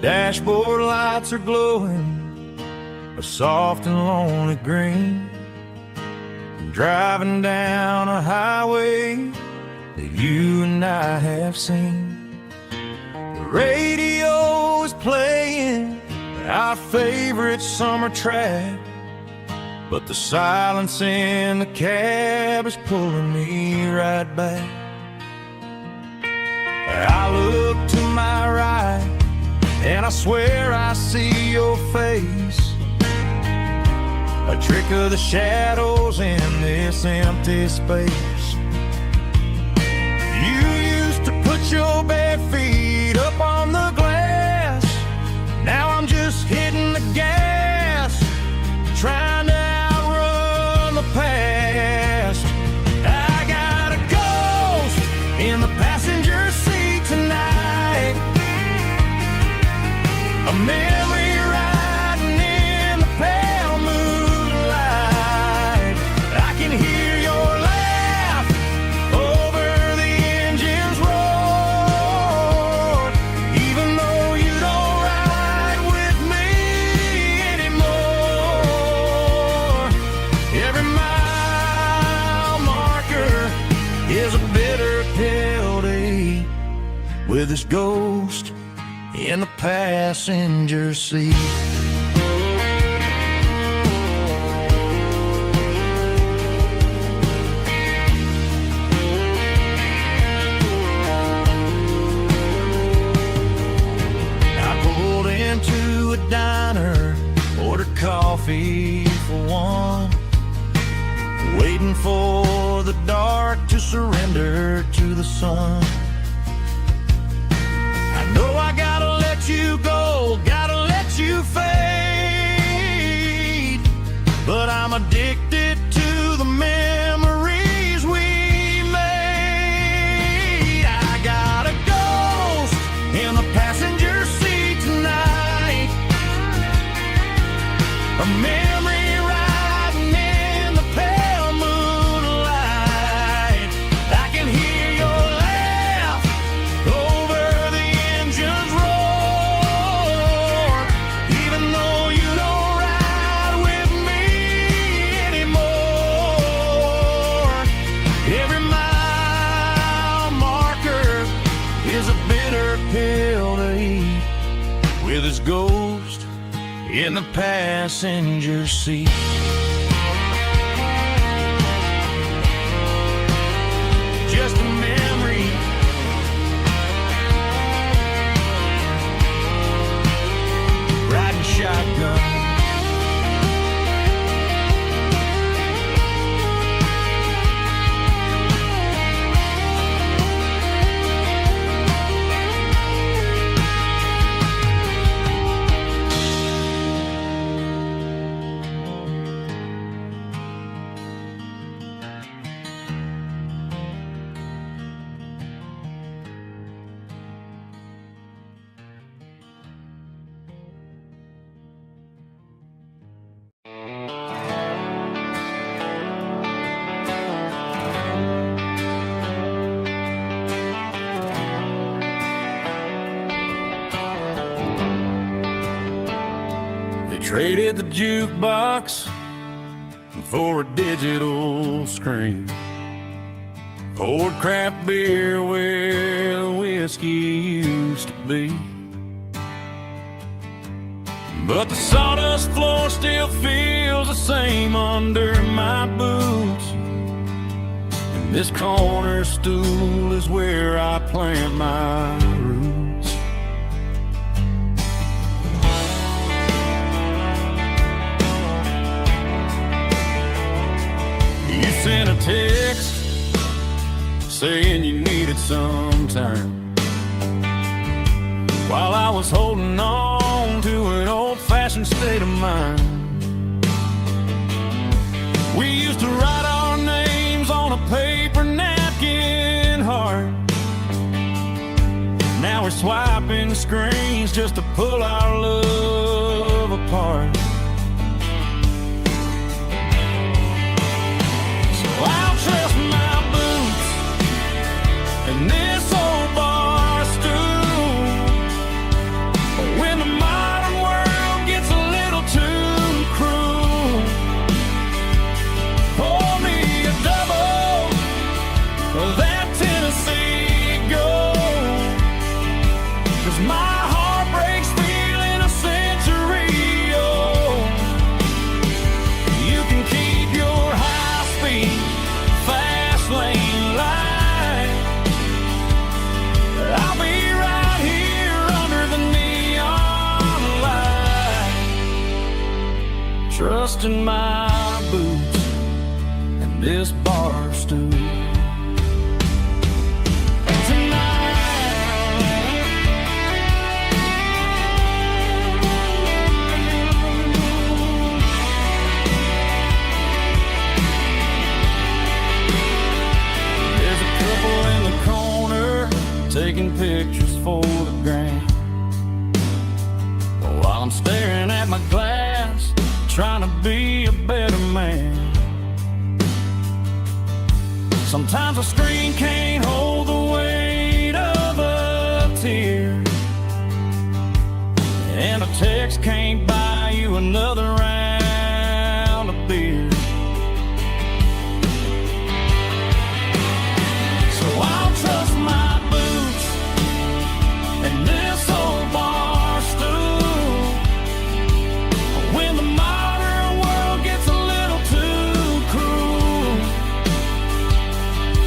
Dashboard lights are glowing a soft and lonely green. I'm driving down a highway that you and I have seen. The radio is playing our favorite summer track, but the silence in the cab is pulling me right back. I look to my right and I swear I see your face. A trick of the shadows in this empty space. You used to put your bare feet up on the glass. Now I'm just hitting the gas, trying to outrun the past. I got a ghost in the passenger seat tonight, a memory riding in the pale moonlight. I can hear your laugh over the engine's roar, even though you don't ride with me anymore. Every mile marker is a bitter pill to eat, with this ghost in the passenger seat. I pulled into a diner, ordered coffee for one, waiting for the dark to surrender to the sun. I know I gotta let you go, gotta let you fade, but I'm addicted to the memories we made. I got a ghost in the passenger seat tonight, a memory riding in the pale moonlight. I can hear your laugh over the engine's roar, even though you don't ride with me anymore. Every mile marker is a bitter pill to eat, with his ghost in the passenger seat. Just a memory, riding shotgun. Traded the jukebox for a digital screen, poured craft beer where the whiskey used to be. But the sawdust floor still feels the same under my boots, and this corner stool is where I plant my roots. You sent a text saying you needed some time, while I was holding on to an old-fashioned state of mind. We used to write our names on a paper napkin heart. Now we're swiping screens just to pull our love apart. I'll trust my boots and this old bar stool. When the modern world gets a little too cruel, pour me a double of that Tennessee Gold, 'cause my heart breaks feeling a century trusting my boots and this bar stool. Taking pictures for the gram, while I'm staring at my glass, trying to be a better man. Sometimes a screen can't hold the weight of a tear, and a text can't buy you another round of beer. So I'll trust my and this old bar stool when the modern world gets a little too cruel.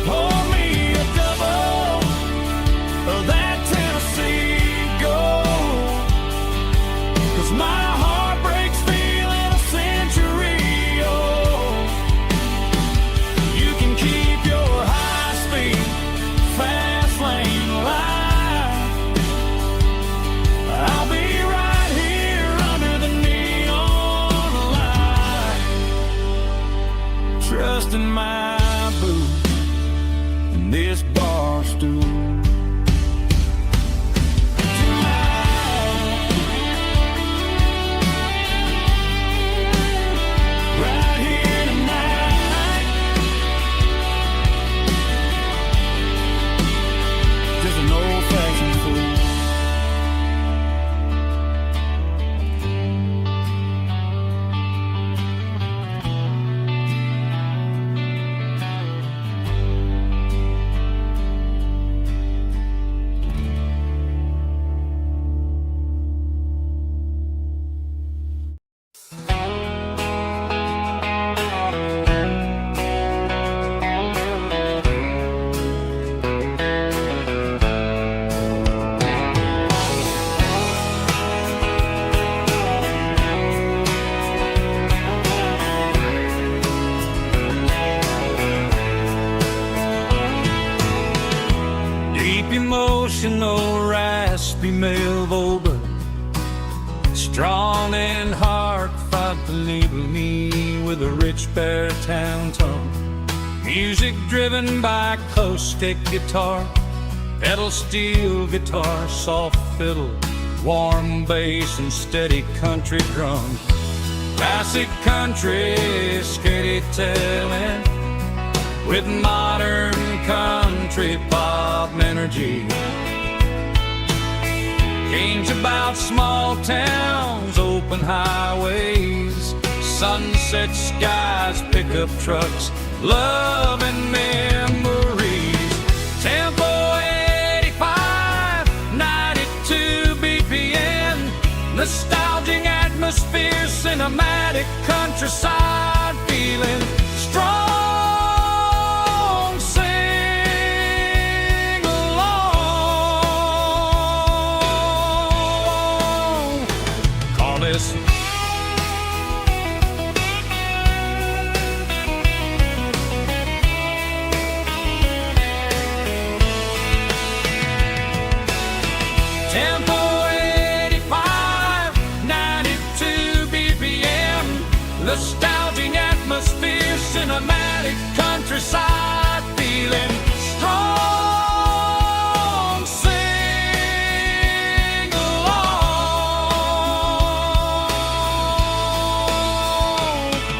Pour me a double of that Tennessee Gold, 'cause my heart breaks feeling a century old. You can keep your high-speed fast lane life. I'll be right here under the neon light, trusting my boots and this bar stool. Right here tonight, just an old-fashioned fool. Emotional, raspy male vulva, strong and heartfelt, believe me, with a rich baritone tone. Music driven by acoustic guitar, pedal steel guitar, soft fiddle, warm bass and steady country drums. Classic country storytelling with modern country pop energy. Games about small towns, open highways, sunset skies, pickup trucks, love and memories. Tempo 85, 92 BPM, nostalgic atmosphere, cinematic countryside feeling, strong. Tempo 85, 92 BPM, nostalgic atmosphere, cinematic countryside feeling, strong. Sing along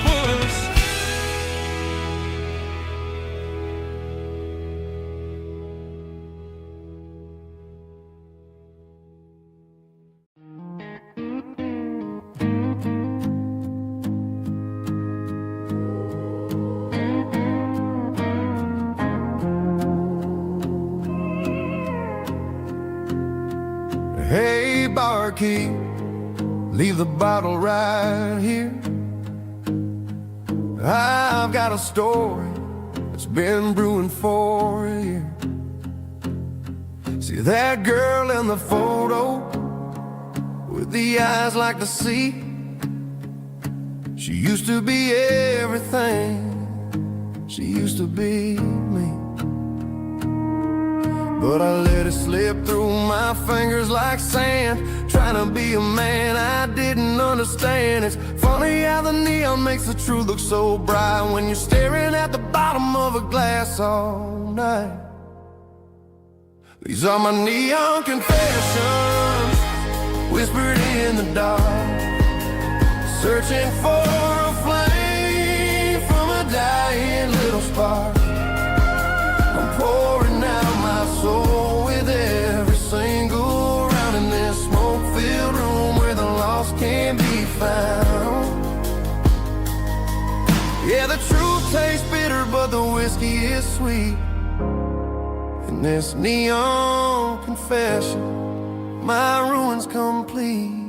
with us.
Hey, barkeep, leave the bottle right here. I've got a story that's been brewing for a year. See that girl in the photo with the eyes like the sea? She used to be everything. She used to be me. But I let it slip through my fingers like sand, trying to be a man I didn't understand. It's funny how the neon makes the truth look so bright when you're staring at the bottom of a glass all night. These are my neon confessions, whispered in the dark, searching for a flame from a dying little spark. I'm pouring out my soul with every single round in this smoke-filled room where the lost can be found. Yeah, the truth tastes bitter, but the whiskey is sweet. In this neon confession, my ruin's complete.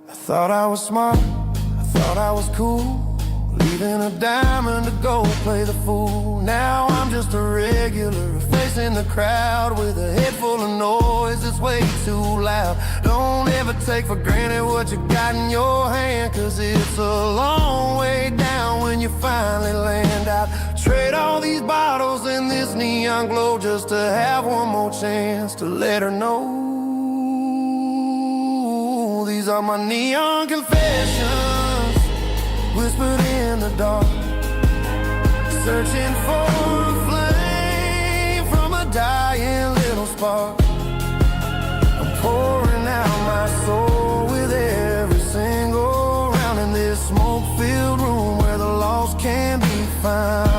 I thought I was smart, I thought I was cool, leaving a diamond to go play the fool. Now I'm just a regular, facing the crowd with a head full of noise that's way too loud. Don't ever take for granted what you got in your hand, 'cause it's a long way down when you finally land out. Trade all these bottles and this neon glow just to have one more chance to let her know. These are my neon confessions, whispered in the dark, searching for a flame from a dying little spark. I'm pouring out my soul with every single round in this smoke-filled room where the lost can be found.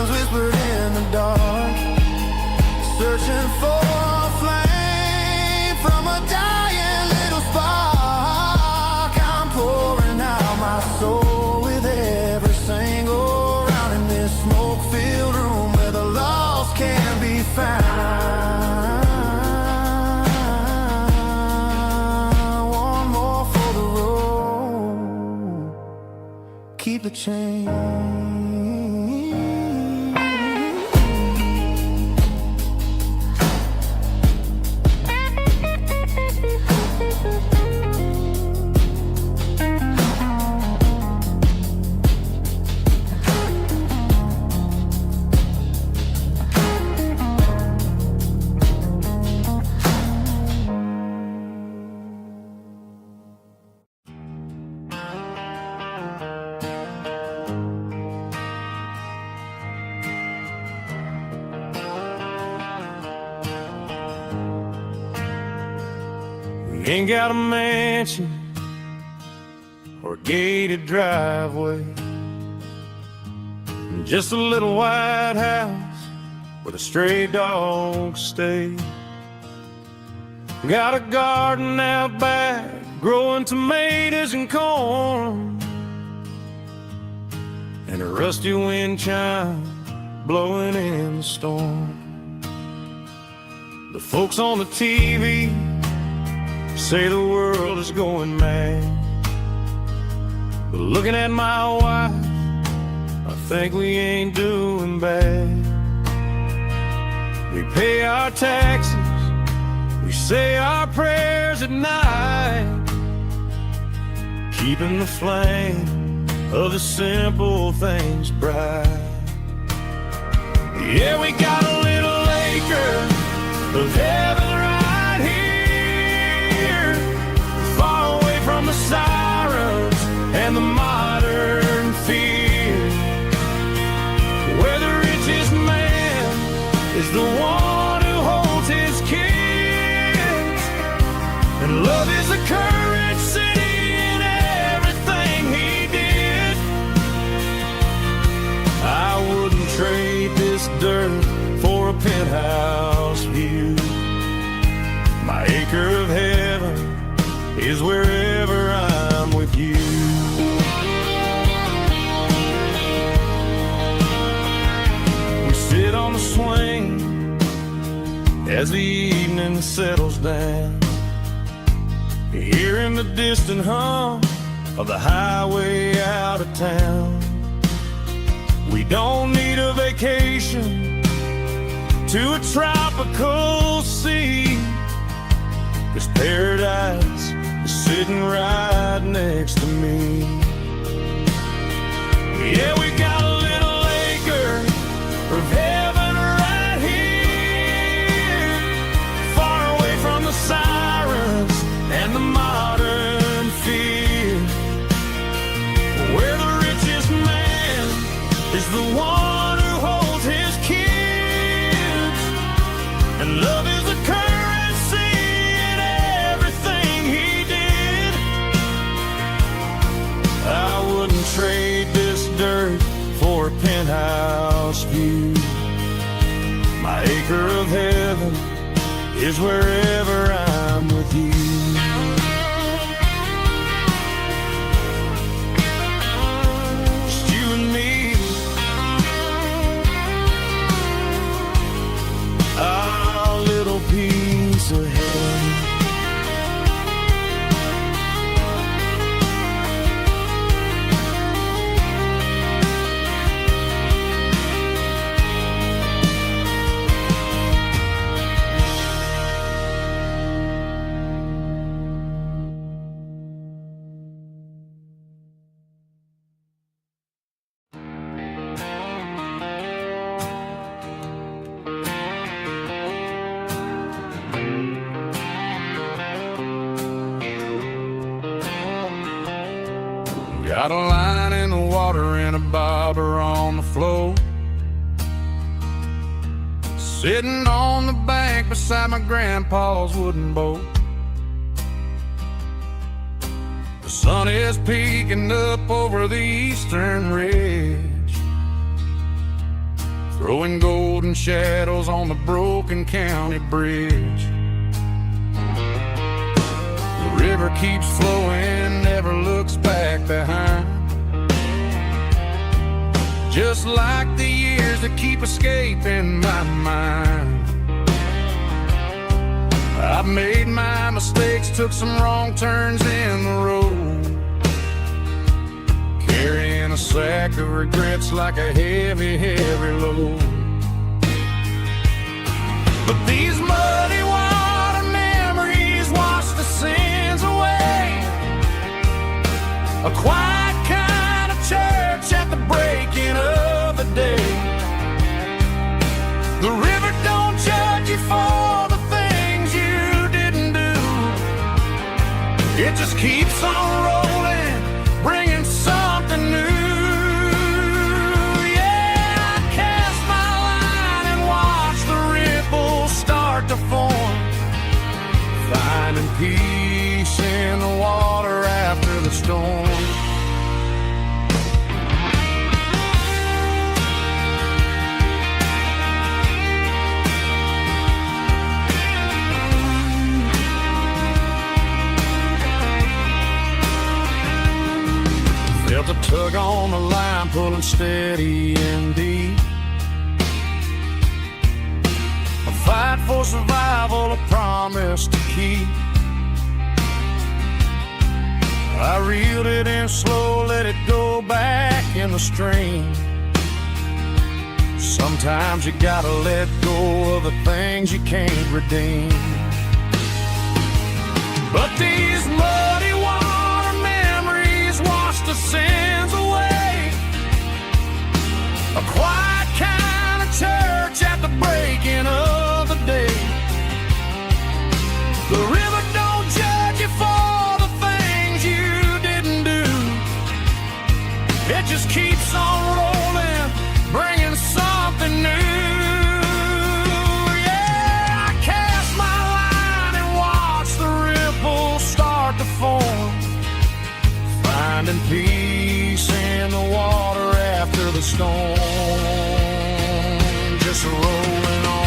Whispered in the dark, searching for a flame from a dying little spark. I'm pouring out my soul with every single round in this smoke-filled room where the lost can be found. One more for the road, keep the change.
Ain't got a mansion or a gated driveway, just a little white house where the stray dogs stay. Got a garden out back growing tomatoes and corn, and a rusty wind chime blowing in the storm. The folks on the TV say the world is going mad, but looking at my wife, I think we ain't doing bad. We pay our taxes, we say our prayers at night, keeping the flame of the simple things bright. Yeah, we got a little acre of heaven right here, far away from the sirens and the modern fear, where the richest man is the one who holds his kids, and love is the courage city in everything he did. I wouldn't trade this dirt for a penthouse view. My
is wherever I'm with you. We sit on the swing as the evening settles down, hearing the distant hum of the highway out of town. We don't need a vacation to a tropical sea, 'cause paradise is sitting right next to me. Yeah, we got a little acre of heaven right here, far away from the sirens and the modern fear, where the richest man is the one who holds his kids, and love is the currency in everything he did. I wouldn't trade this dirt for a penthouse view. My acre of heaven is wherever I'm with you. Our little piece of heaven. Got a line in the water and a bobber on the floor, sitting on the bank beside my grandpa's wooden boat. The sun is peeking up over the eastern ridge, throwing golden shadows on the broken county bridge. The river keeps flowing, never looks back behind, just like the years that keep escaping my mind. I've made my mistakes, took some wrong turns in the road, carrying a sack of regrets like a heavy, heavy load. But these muddy water memories wash the sins away, a quiet kind of church at the breaking of the day. The river don't judge you for the things you didn't do, it just keeps on rolling, bringing something new. Yeah, I cast my line and watch the ripples start to form, finding peace in the water after the storm. Felt a tug on the line, pulling steady and deep, a fight for survival, a promise to keep. I reeled it in slow, let it go back in the stream. Sometimes you gotta let go of the things you can't redeem. But these muddy water memories wash the sins away, a quiet kind of church at the breaking of the day. The river don't judge you for the things you didn't do, it just keeps on rolling, bringing something new. Yeah, I cast my line and watch the ripples start to form, finding peace in the water after the storm, just rolling on.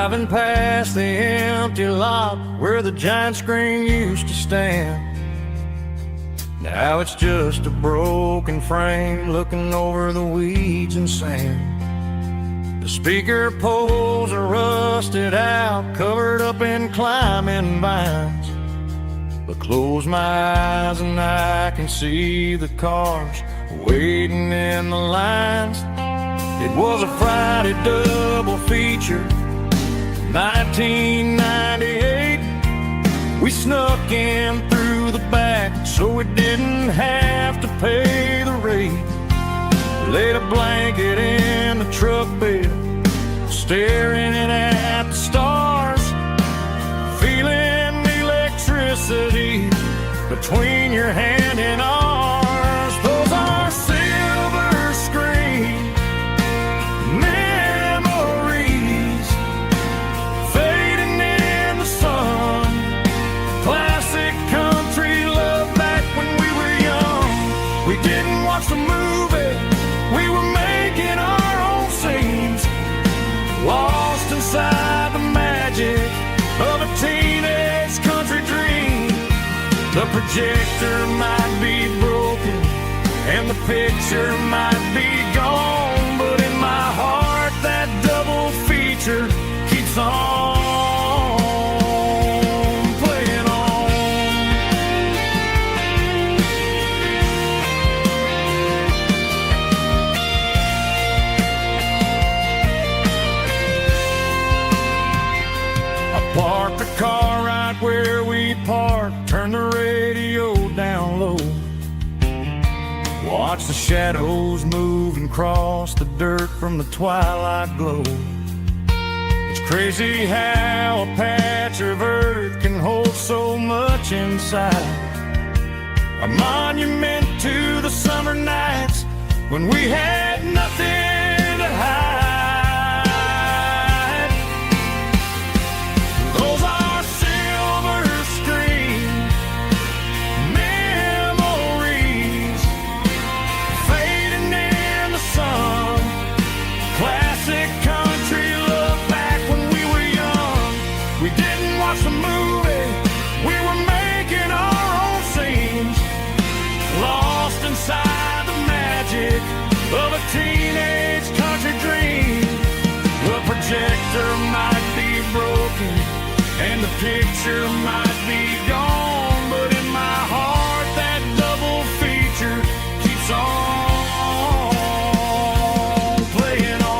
Driving past the empty lot where the giant screen used to stand. Now it's just a broken frame looking over the weeds and sand. The speaker poles are rusted out, covered up in climbing vines. But close my eyes and I can see the cars waiting in the lines. It was a Friday double feature, 1998. We snuck in through the back so we didn't have to pay the rate. Laid a blanket in the truck bed, staring at the stars, feeling the electricity between your hand and ours. Those are silver screen memories fading in the sun. Classic country love back when we were young. We didn't watch the movie, we were making our own scenes, lost inside the magic of a teenage country dream. The projector might be broken and the picture might be gone, but in my heart that double feature keeps on playing on. I parked the car right where we parked, turned the radio down low, watch the shadows move and cross the dirt from the twilight glow. It's crazy how a patch of earth can hold so much inside. A monument to the summer nights when we had nothing to hide. Those are silver screen memories fading in the sun. Classic country love back when we were young. We didn't watch the movie, we were making our own scenes, lost inside the magic of a teenage country dream. The projector might be broken and the picture might be gone, but in my heart that double feature keeps on playing on.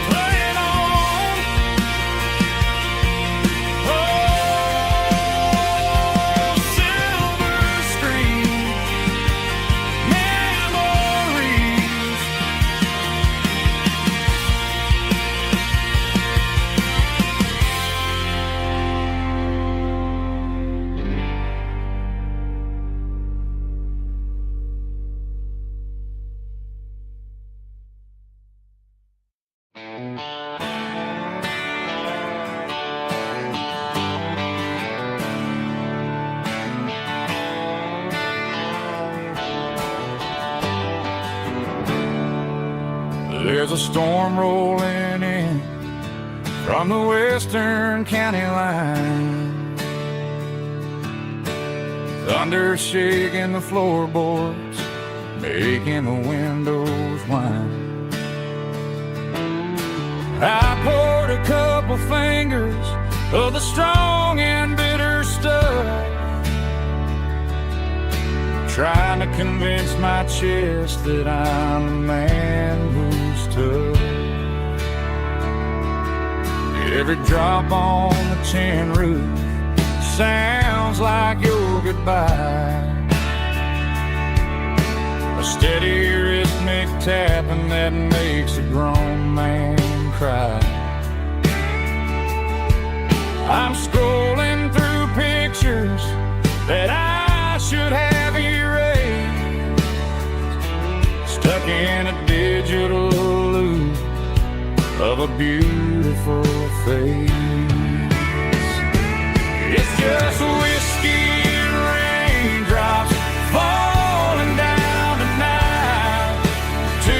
Playing on. Oh, silver screen memories. There's a storm rolling in from the western county line. Thunder shaking the floorboards, making the windows whine. I poured a couple fingers of the strong and bitter stuff, trying to convince my chest that I'm a man who's tough. Every drop on the tin roof sounds like your goodbye, a steady rhythmic tapping that makes a grown man cry. I'm scrolling through pictures that I should have erased, stuck in a digital loop of a beautiful face. It's just whiskey and raindrops falling down tonight to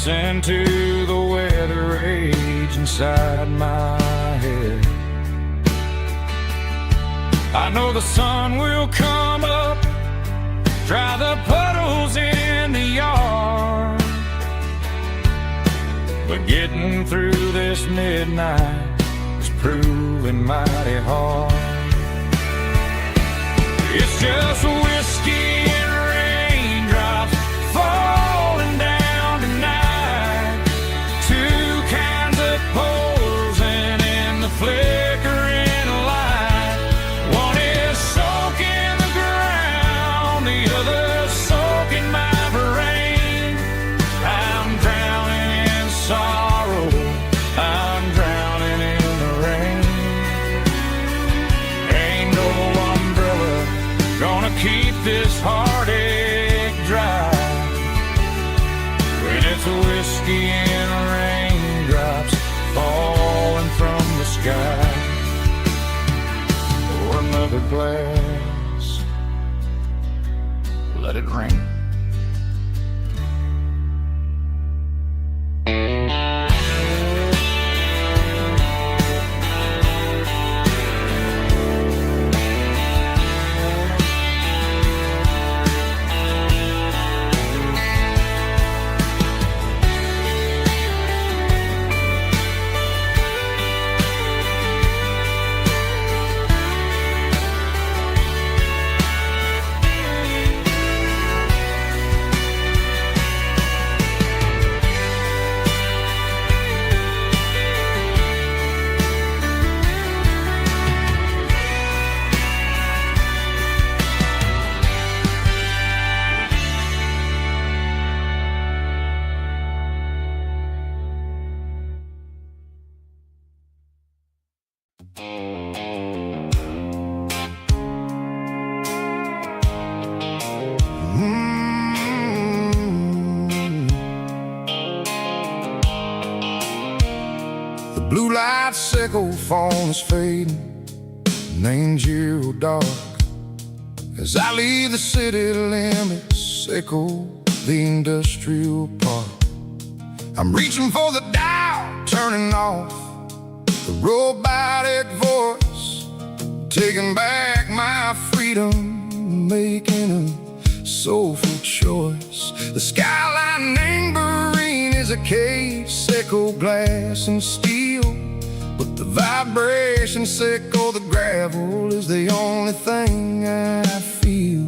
listen to the weather rage inside my head. I know the sun will come up, dry the puddles in the yard, but getting through this midnight is proving mighty hard. It's just whiskey and raindrops falling down tonight, two kinds of posing in the flickering light. One is soaking the ground, the other soaking my brain. I'm drowning in sorrow, I'm drowning in the rain. Ain't no umbrella gonna keep this heartache dry when it's whiskey and raindrops falling from the sky. Pour another glass, let it rain. The blue light sickle phone is fading, name's zero dark. As I leave the city limits, sickle the industrial park. I'm reaching for the dial, turning off the robotic voice, taking back my freedom, making a soulful choice. The skyline neighboring is a cave, sickle glass and steel, but the vibration sickle the gravel is the only thing I feel.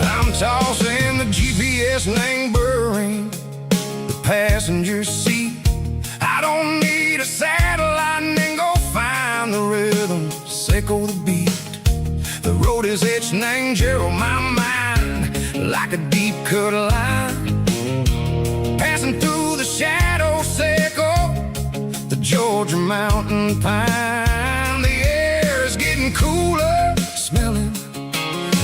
I'm tossing the GPS neighboring the passenger seat. I don't need a satellite and go find the rhythm, sickle the beat. The road is etched and Gerald my mind like a deep cut line, passing through the shadow sickle, the Georgia mountain pine. The air is getting cooler, smelling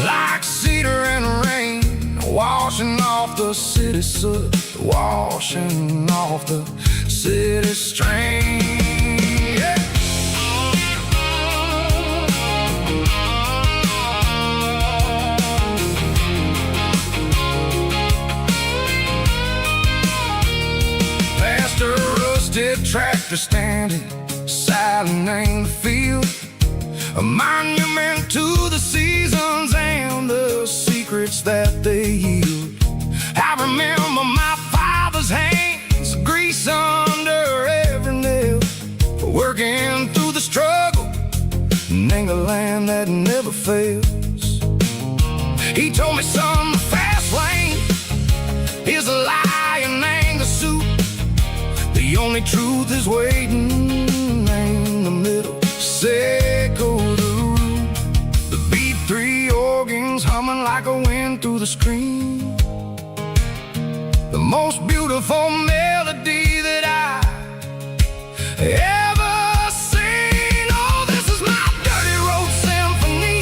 like cedar and rain, washing off the city soot, washing off the city strain. Yeah. Past a rusted tractor standing silent in the field, a monument to the seasons and the secrets that they yield. I remember my father's hands, grease under every nail, working through the struggle, and the land that never fails. He told me, son, the fast lane is a lion and the suit. The only truth is waiting in the middle. Sickle the root, the beat three organs humming like a wind through the screen. The most beautiful melody that I ever seen. Oh, this is my dirty road symphony,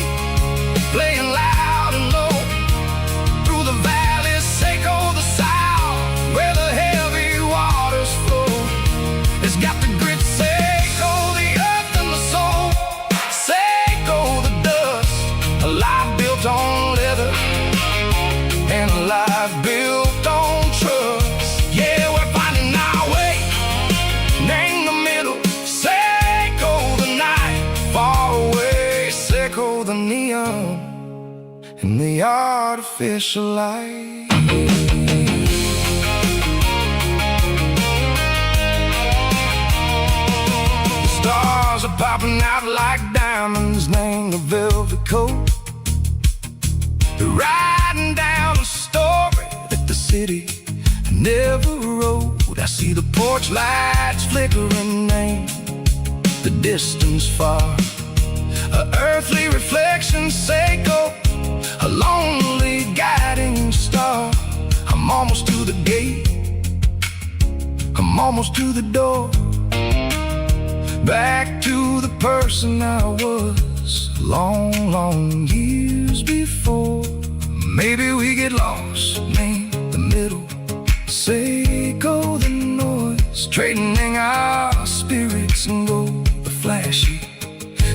playing loud and low through the valleys, sickle the south, where the heavy waters flow. It's got the grit set below the neon and the artificial light. The stars are popping out like diamonds named a velvet coat. They're riding down a story that the city never wrote. I see the porch lights flickering in the distance far. A earthly reflection say go, a lonely guiding star. I'm almost to the gate, I'm almost to the door. Back to the person I was long, long years before. Maybe we get lost in the middle, say go the noise, trading our spirits and go the flashy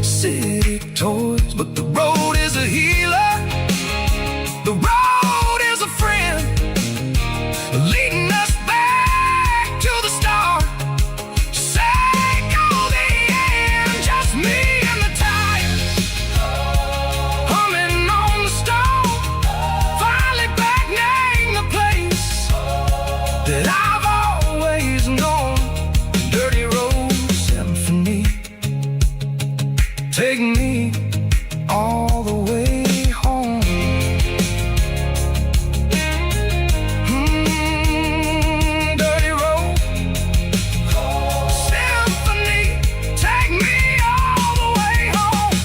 city toys. But the road is a healer, the road is a friend, leading us back to the start. Say go the end, just me and the tires, humming on the stove, finally back name the place that I've always known. Dirty road symphony, take me all the way home. Dirty road symphony, take me all the way home.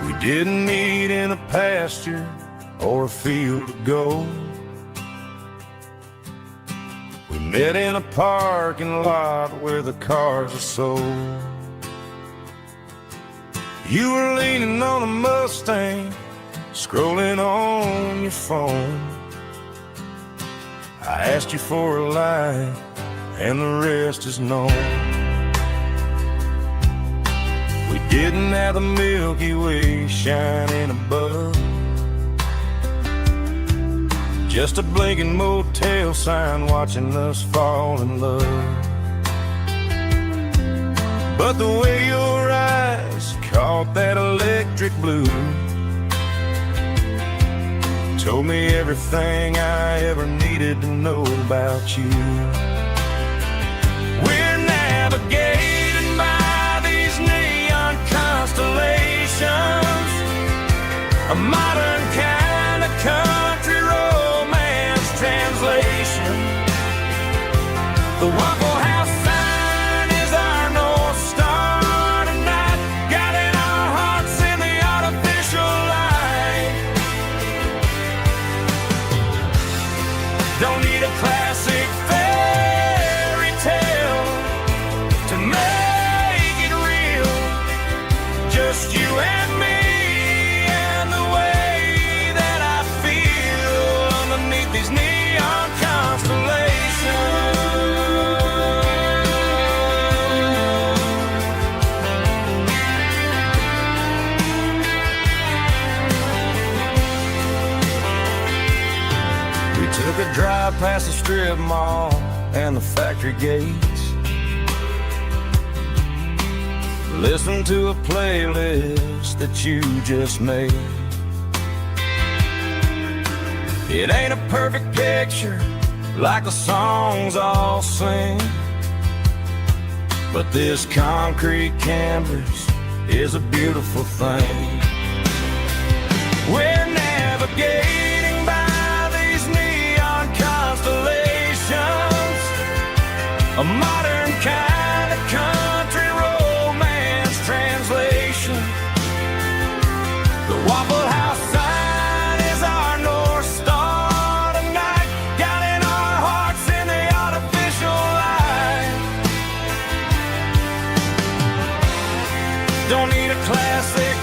We didn't meet in a pasture or a field of gold. We met in a parking lot where the cars are sold. You were leaning on a Mustang, scrolling on your phone. I asked you for a light, and the rest is known. We didn't have the Milky Way shining above, just a blinking motel sign watching us fall in love. But the way your eyes caught that electric blue told me everything I ever needed to know about you. We're navigating by these neon constellations, a modern kind of country romance translation. The Waffle House sign is our North Star tonight, guiding our hearts in the artificial light. Don't need a classic fairy tale to make it real, just you and me and the way that I feel underneath these neon constellations. We took a drive past the strip mall and the factory gates, listened to a playlist that you just made. It ain't a perfect picture like the songs all sing, but this concrete canvas is a beautiful thing. We're navigating by these neon constellations, a modern kind of country romance translation. The Waffle House sign is our North Star tonight, guiding our hearts in the artificial light. Don't need a classic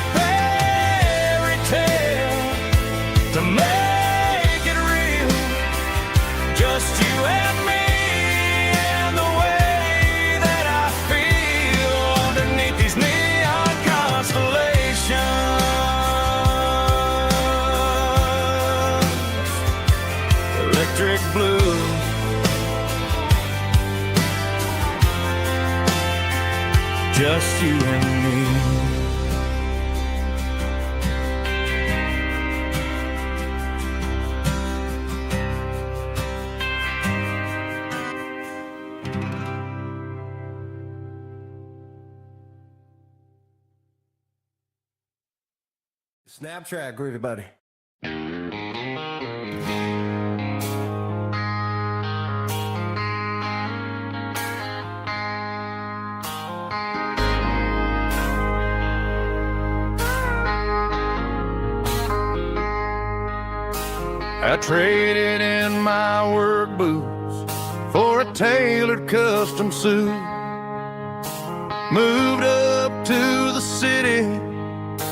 just you and me.
Snap track, groovy buddy.
I traded in my work boots for a tailored custom suit. Moved up to the city,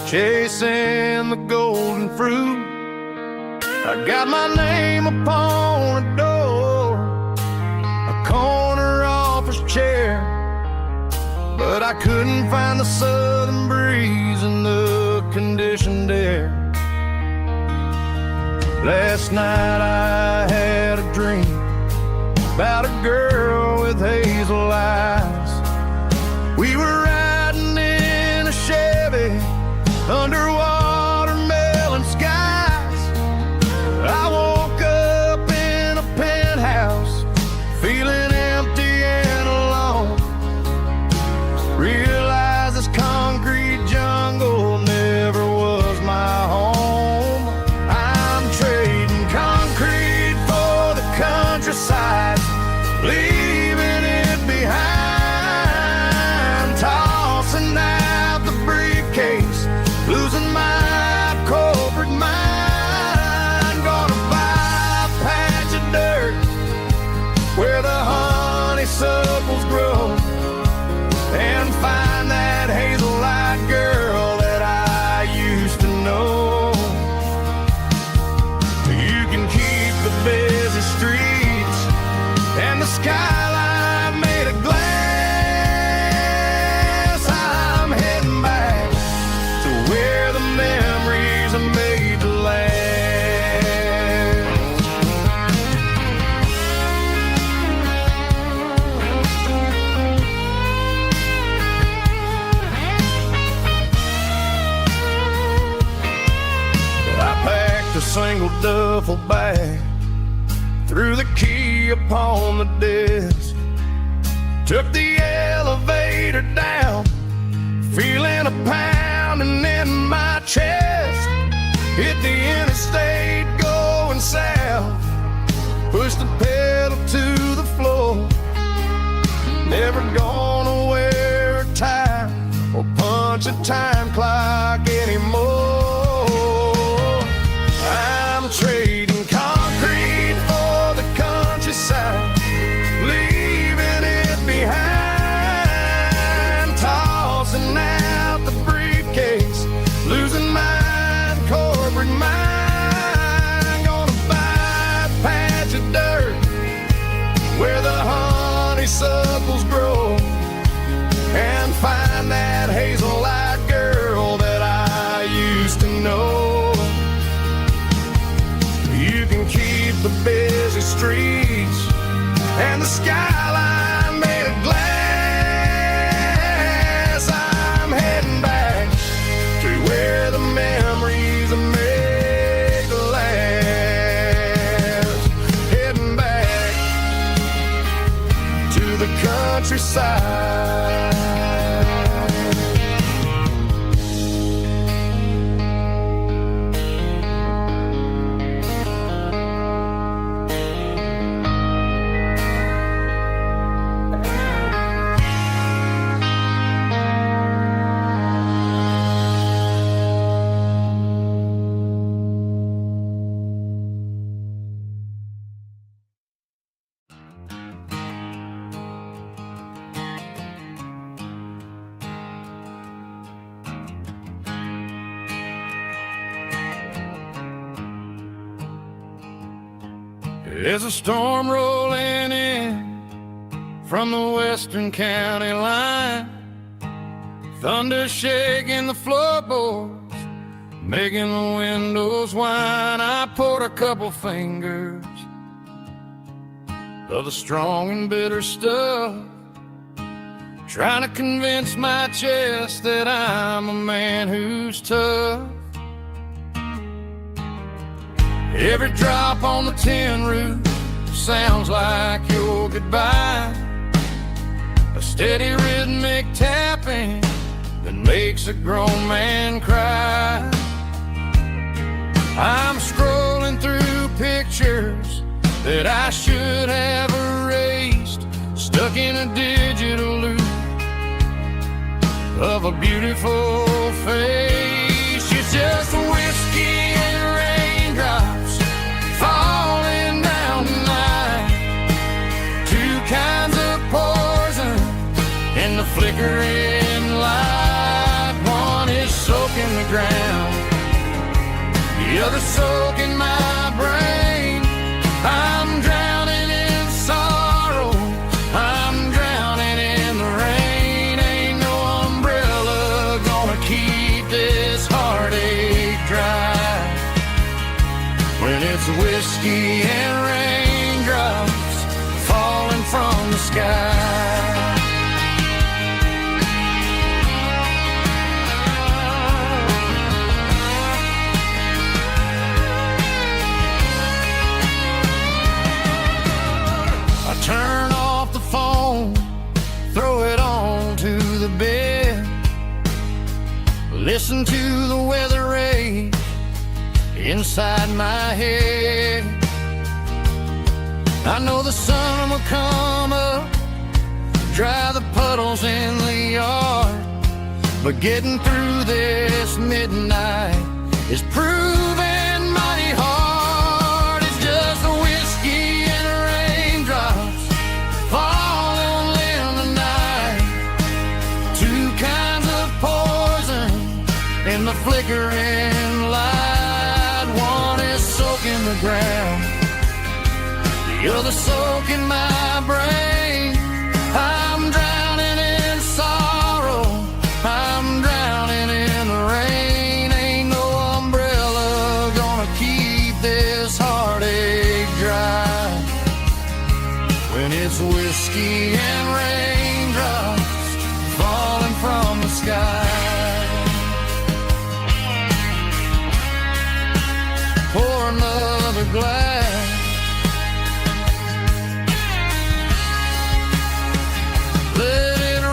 chasing the golden fruit. I got my name upon a door, a corner office chair, but I couldn't find the southern breeze in the conditioned air. Last night I had a dream about a girl with hazel eyes. We were riding in a Chevy under watermelon skies. I woke up in a penthouse, feeling empty and alone. Realized this concrete jungle never was my home. I'm trading concrete for the countryside, leaving it behind. Tossing out the briefcase, losing my corporate mind. Gonna buy a patch of dirt where the honeysuckles grow, and find that hazel-eyed girl that I used to know. You can keep the busy streets and the skyline made of glass. I'm heading back to where the memories are made to last. I packed a single duffel bag, threw the key upon the desk, took the elevator down, feeling a pounding in my chest. Hit the interstate going south, pushed the pedal to the floor. Never gonna wear a tie or punch a time clock anymore. I'm trading concrete for the countryside, leaving it behind. Tossing out the briefcase, losing my corporate mind. Gonna buy a patch of dirt where the honeysuckles grow, and find that hazel-eyed girl that I used to know. You can keep the busy streets and the skyline made of glass. I'm heading back to where the memories are made to last. Heading back to the countryside. There's a storm rolling in from the western county line, thunder shaking the floorboards, making the windows whine. I poured a couple fingers of the strong and bitter stuff,
trying to convince my chest that I'm a man who's tough. Every drop on the tin roof sounds like your goodbye, a steady rhythmic tapping that makes a grown man cry. I'm scrolling through pictures that I should have erased, stuck in a digital loop of a beautiful face. It's just whiskey and raindrops falling down tonight, two kinds of poison in the flickering light. One is soaking the ground, the other soaking my brain. I'm drowning in sorrow, I'm drowning in the rain. Ain't no umbrella gonna keep this heartache dry when it's whiskey and raindrops falling from the sky. Turn off the phone, throw it on to the bed, listen to the weather rage inside my head. I know the sun will come up, dry the puddles in the yard, but getting through this midnight is proving mighty hard. It's just a whiskey and raindrops falling in the night, two kinds of poison in the flickering light. One is soaking the ground, the other soaking my brain. I'm drowning in sorrow, I'm drowning in the rain. Ain't no umbrella gonna keep this heartache dry when it's whiskey and raindrops falling from the sky. Pour another glass, let it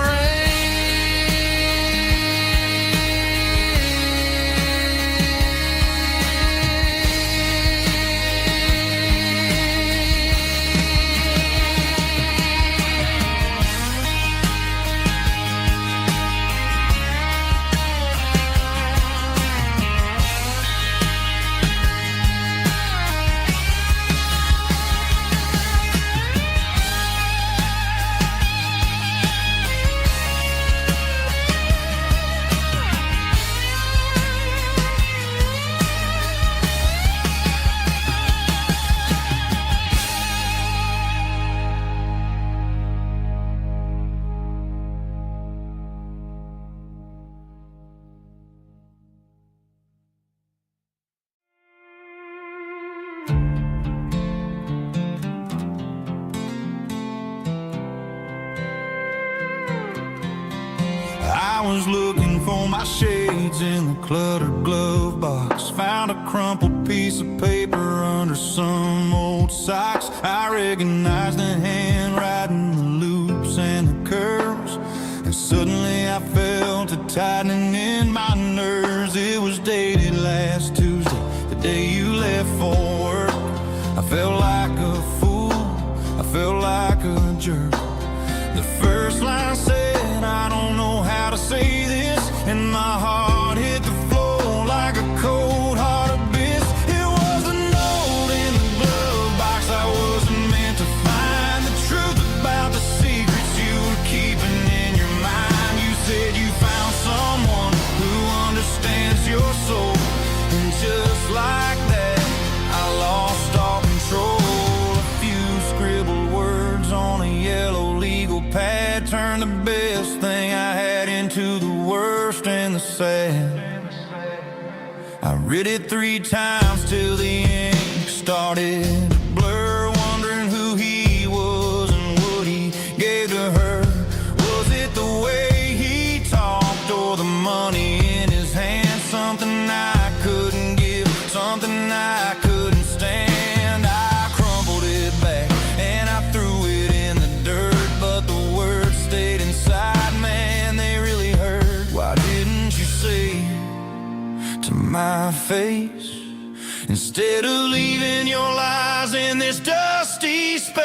I was looking for my shades in the cluttered glove box, found a crumpled piece of paper under some old socks. I recognized the handwriting, the loops and the curves, and suddenly I felt a tightening in my nerves. It was dated last Tuesday, the day you left for work. I felt like a fool, I felt like a jerk. The first line said, I don't know how to say this, and my heart hit the floor like a cold heart abyss. It was a note in the glove box I wasn't meant to find, the truth about the secrets you were keeping in your mind. You said you found someone who understands your soul, and just like that I lost all control. A few scribbled words on a yellow legal pad turned the best thing I had into the worst and the sad. I read it 3 times till the ink started to blur, wondering who he was and what he gave to her. Was it the
face, instead of leaving your lies in this dusty space.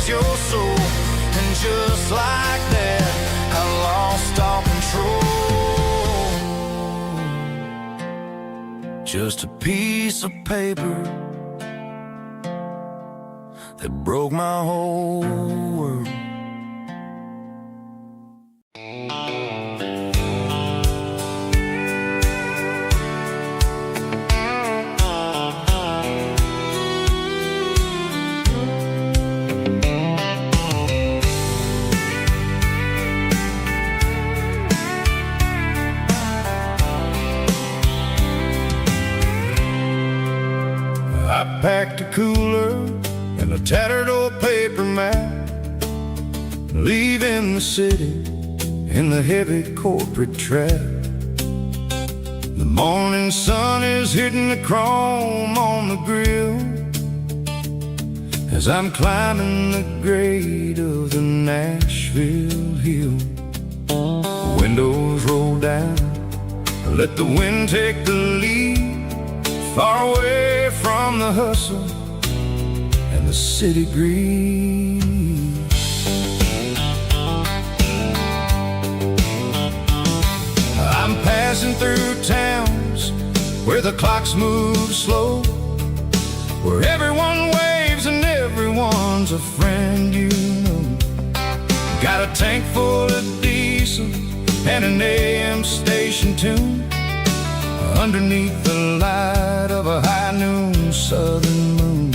Your soul, and just like that, I lost all control. Just a piece of paper that broke my whole world. I packed a cooler and a tattered old paper map, leaving the city in the heavy corporate trap. The morning sun is hitting the chrome on the grill as I'm climbing the grade of the Nashville hill. The windows roll down, let the wind take the lead, far away from the hustle and the city greed. I'm passing through towns where the clocks move slow, where everyone waves and everyone's a friend you know. Got a tank full of diesel and an AM station tune underneath the light of a high noon southern moon.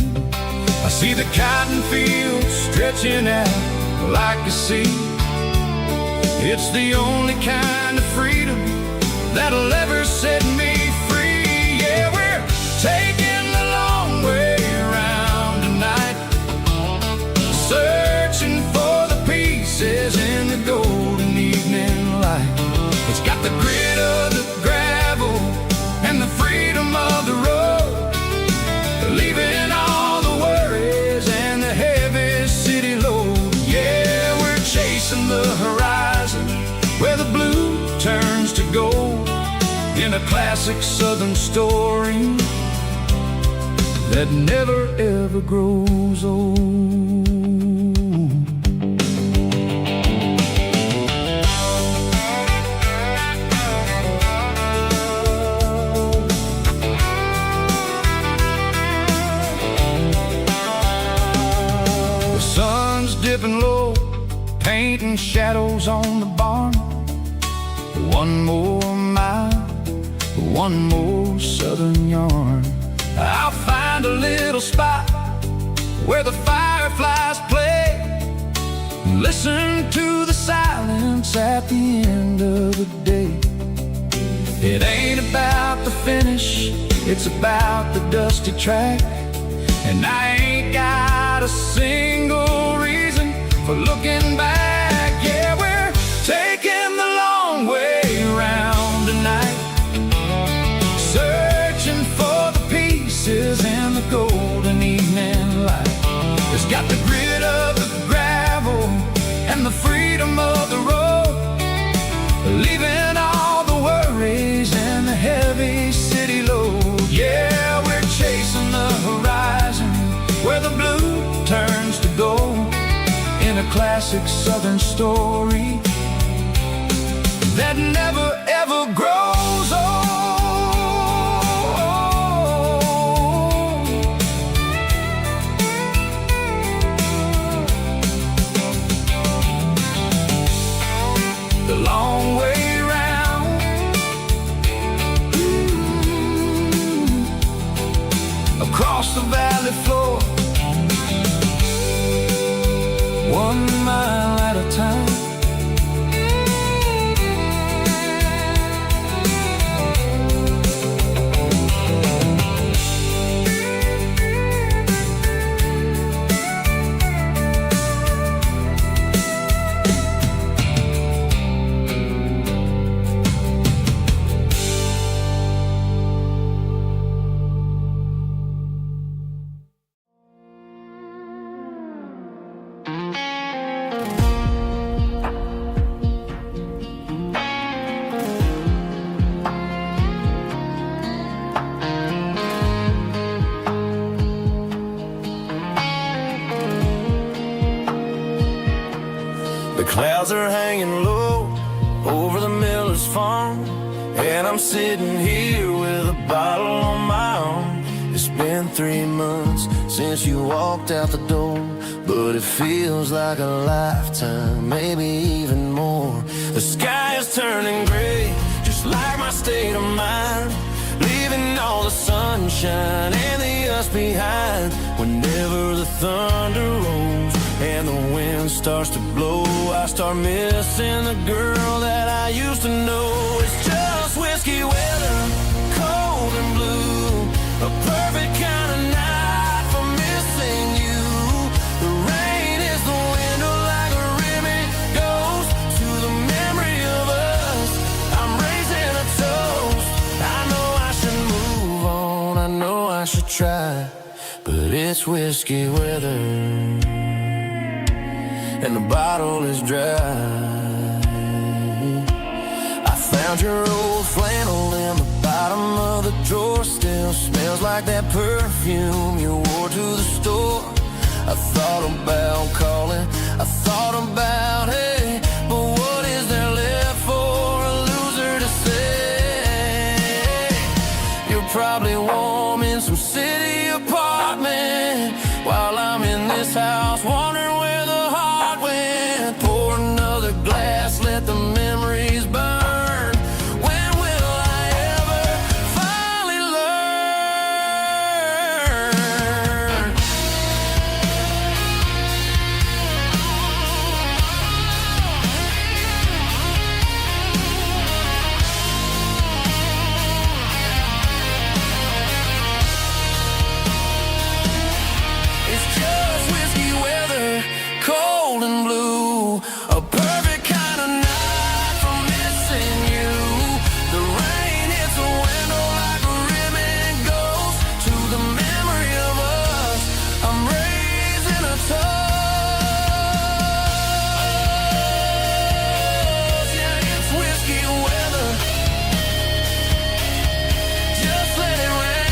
I see the cotton fields stretching out like a sea. It's the only kind of freedom that'll ever set me free. Yeah, we're taking the long way around tonight, searching for the pieces in the golden evening light. It's got the grit of the gravel and the freedom of the road, leaving all the worries and the heavy city load. Yeah, we're chasing the horizon where the blue turns to gold, in a classic southern story that never ever grows old. Dipping low, painting shadows on the barn. One more mile, one more southern yarn. I'll find a little spot where the fireflies play, listen to the silence at the end of the day. It ain't about the finish, it's about the dusty track. And I ain't got a single reason for looking back. Yeah, we're taking the long way around tonight, searching for the pieces in the golden evening light. It's got the grit of the gravel and the freedom of the road, leaving all the worries and the heavy city load. Yeah, we're chasing the horizon where the blue turns to gold, in a classic southern story that never ever grows old. The long way round, across the valley floor, 1 mile at a time.
clouds are hanging low over the miller's farm, and I'm sitting here with a bottle on my arm. It's been 3 months since you walked out the door, but it feels like a lifetime, maybe even more. The sky is turning gray, just like my state of mind, leaving all the sunshine and the us behind. Whenever the thunder rolls and the wind starts to blow, I start missing the girl that I used to know. It's just whiskey weather, cold and blue, a perfect kind of night for missing you. The rain is the window like a ribbon goes to the memory of us. I'm raising a toast. I know I should move on, I know I should try, but it's whiskey weather and the bottle is dry. I found your old flannel in the bottom of the drawer, still smells like that perfume you wore to the store. I thought about calling, I thought about, hey, but what is there left for a loser to say? You're probably warm in some city apartment while I'm in this house wondering where the heart went. Pour another glass, let the memories burn. When will I ever finally learn? It's just whiskey weather, cold and blue, a perfect kind of night for missing you. The rain hits the window like a ribbon goes to the memory of us. I'm raising a toast. Yeah, it's whiskey weather. Just let it rain.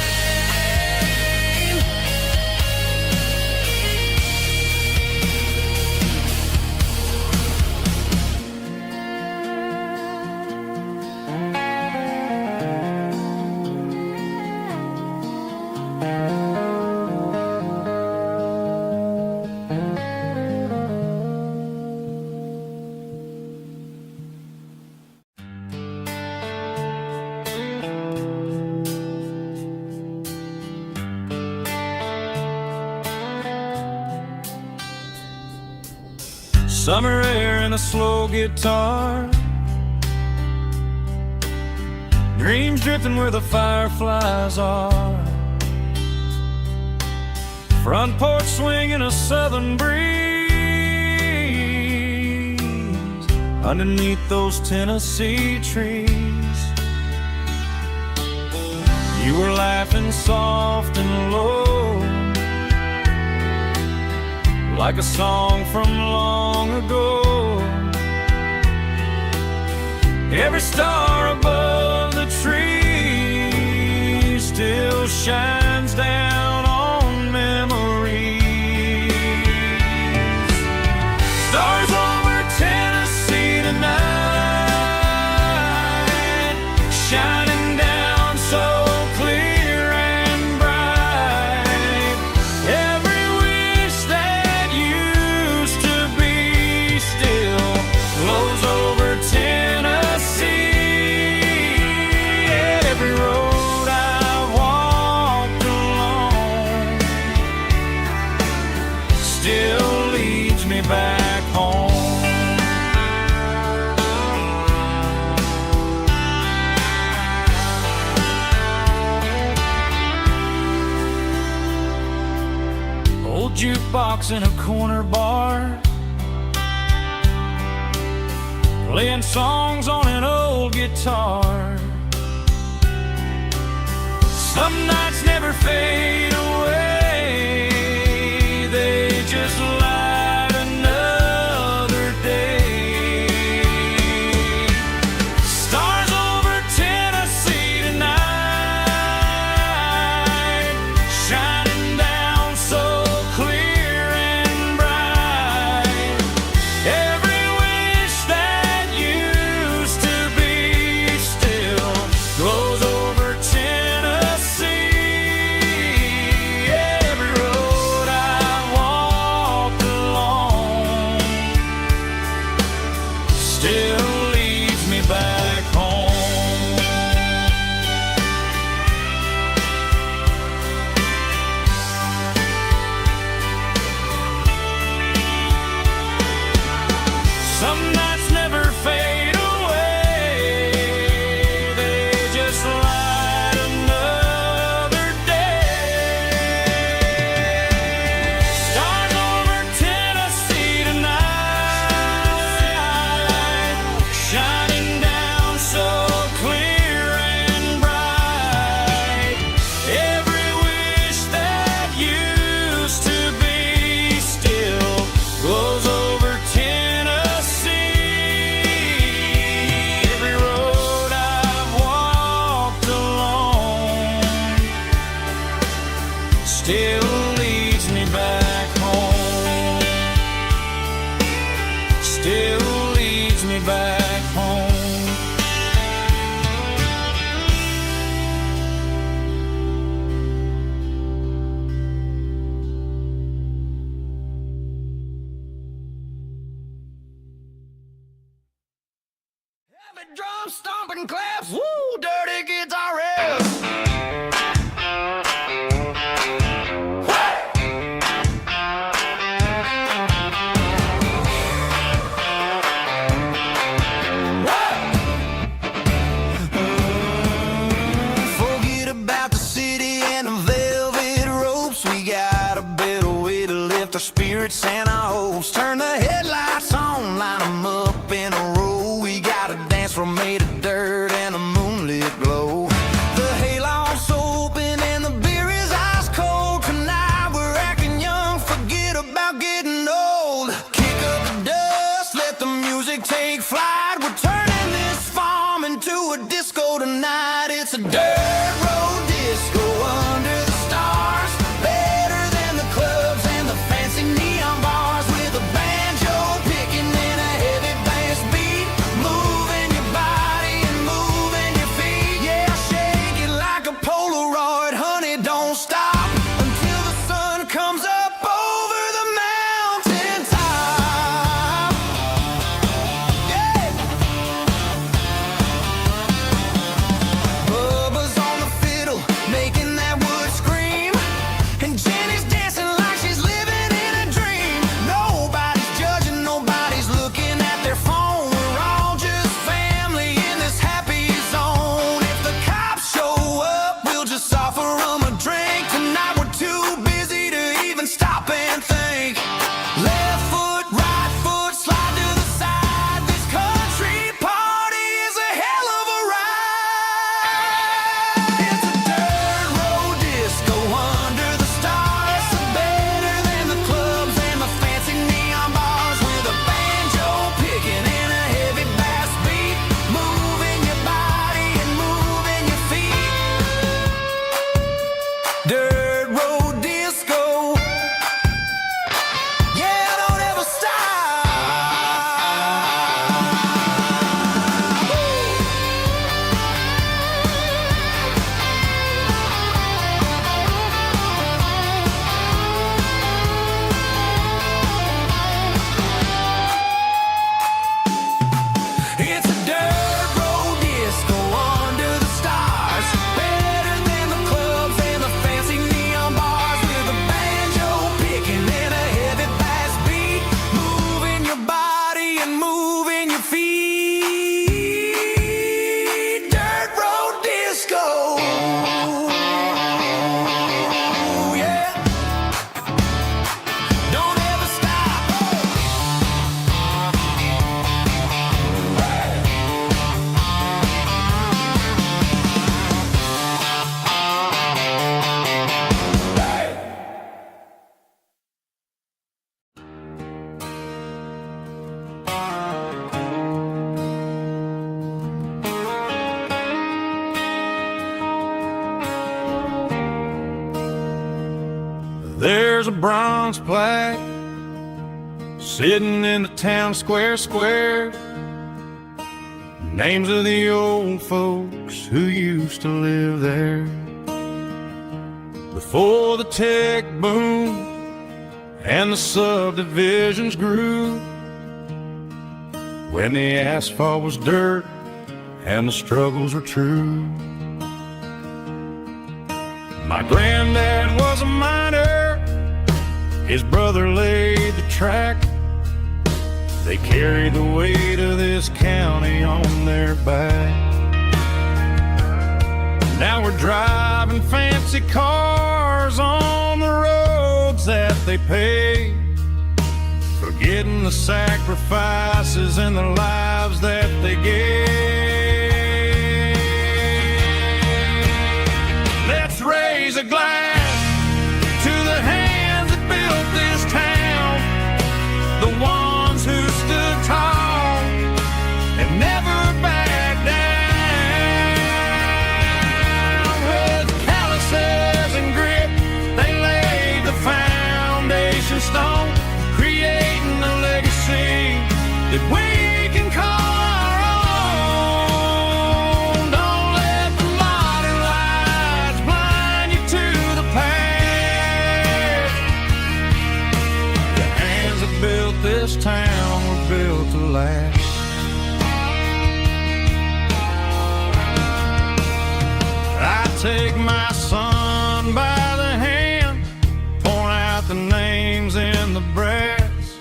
Summer air and a slow guitar, dreams drifting where the fireflies are. Front porch swinging a southern breeze underneath those Tennessee trees. You were laughing soft and low, like a song from long ago. Every star above the tree still shines down on memories. Stars over Tennessee tonight, shining down so clear and bright. Every wish that used to be still flows over Tennessee. Every road I've walked along still leads me back home. Old jukebox in a corner bar, playing songs on an old guitar. Some nights never fade away, they just light another day. Stars over Tennessee tonight, shining down so clear and bright. Every wish still leads me back home. Still leads me back home.
Heavy drum stomping claps, woo, dirty guitar riffs. Forget about the city and the velvet ropes. We got a better way to lift our spirits and our hopes. Turn the headlights on, line them up in a row. We got a dance floor made of dirt and a moonlit glow. The hayloft's open and the beer is ice cold. Tonight we're acting young, forget about getting old. Kick up the dust, let the music take flight. We're turning this farm into a disco tonight. It's a dirt road disco under the stars. Better than the clubs and the fancy neon bars. With a banjo picking and a heavy bass beat. Moving your body and moving your feet. Yeah, shake it like a Polaroid, honey, don't stop until the sun comes up over the mountain top. Yeah. Bubba's on the fiddle, making that wood scream. And Jenny's dancing like she's living in a dream. Nobody's judging, nobody's looking at their phone. We're all just family in this happy zone. If the cops show up, we'll just offer them a drink. Tonight we're too busy to even stop and think. Left foot, right foot, slide to the side. This country party is a hell of a ride. It's a dirt road disco under the stars. Better than the clubs and the fancy neon bars. With a banjo picking and a heavy bass beat. Moving your body and moving your feet. Dirt road disco. Yeah, don't ever stop. It's a dirt road disco under the stars. Better than the clubs and the fancy neon bars. With a banjo picking and a heavy bass beat. Moving your body and moving your feet. Dirt road disco. Yeah. Don't ever stop.
There's a bronze plaque sitting in the town square. Names of the old folks who used to live there. Before the tech boom and the subdivisions grew. When the asphalt was dirt and the struggles were true. My granddad was a miner, his brother laid the track. They carried the weight of this county on their back. Now we're driving fancy cars on the roads that they paved, forgetting the sacrifices and the lives that they gave. Let's raise a glass to the hands that built this town, the ones who stood tall and never backed down. With calluses and grit, they laid take my son by the hand, point out the names in the brass,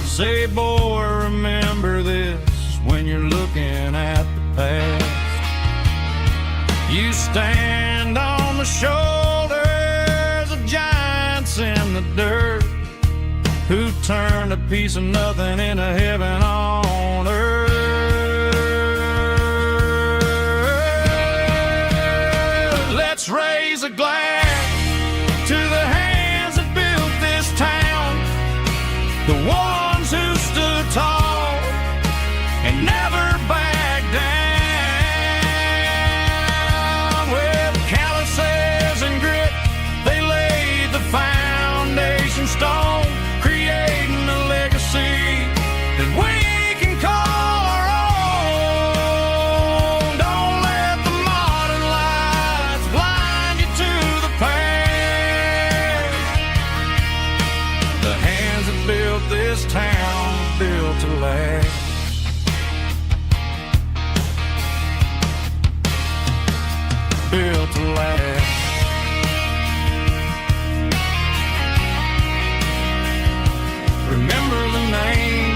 say, boy, remember this when you're looking at the past. You stand on the shoulders of giants in the dirt, who turned a piece of nothing into heaven on earth. Let's raise a glass to the hands that built this town, the ones who stood tall and never backed down. With calluses and grit, they laid the foundation stone, creating a legacy that we can call our own. Don't let the modern lights blind you to the past. The hands that built this town built to last. Built to last. Remember the names.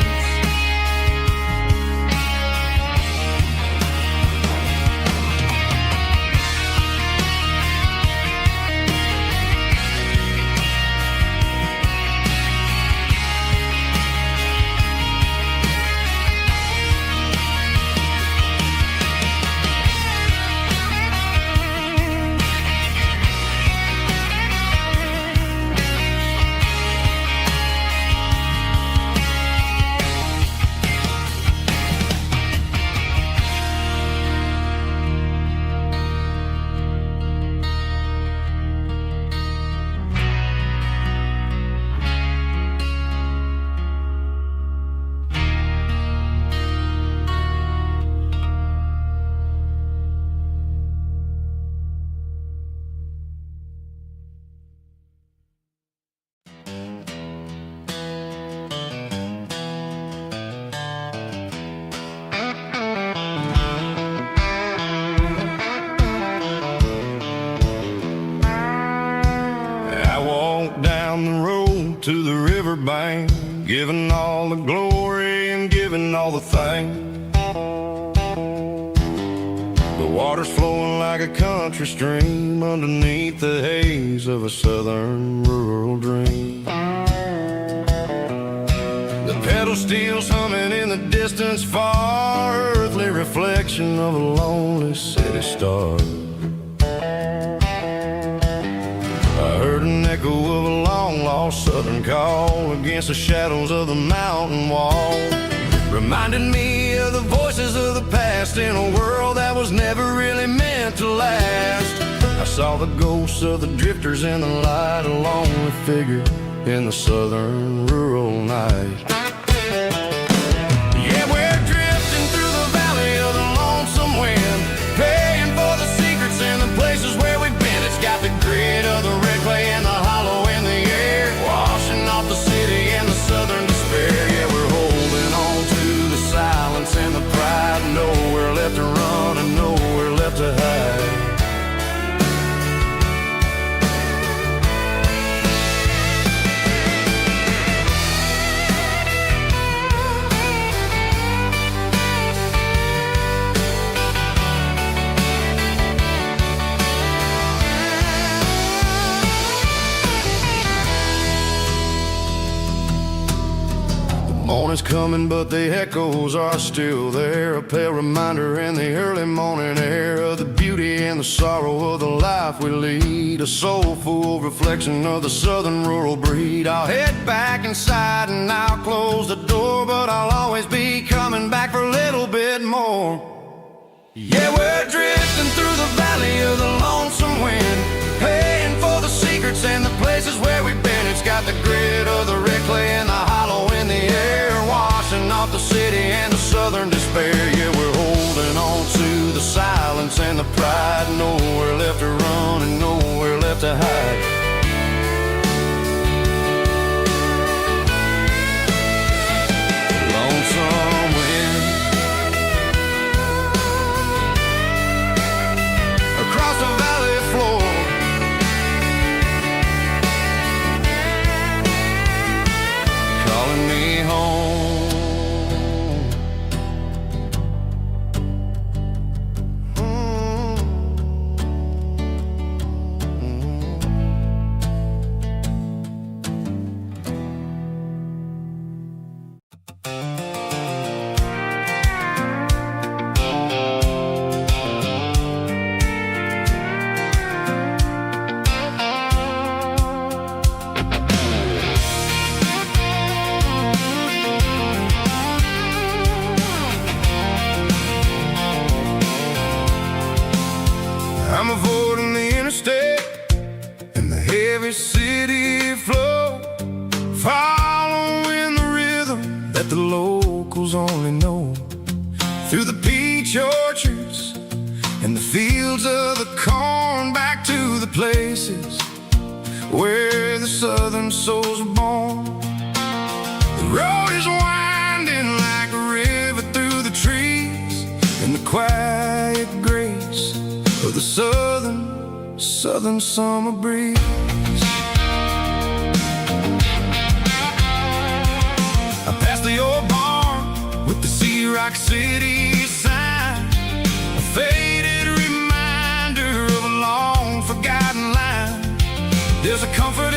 Down the road to the riverbank, giving all the glory and giving all the thanks. The water's flowing like a country stream underneath the haze of a southern rural dream. The pedal steel's humming in the distance far, earthly reflection of a lonely city star. I heard an echo of a long-lost southern call against the shadows of the mountain wall, reminding me of the voices of the past in a world that was never really meant to last. I saw the ghosts of the drifters in the light, a lonely figure in the southern rural night. Yeah, we're drifting through the valley of the lonesome wind, paying for the secrets and the places where we've been. It's got the grit of the red clay and the hollow in the air, washing off the city and the southern despair. Yeah, we're holding on to the silence and the pride, nowhere left to run and nowhere left to hide. Morning's coming, but the echoes are still there, a pale reminder in the early morning air of the beauty and the sorrow of the life we lead, a soulful reflection of the southern rural breed. I'll head back inside and I'll close the door, but I'll always be coming back for a little bit more. Yeah, we're drifting through the valley of the lonesome wind, paying for the secrets and the places where we've been. It's got the grit of the red clay and the hollow in the air, washing off the city and the southern despair. Yeah, we're holding on to the silence and the pride, nowhere left to run and nowhere left to hide. Lonesome wind across the valley
interstate and the heavy city flow, following the rhythm that the locals only know. Through the peach orchards and the fields of the corn, back to the places where the southern souls were born. The road is winding like a river through the trees, in the quiet grace of the southern summer breeze. I passed the old barn with the Sea Rock City sign, a faded reminder of a long forgotten line. There's a comfort